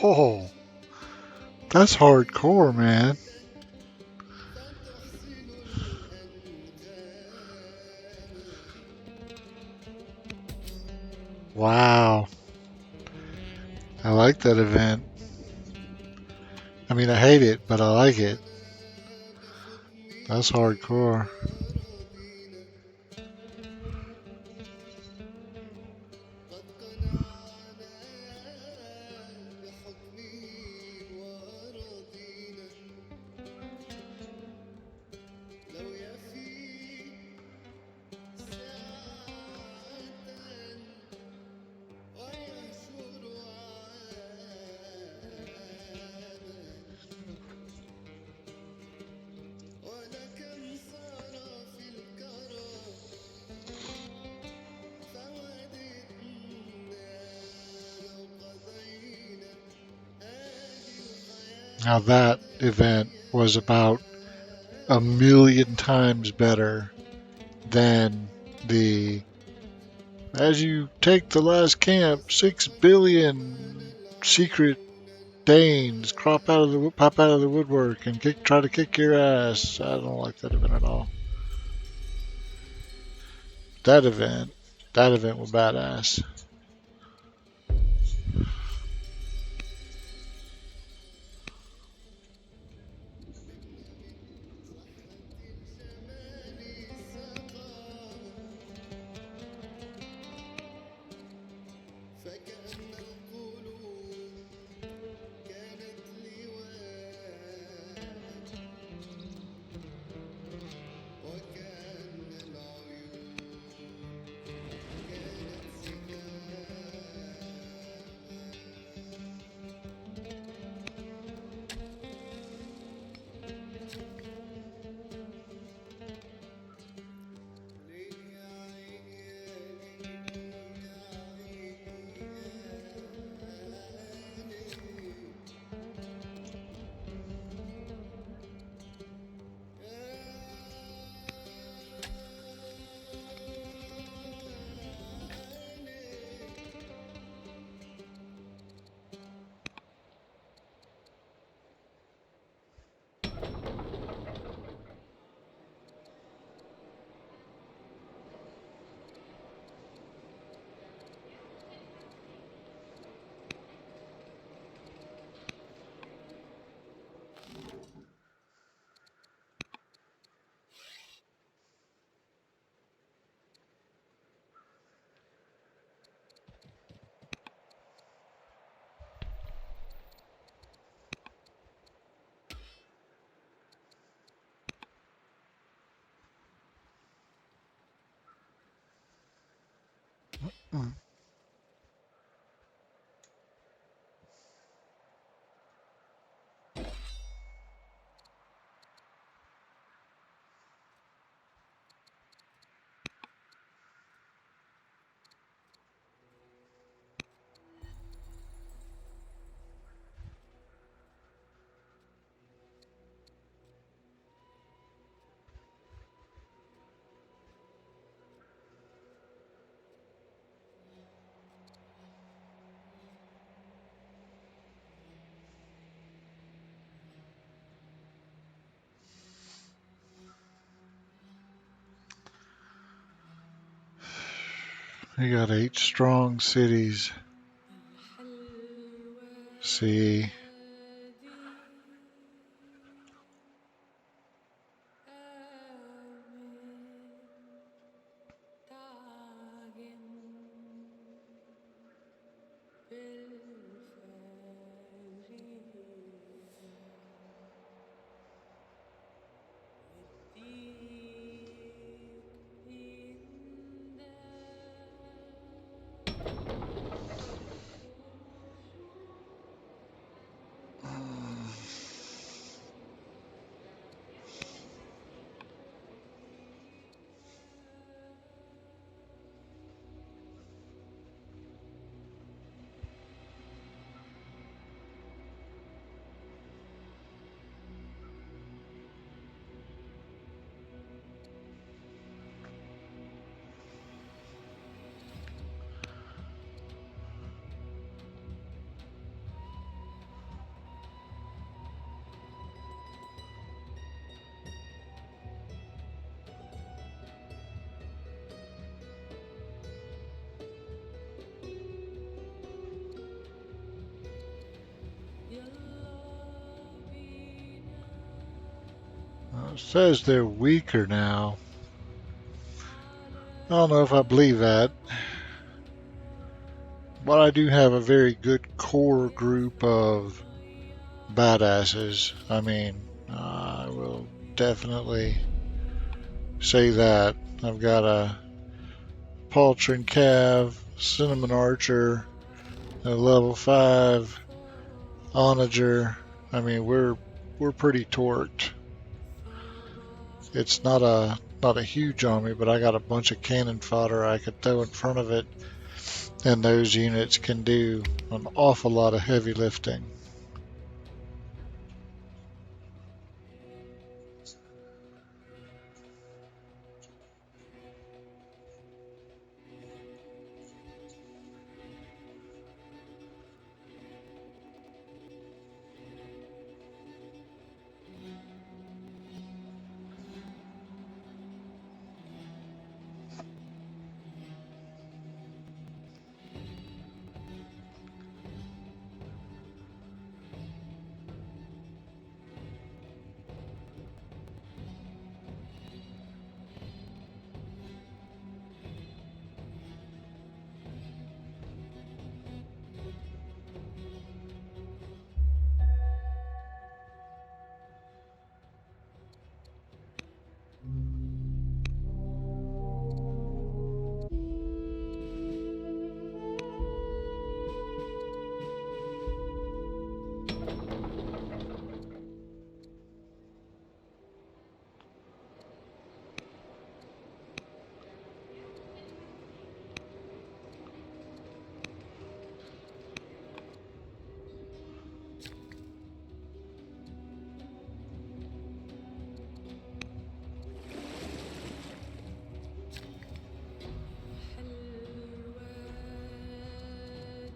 Oh, that's hardcore, man. فتحسن الأنغام. Wow. I like that event. I mean, I hate it, but I like it. رضينا بحكمه That's hardcore. ورضينا، قد قنعنا بحكمه ورضينا. لو يفي ساعة ويهجر عاما، ولكم صار في الكرى فوددنا لو قضينا هذه Now الحياة that event was about a million times better than the as you take the last camp, 6 billion secret Danes pop out of the woodwork and try to kick your ass. I don't like that event at all. That event, that event was badass. صحة الجمال سقاها، فكأن القلوب كانت لواء، وكأن العيون كانت سهاما. ليل يا عيني يا ليل يا عيني يا ليل يا ليل. Mm. You got 8 strong cities. الحلوة See, دي آمن تعجن بالفريسة والديك يندى It says they're weaker now. I don't know if I believe that, but I do have a very good core group of badasses. I mean, I will definitely say that. I've got a Paltrin Cav, Cinnamon Archer, a level 5 Onager. I mean, we're pretty torqued. It's not a huge army, but I got a bunch of cannon fodder I could throw in front of it, and those units can do an awful lot of heavy lifting.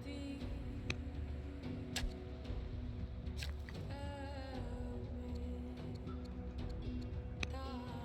الوادي آمن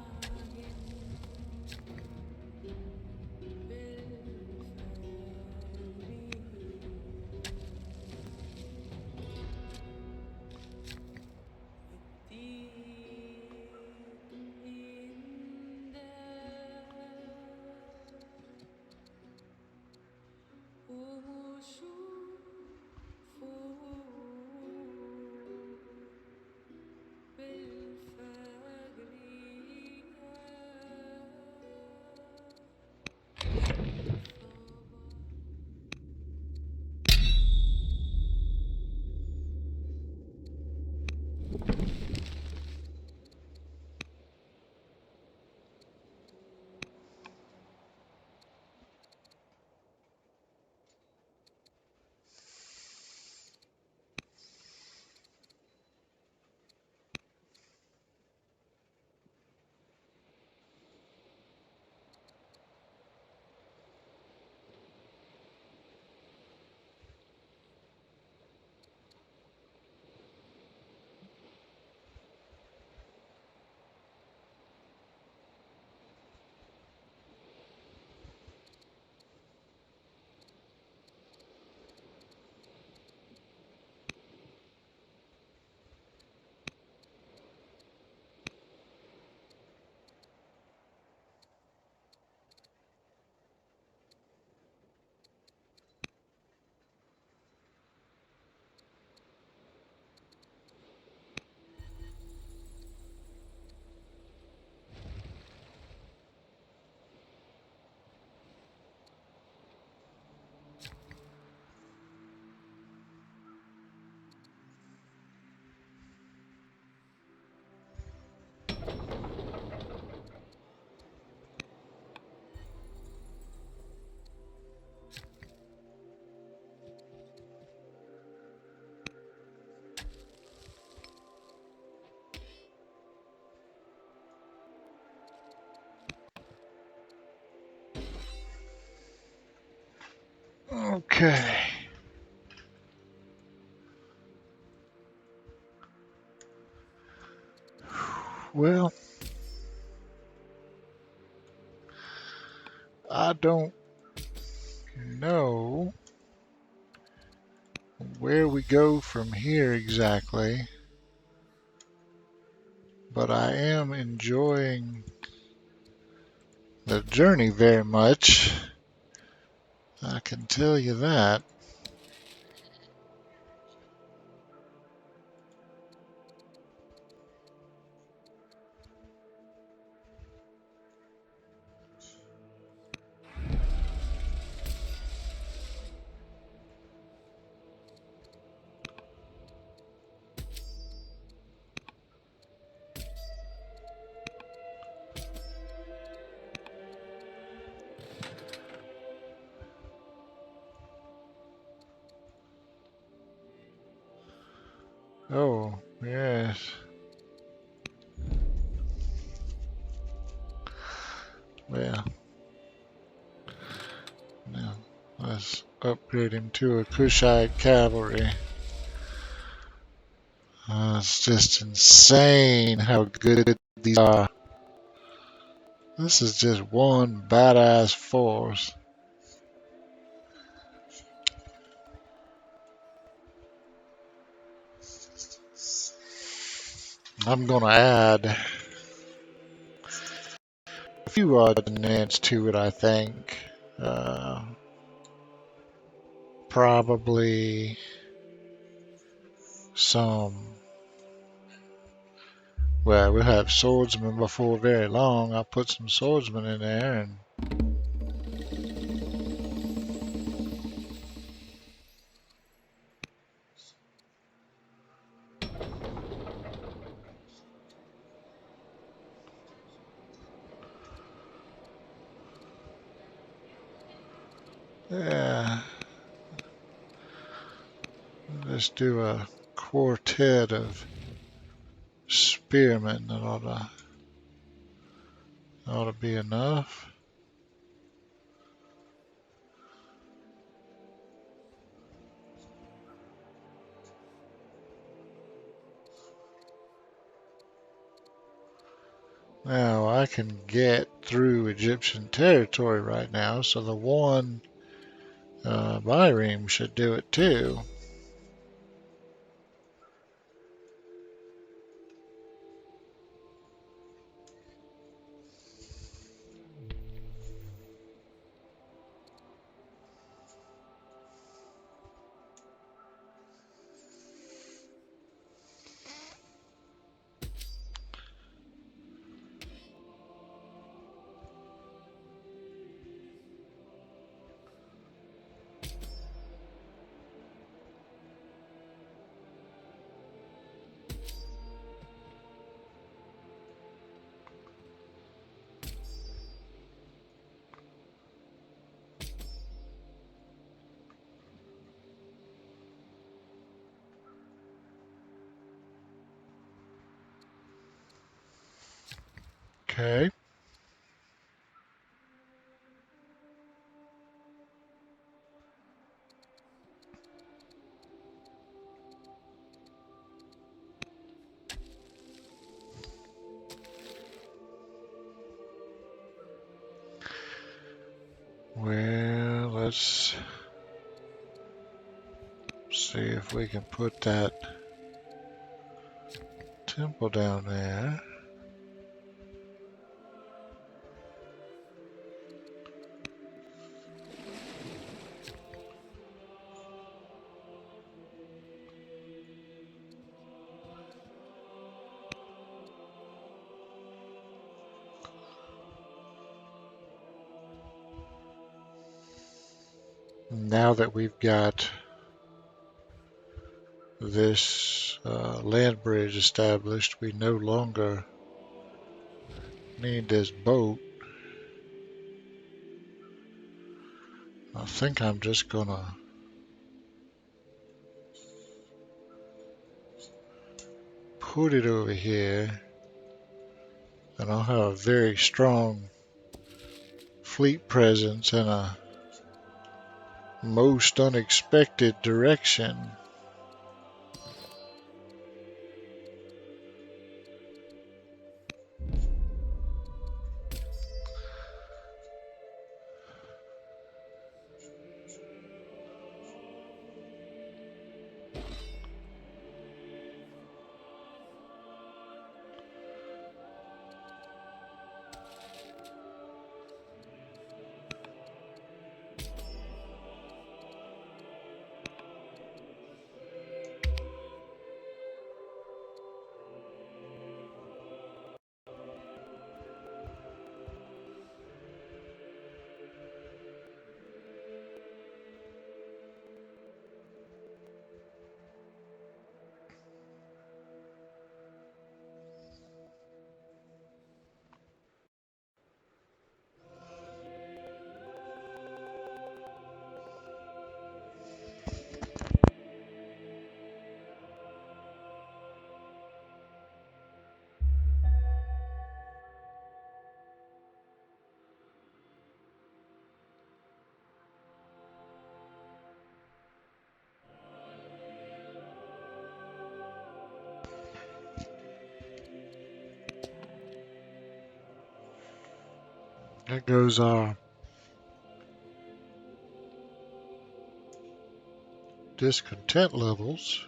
Okay. Well, I don't know where we go from here exactly, but I am enjoying the journey very much. I can tell you that. Oh, yes. Well, now let's upgrade him to a Kushite cavalry. It's just insane how good these are. This is just one badass force. I'm gonna add a few odds to it, I think. Uh, Probably some. Well, we'll have swordsmen before very long. I'll put some swordsmen in there and yeah, let's do a quartet of spearmen. That ought to be enough. Now I can get through Egyptian territory right now, so the one Byreme should do it too. Okay. Well, let's see if we can put that temple down there. Now that we've got this land bridge established, we no longer need this boat. I think I'm just gonna put it over here, and I'll have a very strong fleet presence in a most unexpected direction. There goes our discontent levels.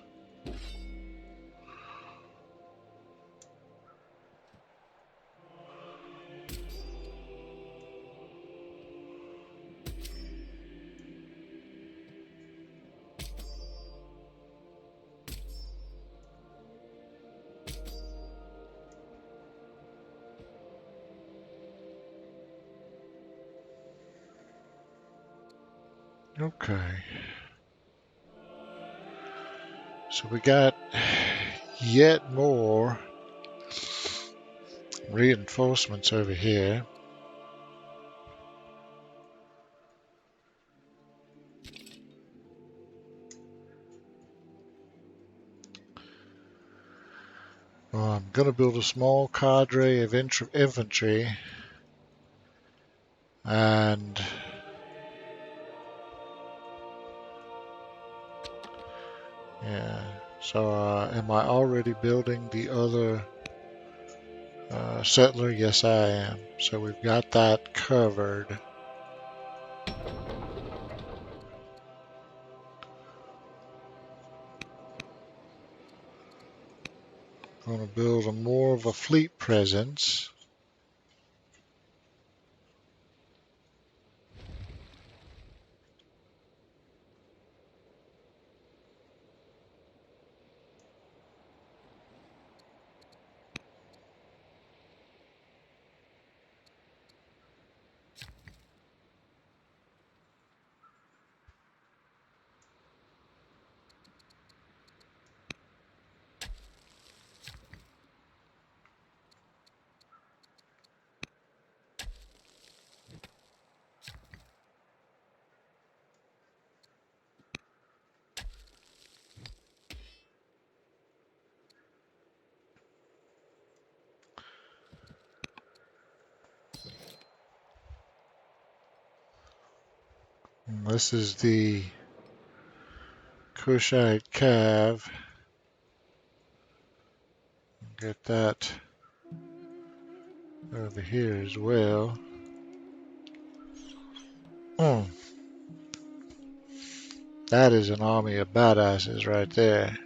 Okay. So we got yet more reinforcements over here. Well, I'm going to build a small cadre of infantry and yeah. So am I already building the other settler? Yes, I am. So we've got that covered. Going to build a more of a fleet presence. And this is the Cushite Cav. Get that over here as well. Hmm, that is an army of badasses right there.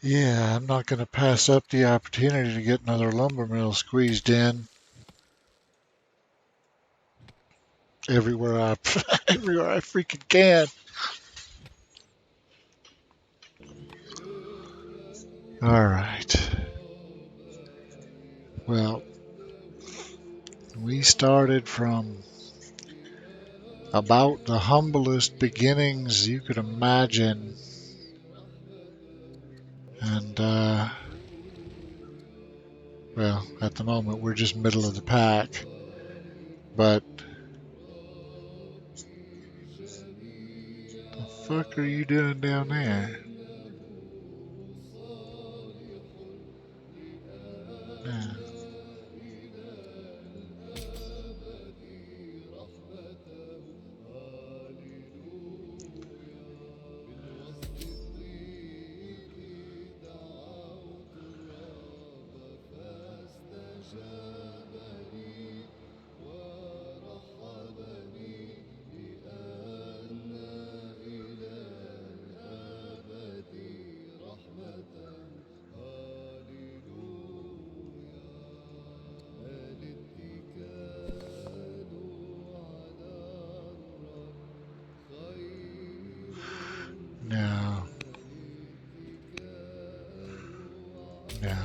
Yeah, I'm not going to pass up the opportunity to get another lumber mill squeezed in everywhere I everywhere I freaking can. All right. Well, we started from about the humblest beginnings you could imagine, and well, at the moment we're just middle of the pack. But the fuck are you doing down there? Yeah. No, no.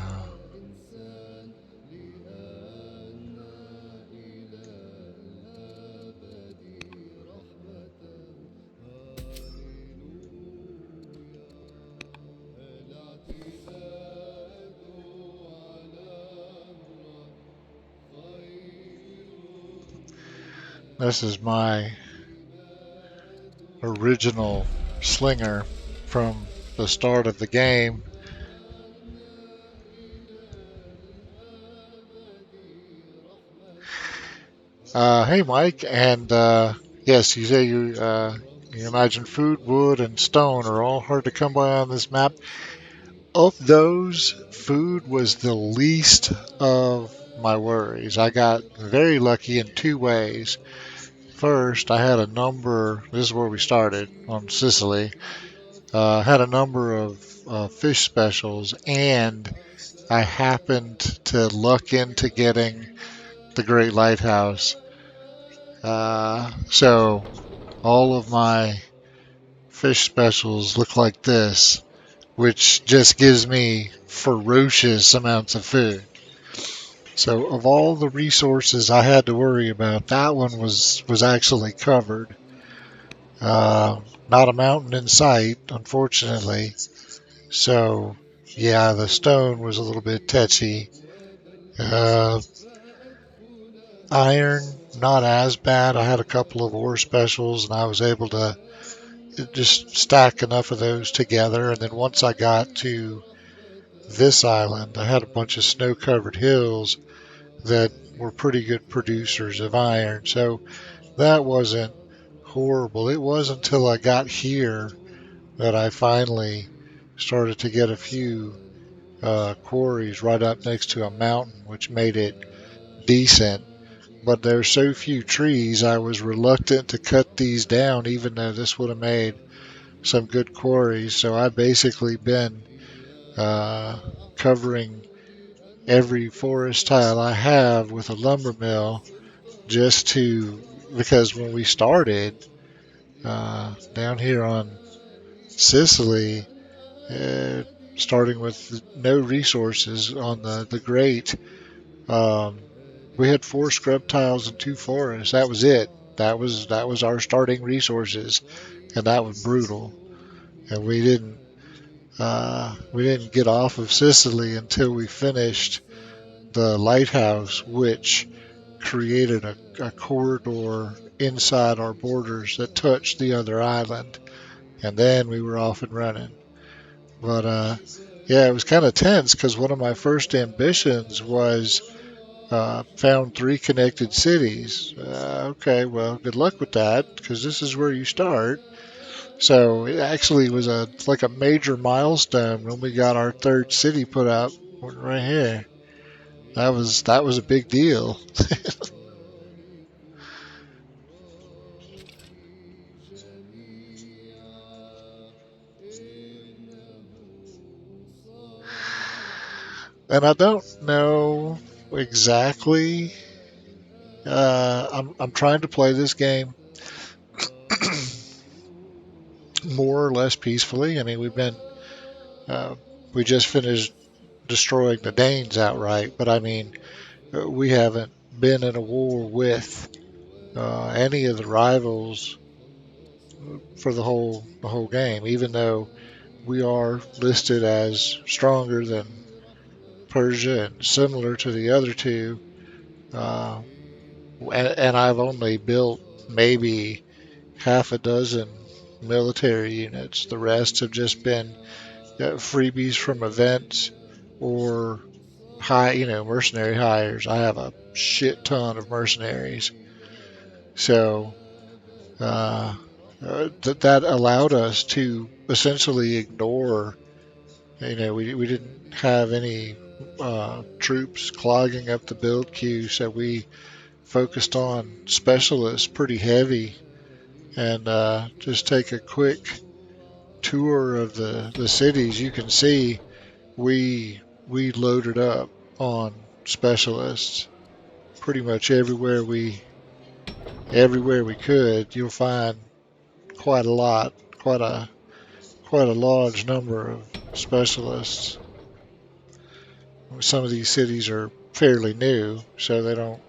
This is my original slinger from the start of the game. Hey, Mike, and yes, you say you imagine food, wood, and stone are all hard to come by on this map. Of those, food was the least of my worries. I got very lucky in two ways. First, I had a number. This is where we started on Sicily. Had a number of fish specials, and I happened to luck into getting the Great Lighthouse. So all of my fish specials look like this, which just gives me ferocious amounts of food. So of all the resources I had to worry about, that one was actually covered. Not a mountain in sight, unfortunately. So yeah, the stone was a little bit touchy. Uh, Iron, not as bad. I had a couple of ore specials, and I was able to just stack enough of those together. And then once I got to this island, I had a bunch of snow covered hills that were pretty good producers of iron. So that wasn't horrible. It wasn't until I got here that I finally started to get a few quarries right up next to a mountain, which made it decent. But there's so few trees, I was reluctant to cut these down, even though this would have made some good quarries. So I've basically been uh, covering every forest tile I have with a lumber mill just to, because when we started down here on Sicily, uh, starting with no resources on the great, um, we had four scrub tiles and two forests. That was it. That was our starting resources, and that was brutal. And we didn't get off of Sicily until we finished the lighthouse, which created a corridor inside our borders that touched the other island, and then we were off and running. But yeah, it was kind of tense because one of my first ambitions was found three connected cities. Okay, well, good luck with that because this is where you start. So it actually was a like a major milestone when we got our third city put up right here. That was a big deal. And I don't know exactly. I'm trying to play this game more or less peacefully. I mean, uh, we just finished destroying the Danes outright, but I mean, we haven't been in a war with any of the rivals for the whole game, even though we are listed as stronger than Persia and similar to the other two. Uh, and I've only built maybe half a dozen military units. The rest have just been freebies from events or mercenary hires. I have a shit ton of mercenaries. So uh, that allowed us to essentially ignore. We didn't have any troops clogging up the build queue, so we focused on specialists pretty heavy. And just take a quick tour of the cities. You can see we loaded up on specialists pretty much everywhere we could. You'll find quite a lot, quite a large number of specialists. Some of these cities are fairly new, so they don't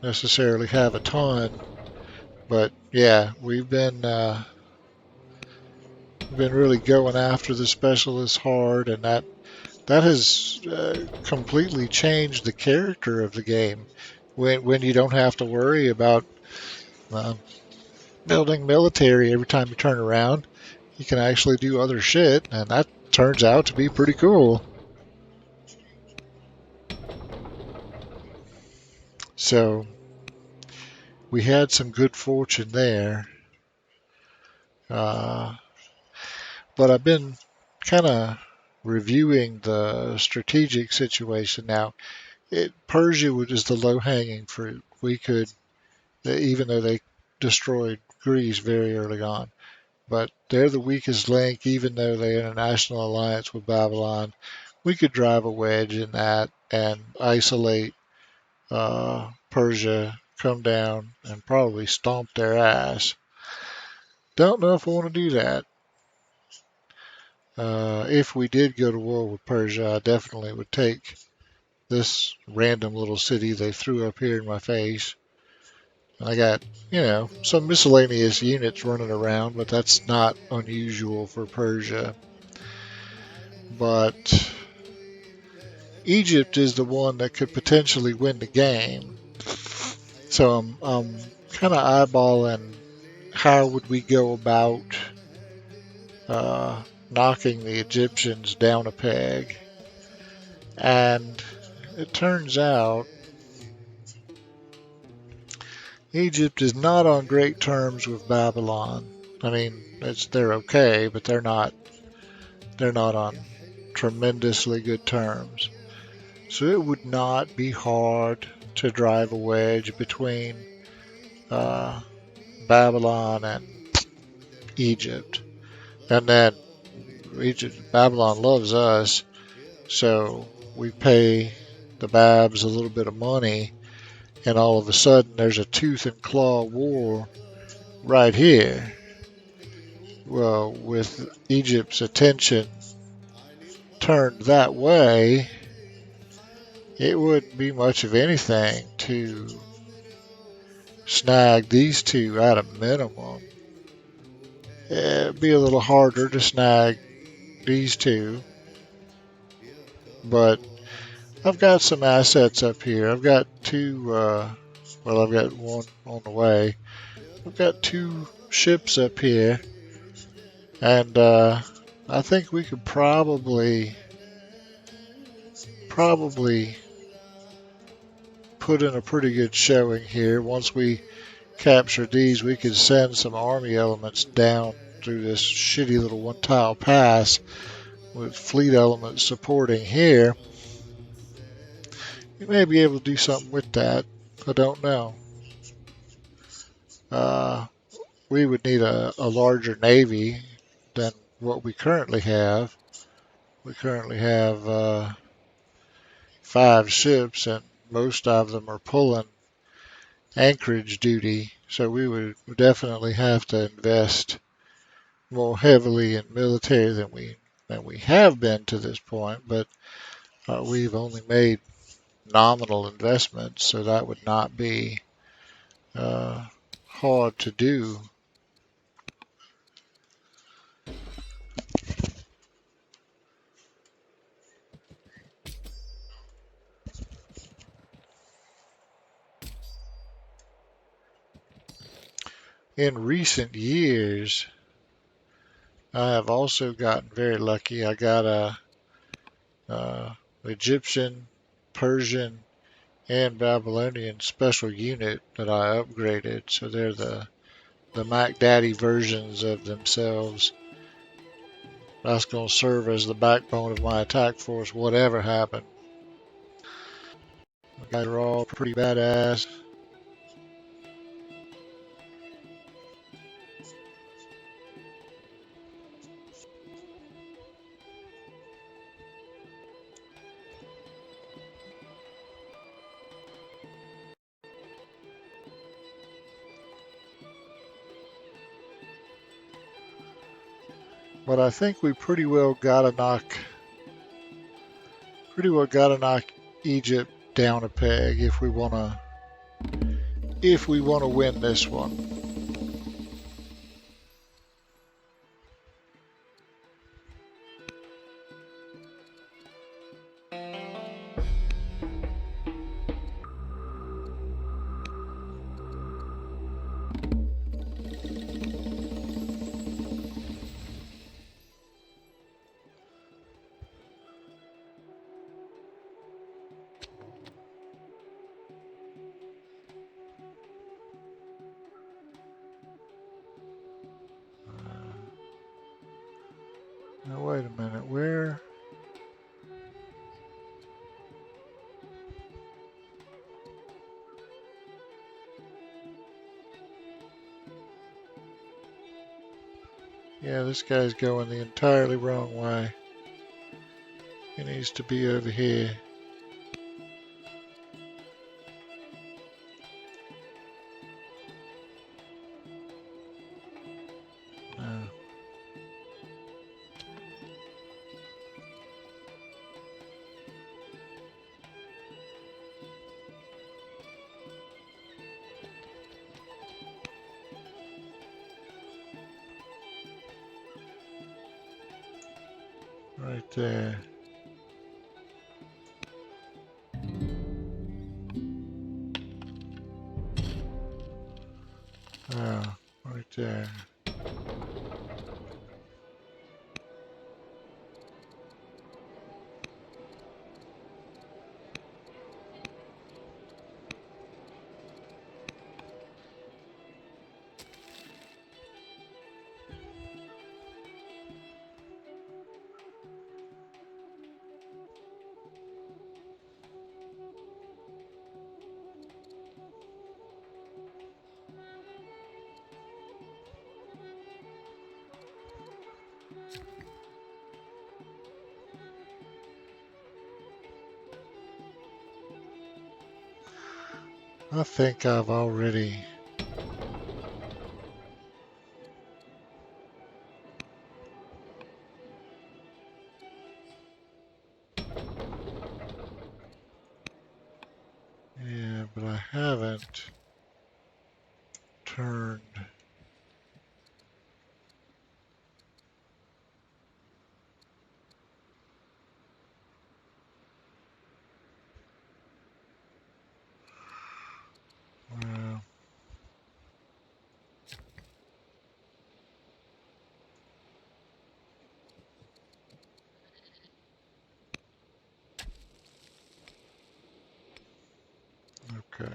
necessarily have a ton. But yeah, we've been really going after the specialists hard, and that has completely changed the character of the game. When you don't have to worry about uh, building military every time you turn around, you can actually do other shit, and that turns out to be pretty cool. So we had some good fortune there. Uh, but I've been kind of reviewing the strategic situation now. Persia is the low hanging fruit. We could, even though they destroyed Greece very early on, but they're the weakest link, even though they're in a national alliance with Babylon. We could drive a wedge in that and isolate Persia, come down, and probably stomp their ass. Don't know if I want to do that. If we did go to war with Persia, I definitely would take this random little city they threw up here in my face. I got, some miscellaneous units running around, but that's not unusual for Persia. But Egypt is the one that could potentially win the game. So I'm kind of eyeballing how would we go about knocking the Egyptians down a peg. And it turns out Egypt is not on great terms with Babylon. I mean, they're okay, but they're not on tremendously good terms. So it would not be hard to drive a wedge between uh, Babylon and Egypt. And then Babylon loves us, so we pay the Babs a little bit of money, and all of a sudden there's a tooth and claw war right here. Well, with Egypt's attention turned that way, it wouldn't be much of anything to snag these two at a minimum. It'd be a little harder to snag these two, but I've got some assets up here. I've got two, I've got one on the way. I've got two ships up here, and I think we could probably put in a pretty good showing here. Once we capture these, we could send some army elements down through this shitty little one tile pass with fleet elements supporting here. We may be able to do something with that. I don't know. Uh, we would need a larger navy than what we currently have. We currently have 5 ships, and most of them are pulling anchorage duty. So we would definitely have to invest more heavily in military than we have been to this point. But we've only made nominal investments, so that would not be uh, hard to do. In recent years, I have also gotten very lucky. I got a Egyptian, Persian, and Babylonian special unit that I upgraded, so they're the Mac Daddy versions of themselves. That's going to serve as the backbone of my attack force, whatever happened. The guys are all pretty badass. But I think we pretty well gotta knock Egypt down a peg if we wanna win this one. Now wait a minute, where? Yeah, this guy's going the entirely wrong way. He needs to be over here. No, right there. Oh, right there. I think I've already. Yeah, but I haven't turned. Well, okay.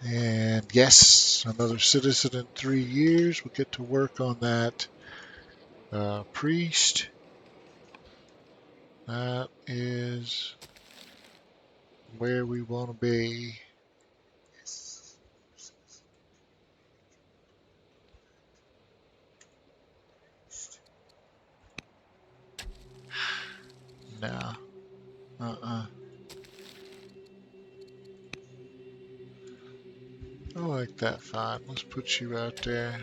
And yes, another citizen in 3 years. We'll get to work on that priest. That is where we want to be. now. Uh-uh. I like that fine. Let's put you out there.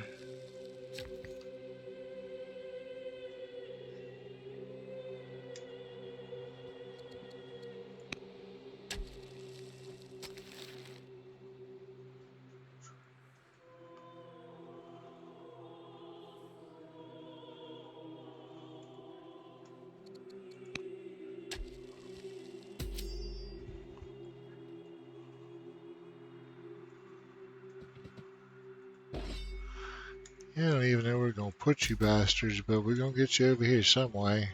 I don't even know where we're gonna put you bastards, but we're gonna get you over here some way.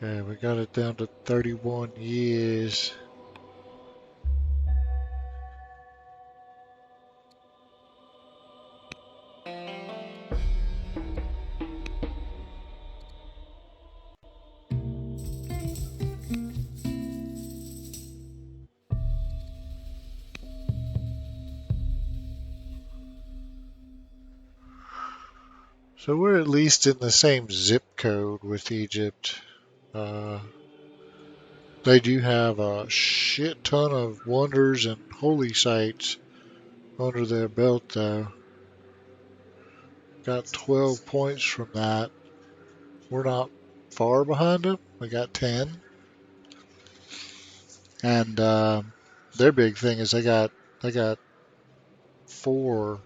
Okay, we got it down to 31 years. So we're at least in the same zip code with Egypt. Uh, they do have a shit ton of wonders and holy sites under their belt, though. Got 12 points from that. We're not far behind them. We got 10. And their big thing is they got 4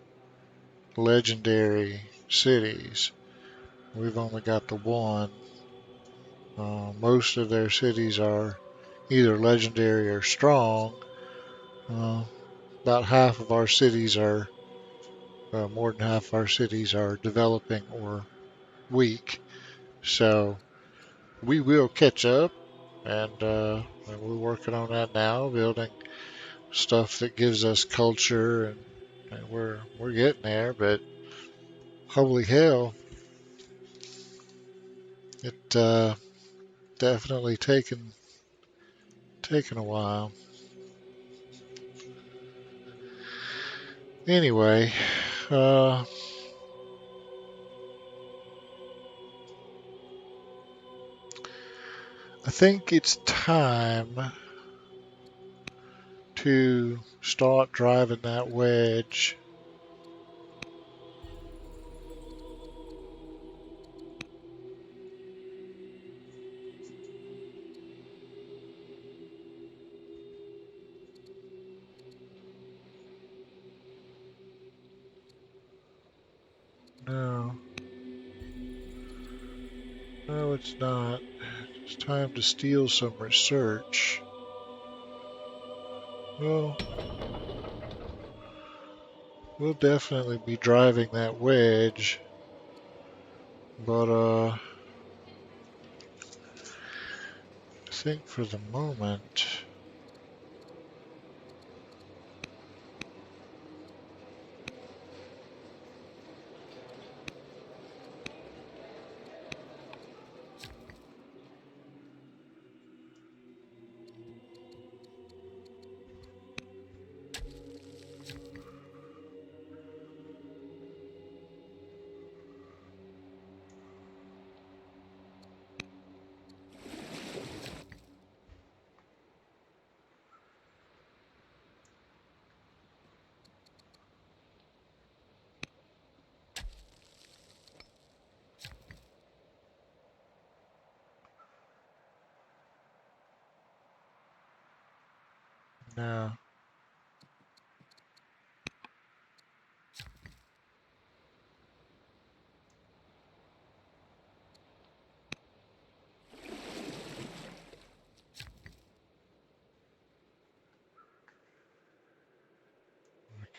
legendary cities. We've only got the one. Most of their cities are either legendary or strong. Uh, about half of our cities are, more than half of our cities are developing or weak. So we will catch up, and we're working on that now, building stuff that gives us culture, and we're getting there. But holy hell, it definitely taken a while. Anyway, uh, I think it's time to start driving that wedge. No, no, it's not. It's time to steal some research. Well, we'll definitely be driving that wedge, but I think for the moment, no.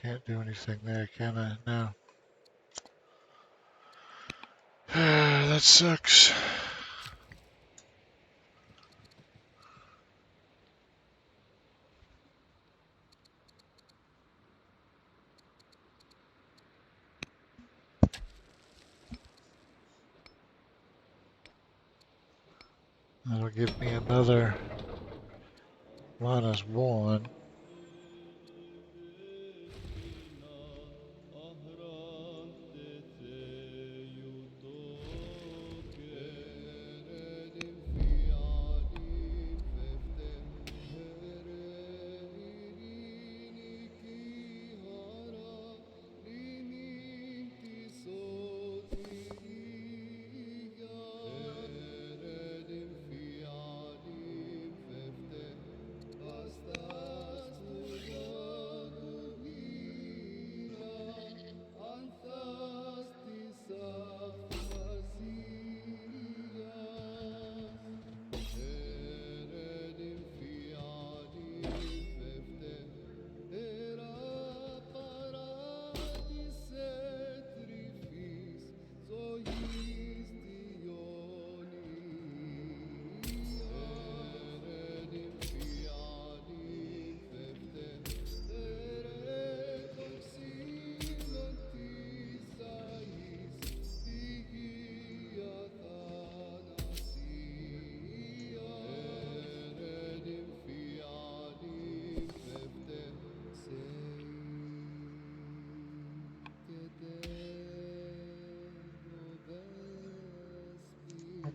Can't do anything there, can I? No. That sucks. That'll give me another -1.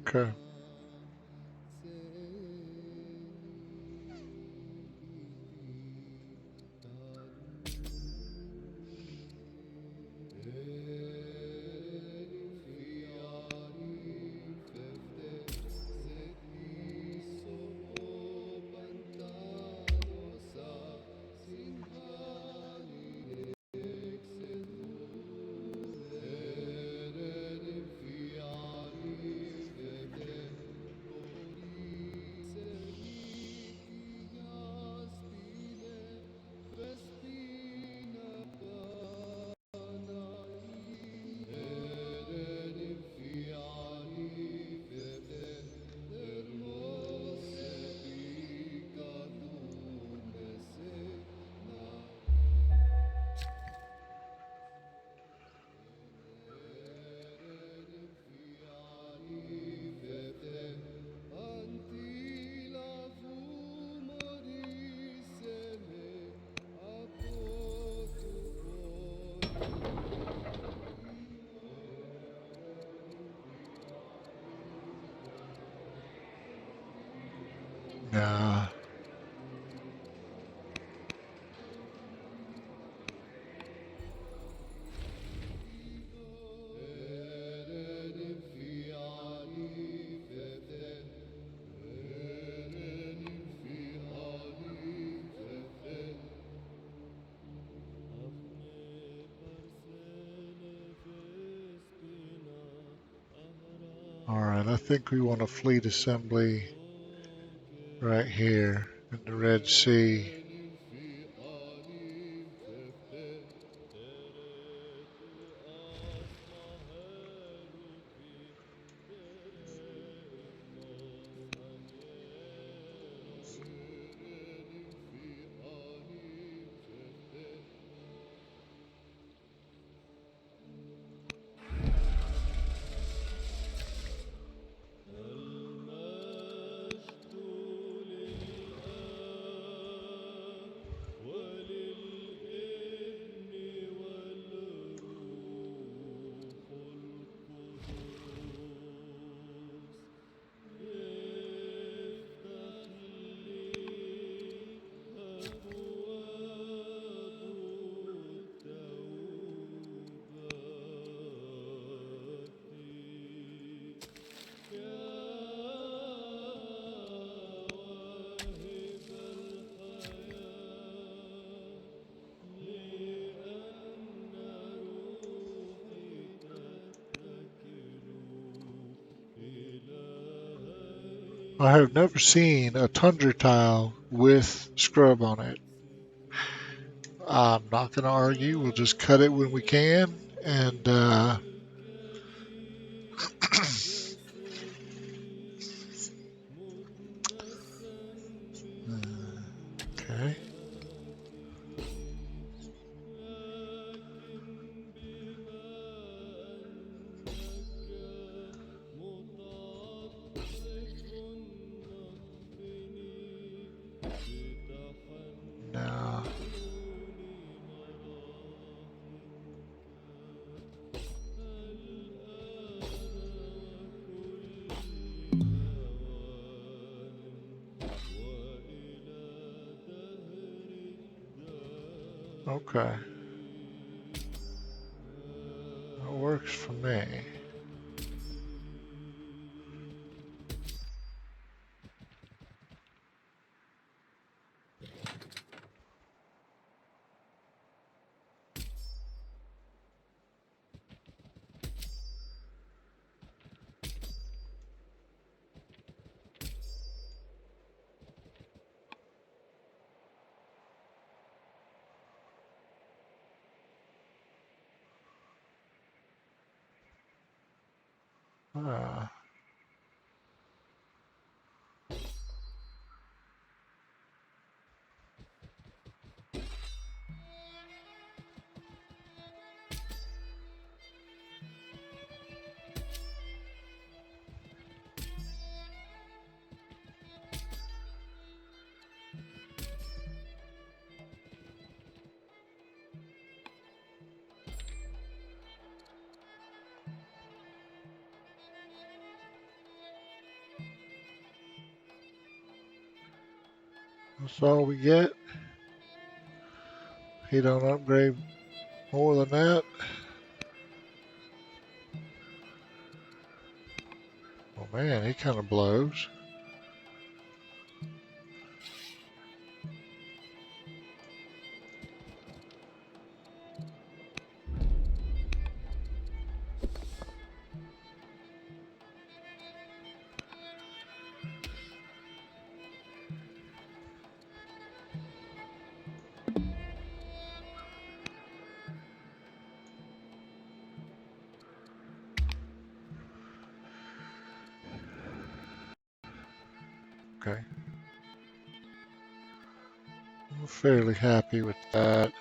Okay. Nah. Alright, I think we want a fleet assembly right here in the Red Sea. I have never seen a tundra tile with scrub on it. I'm not going to argue. We'll just cut it when we can. And okay. Now, okay. That works for me. Uh, that's all we get. He don't upgrade more than that. Oh man, he kind of blows. Okay. I'm fairly happy with that.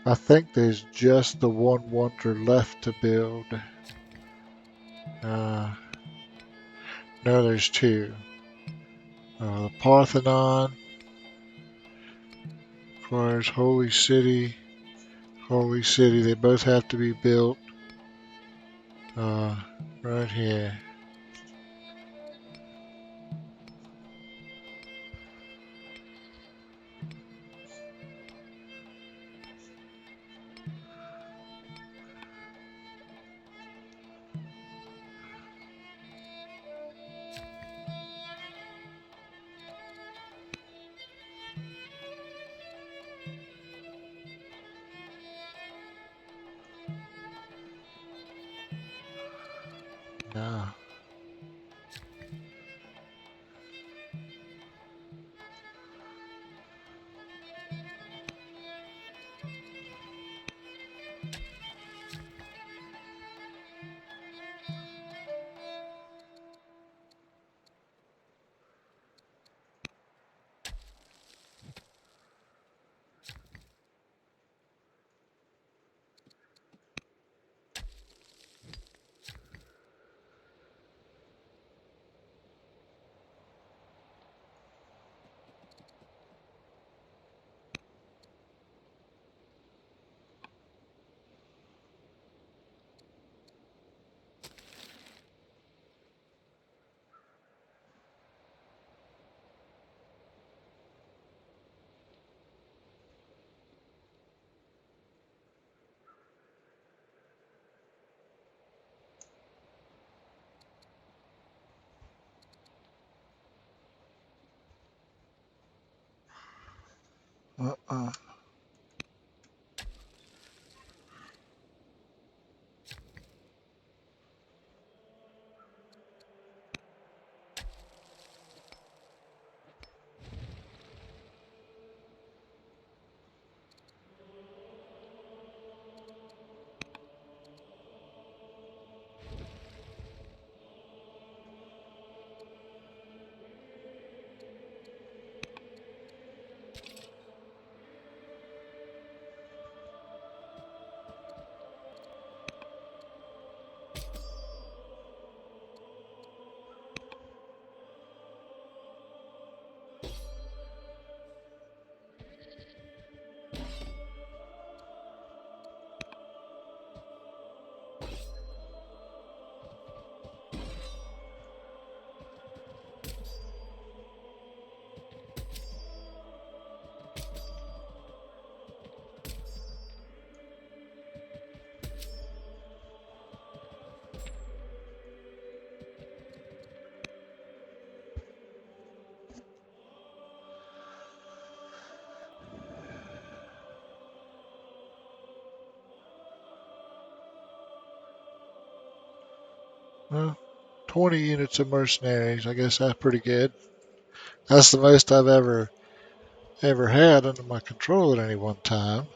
I think there's just the one wonder left to build. Uh, no, there's two. The Parthenon requires Holy City. Holy City, they both have to be built uh, right here. Yeah. Uh-uh. 20 units of mercenaries. I guess that's pretty good. That's the most I've ever had under my control at any one time.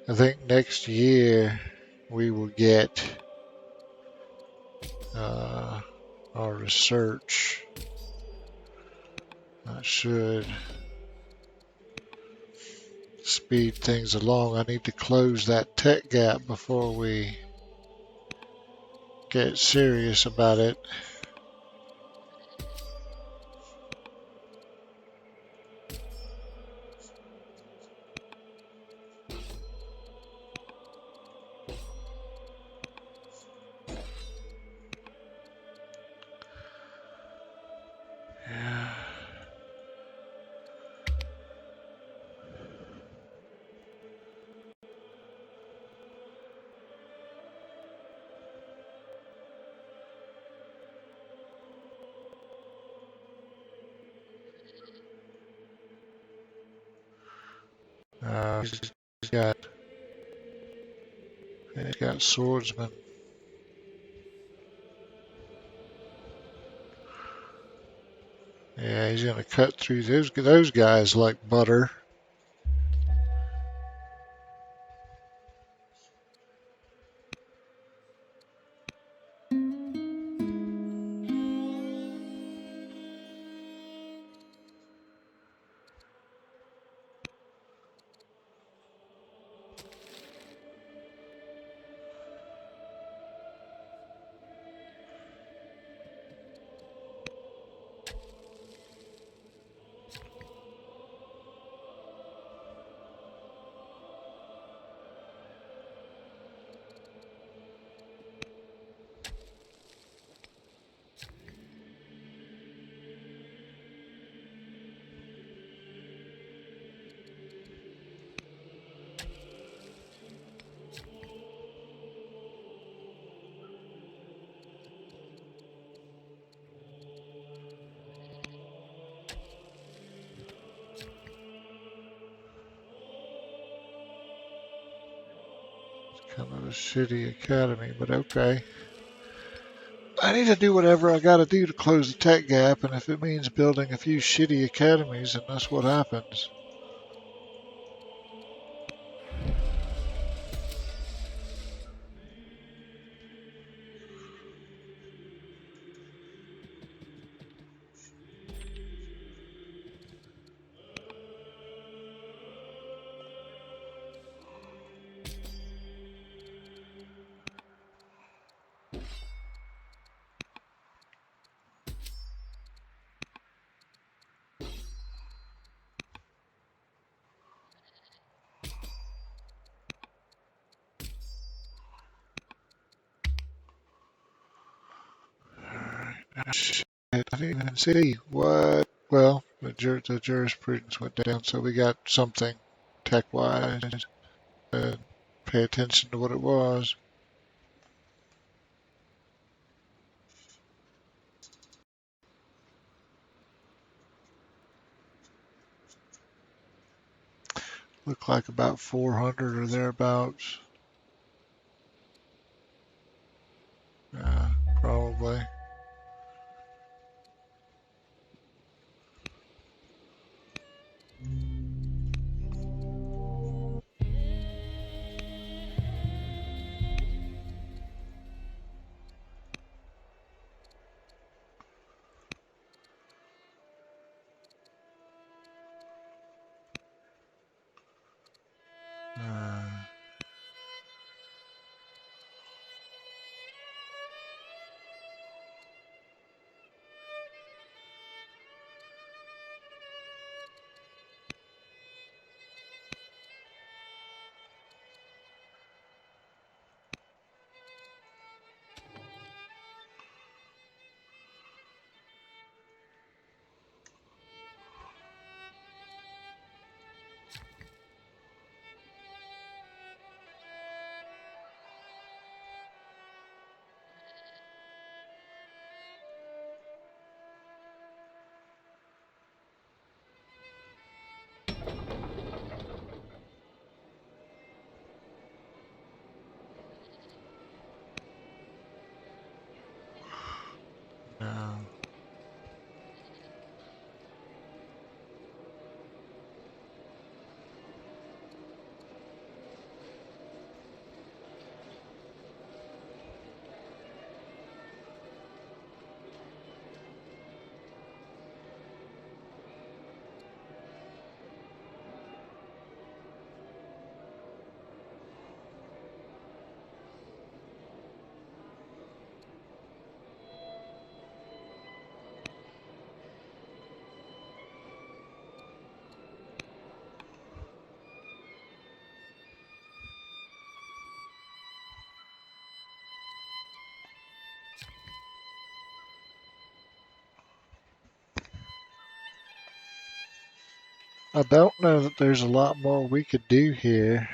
I think next year we will get uh, our research. That should speed things along. I need to close that tech gap before we get serious about it. Yeah. He's got he's got swordsmen. Yeah, he's gonna cut through those guys like butter. Another city academy, but okay. I need to do whatever I gotta do to close the tech gap, and if it means building a few shitty academies, then that's what happens. Shit, I didn't even see what. Well, the jurisprudence went down, so we got something tech-wise. Pay attention to what it was. Look like about 400 or thereabouts. Probably. Uh, no. I don't know that there's a lot more we could do here.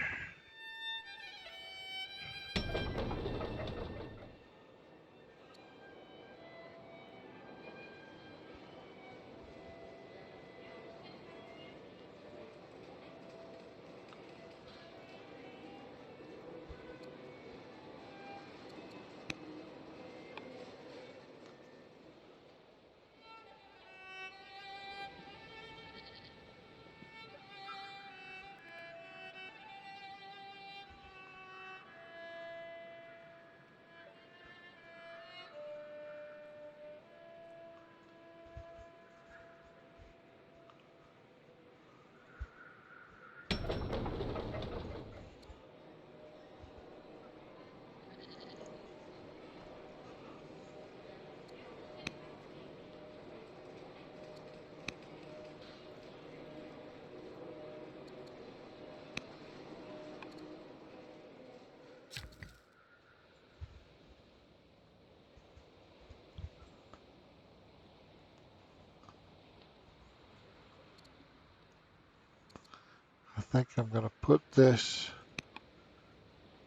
I think I'm going to put this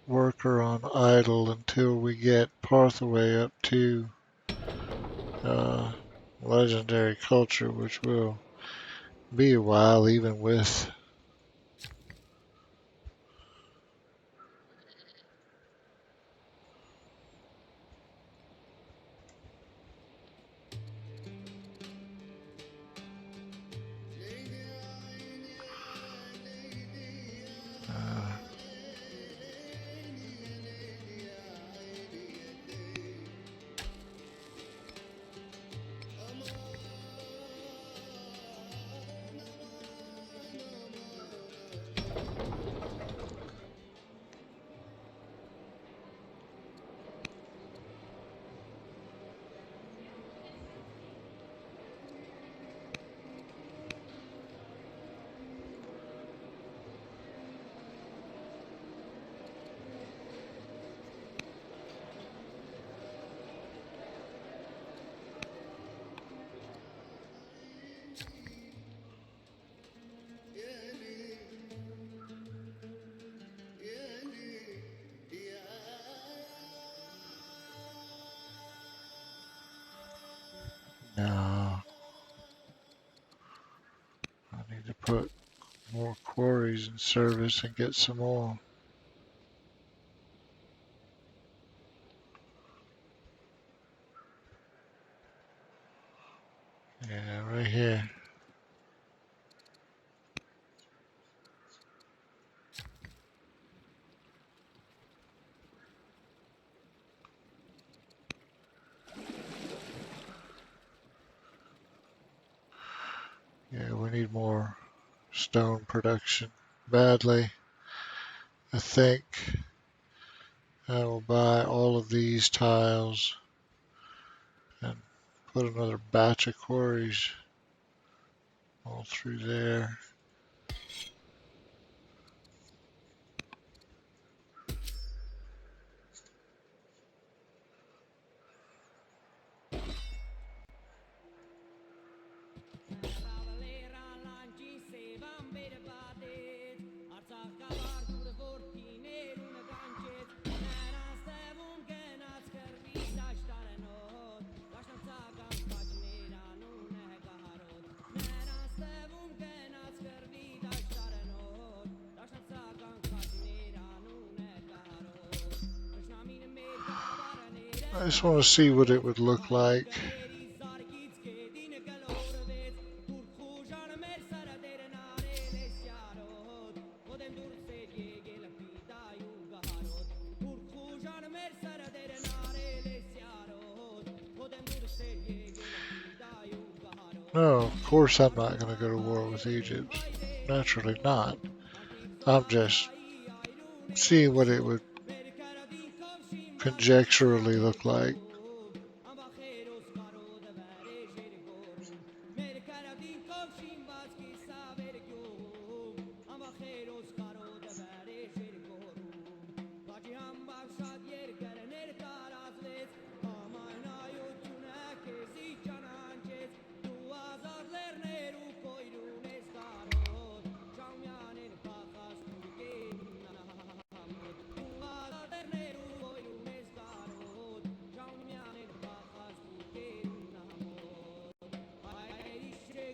worker on idle until we get Parthaway up to uh, legendary culture, which will be a while, even with put more quarries in service and get some more. Yeah, right here. Yeah, we need more stone production badly. I think I will buy all of these tiles and put another batch of quarries all through there. I just want to see what it would look like. No, of course I'm not going to go to war with Egypt. Naturally not. I'm just seeing what it would conjecturally look like.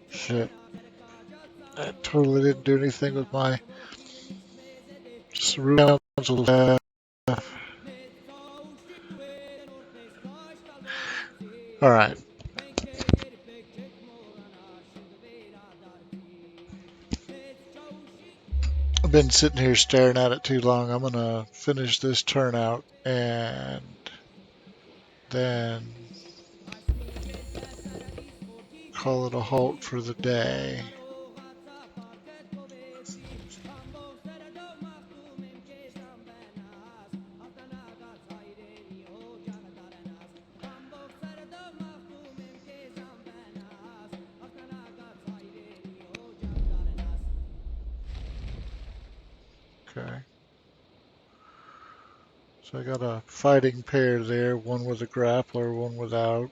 Shit. I totally didn't do anything with my council staff. Alright. I've been sitting here staring at it too long. I'm gonna finish this turnout and then call it a halt for the day. Okay. So I got a fighting pair there, one with a grappler, one without.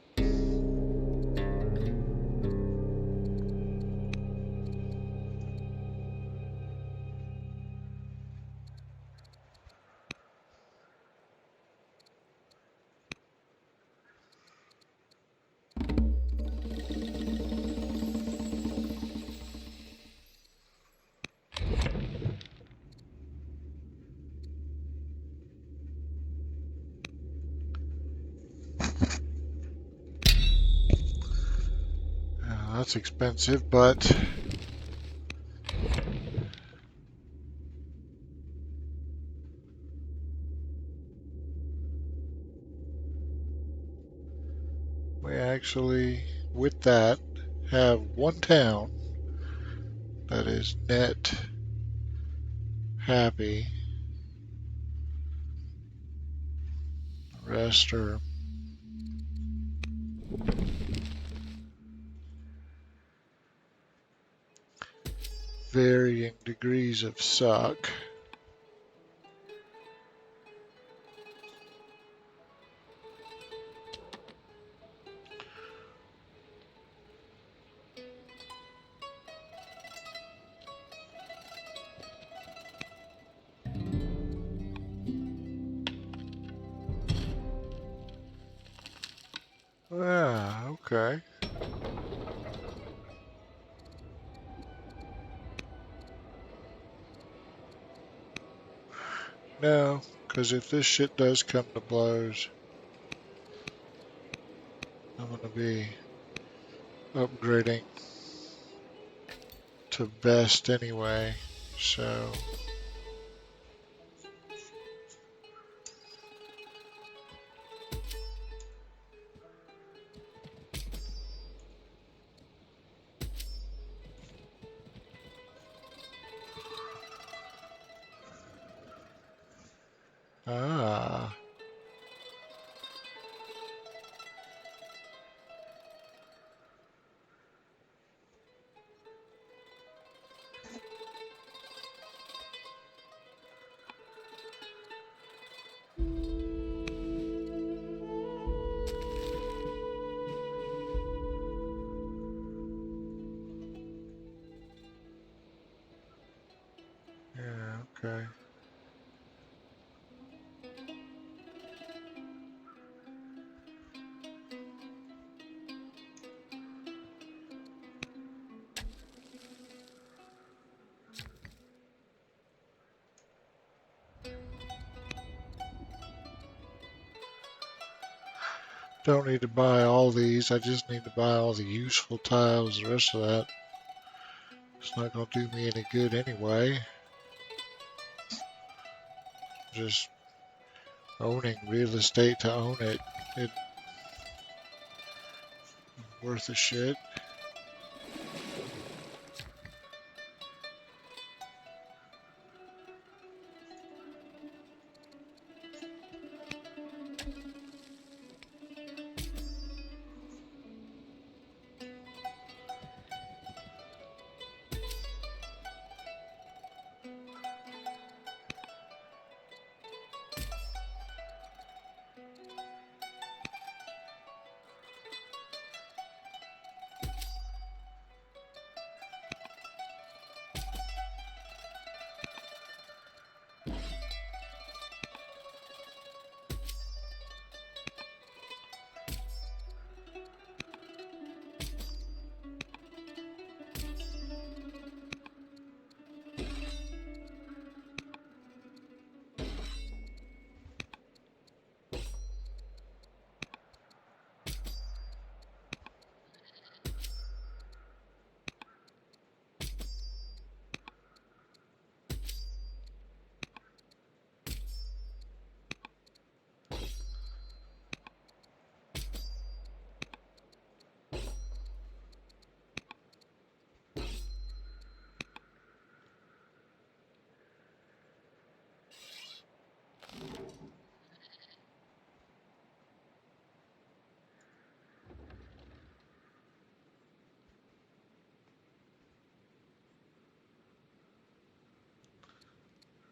That's expensive, but we actually, with that, have one town that is net happy. The rest are varying degrees of suck. Yeah, okay. now, because if this shit does come to blows, I'm going to be upgrading to best anyway. So, ah, yeah, okay. Don't need to buy all these. I just need to buy all the useful tiles. The rest of that, it's not going to do me any good anyway. Just owning real estate to own it. It worth a shit.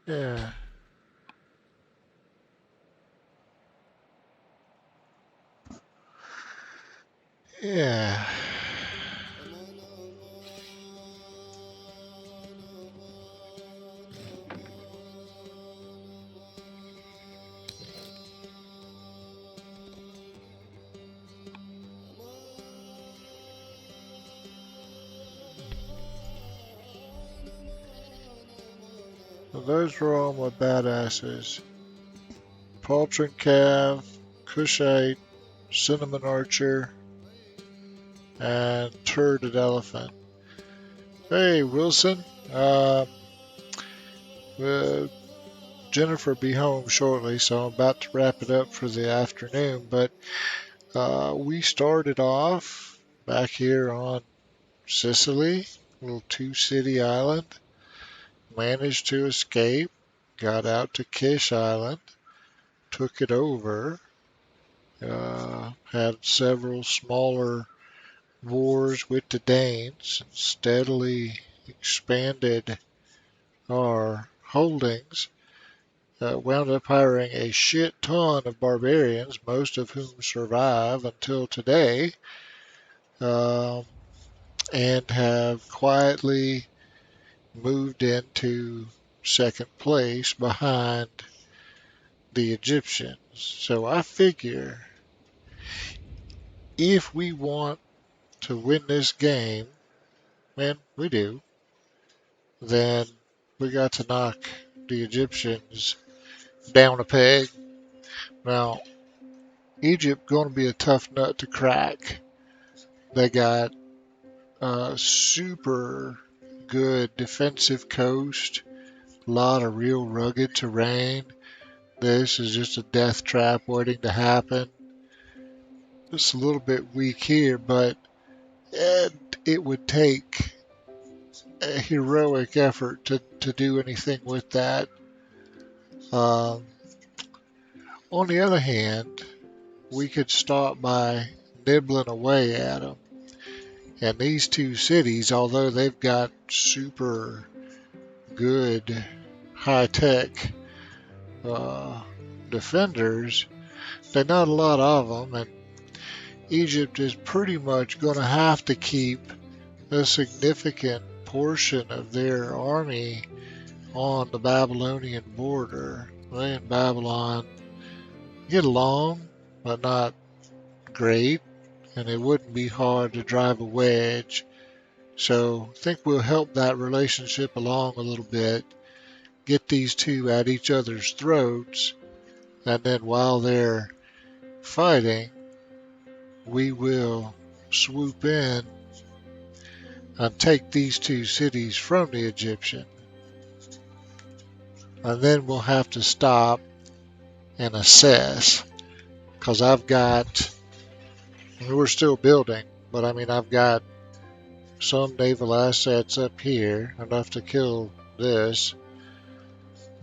Yeah, yeah. So those were all my badasses. Paltrin Cav, Cushite, Cinnamon Archer, and Turd Elephant. Hey, Wilson. Uh, Jennifer be home shortly, so I'm about to wrap it up for the afternoon. But we started off back here on Sicily, little two-city island. Managed to escape, got out to Kish Island, took it over, had several smaller wars with the Danes, and steadily expanded our holdings. Wound up hiring a shit ton of barbarians, most of whom survive until today, um, and have quietly moved into second place behind the Egyptians. So I figure if we want to win this game, and we do, then we got to knock the Egyptians down a peg. Now, Egypt going to be a tough nut to crack. They got a super good defensive coast, a lot of real rugged terrain. This is just a death trap waiting to happen. It's a little bit weak here, but it would take a heroic effort to do anything with that. Um, on the other hand, we could start by nibbling away at them. And these two cities, although they've got super good high tech uh, defenders, there's not a lot of them. And Egypt is pretty much going to have to keep a significant portion of their army on the Babylonian border. They and Babylon get along, but not great, and it wouldn't be hard to drive a wedge. So I think we'll help that relationship along a little bit, get these two at each other's throats, and then while they're fighting, we will swoop in and take these two cities from the Egyptian. And then we'll have to stop and assess, because we're still building, but I mean, I've got some naval assets up here, enough to kill this.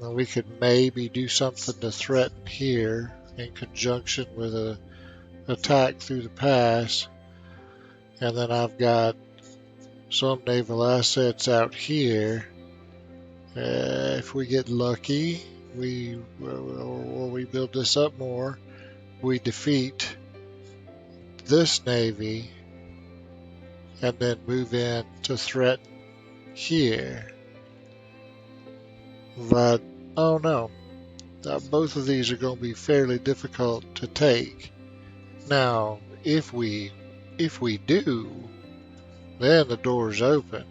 And we could maybe do something to threaten here in conjunction with a attack through the pass. And then I've got some naval assets out here. If we get lucky, or we build this up more, we defeat this navy and then move in to threaten here. But oh no, both of these are going to be fairly difficult to take. Now, if we do, then the door's open.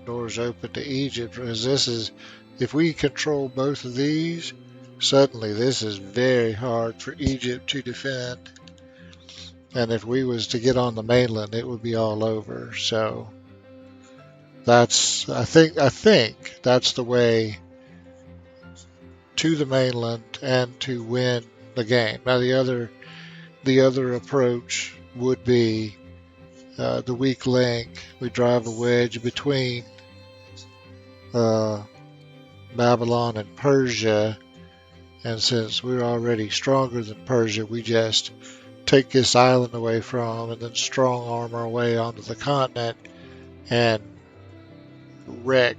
Door's open to Egypt, because this is, if we control both of these, suddenly this is very hard for Egypt to defend. And if we was to get on the mainland, it would be all over. So I think that's the way to the mainland and to win the game. Now the other approach would be the weak link. We drive a wedge between uh, Babylon and Persia, and since we're already stronger than Persia, we just take this island away from them and then strong arm our way onto the continent and wreck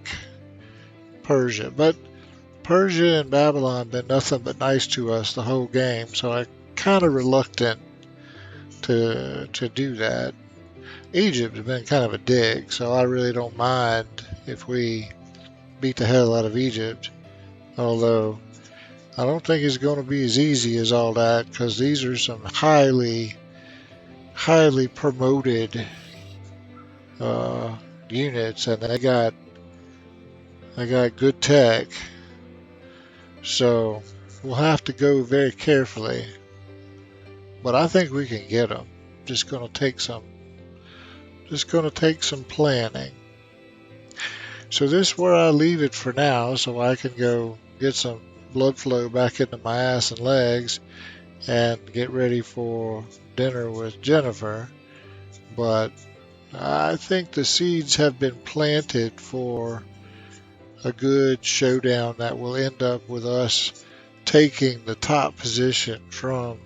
Persia. But Persia and Babylon have been nothing but nice to us the whole game, so I'm kind of reluctant to do that. Egypt has been kind of a dick, so I really don't mind if we beat the hell out of Egypt. Although I don't think it's going to be as easy as all that, because these are some highly, highly promoted units, and they got good tech. So we'll have to go very carefully, but I think we can get them. Just going to take some planning. So this is where I leave it for now, so I can go get some blood flow back into my ass and legs and get ready for dinner with Jennifer. But I think the seeds have been planted for a good showdown that will end up with us taking the top position from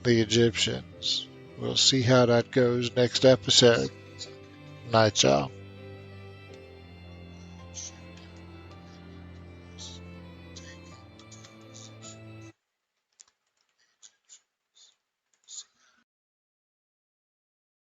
the Egyptians. We'll see how that goes next episode. Night, y'all.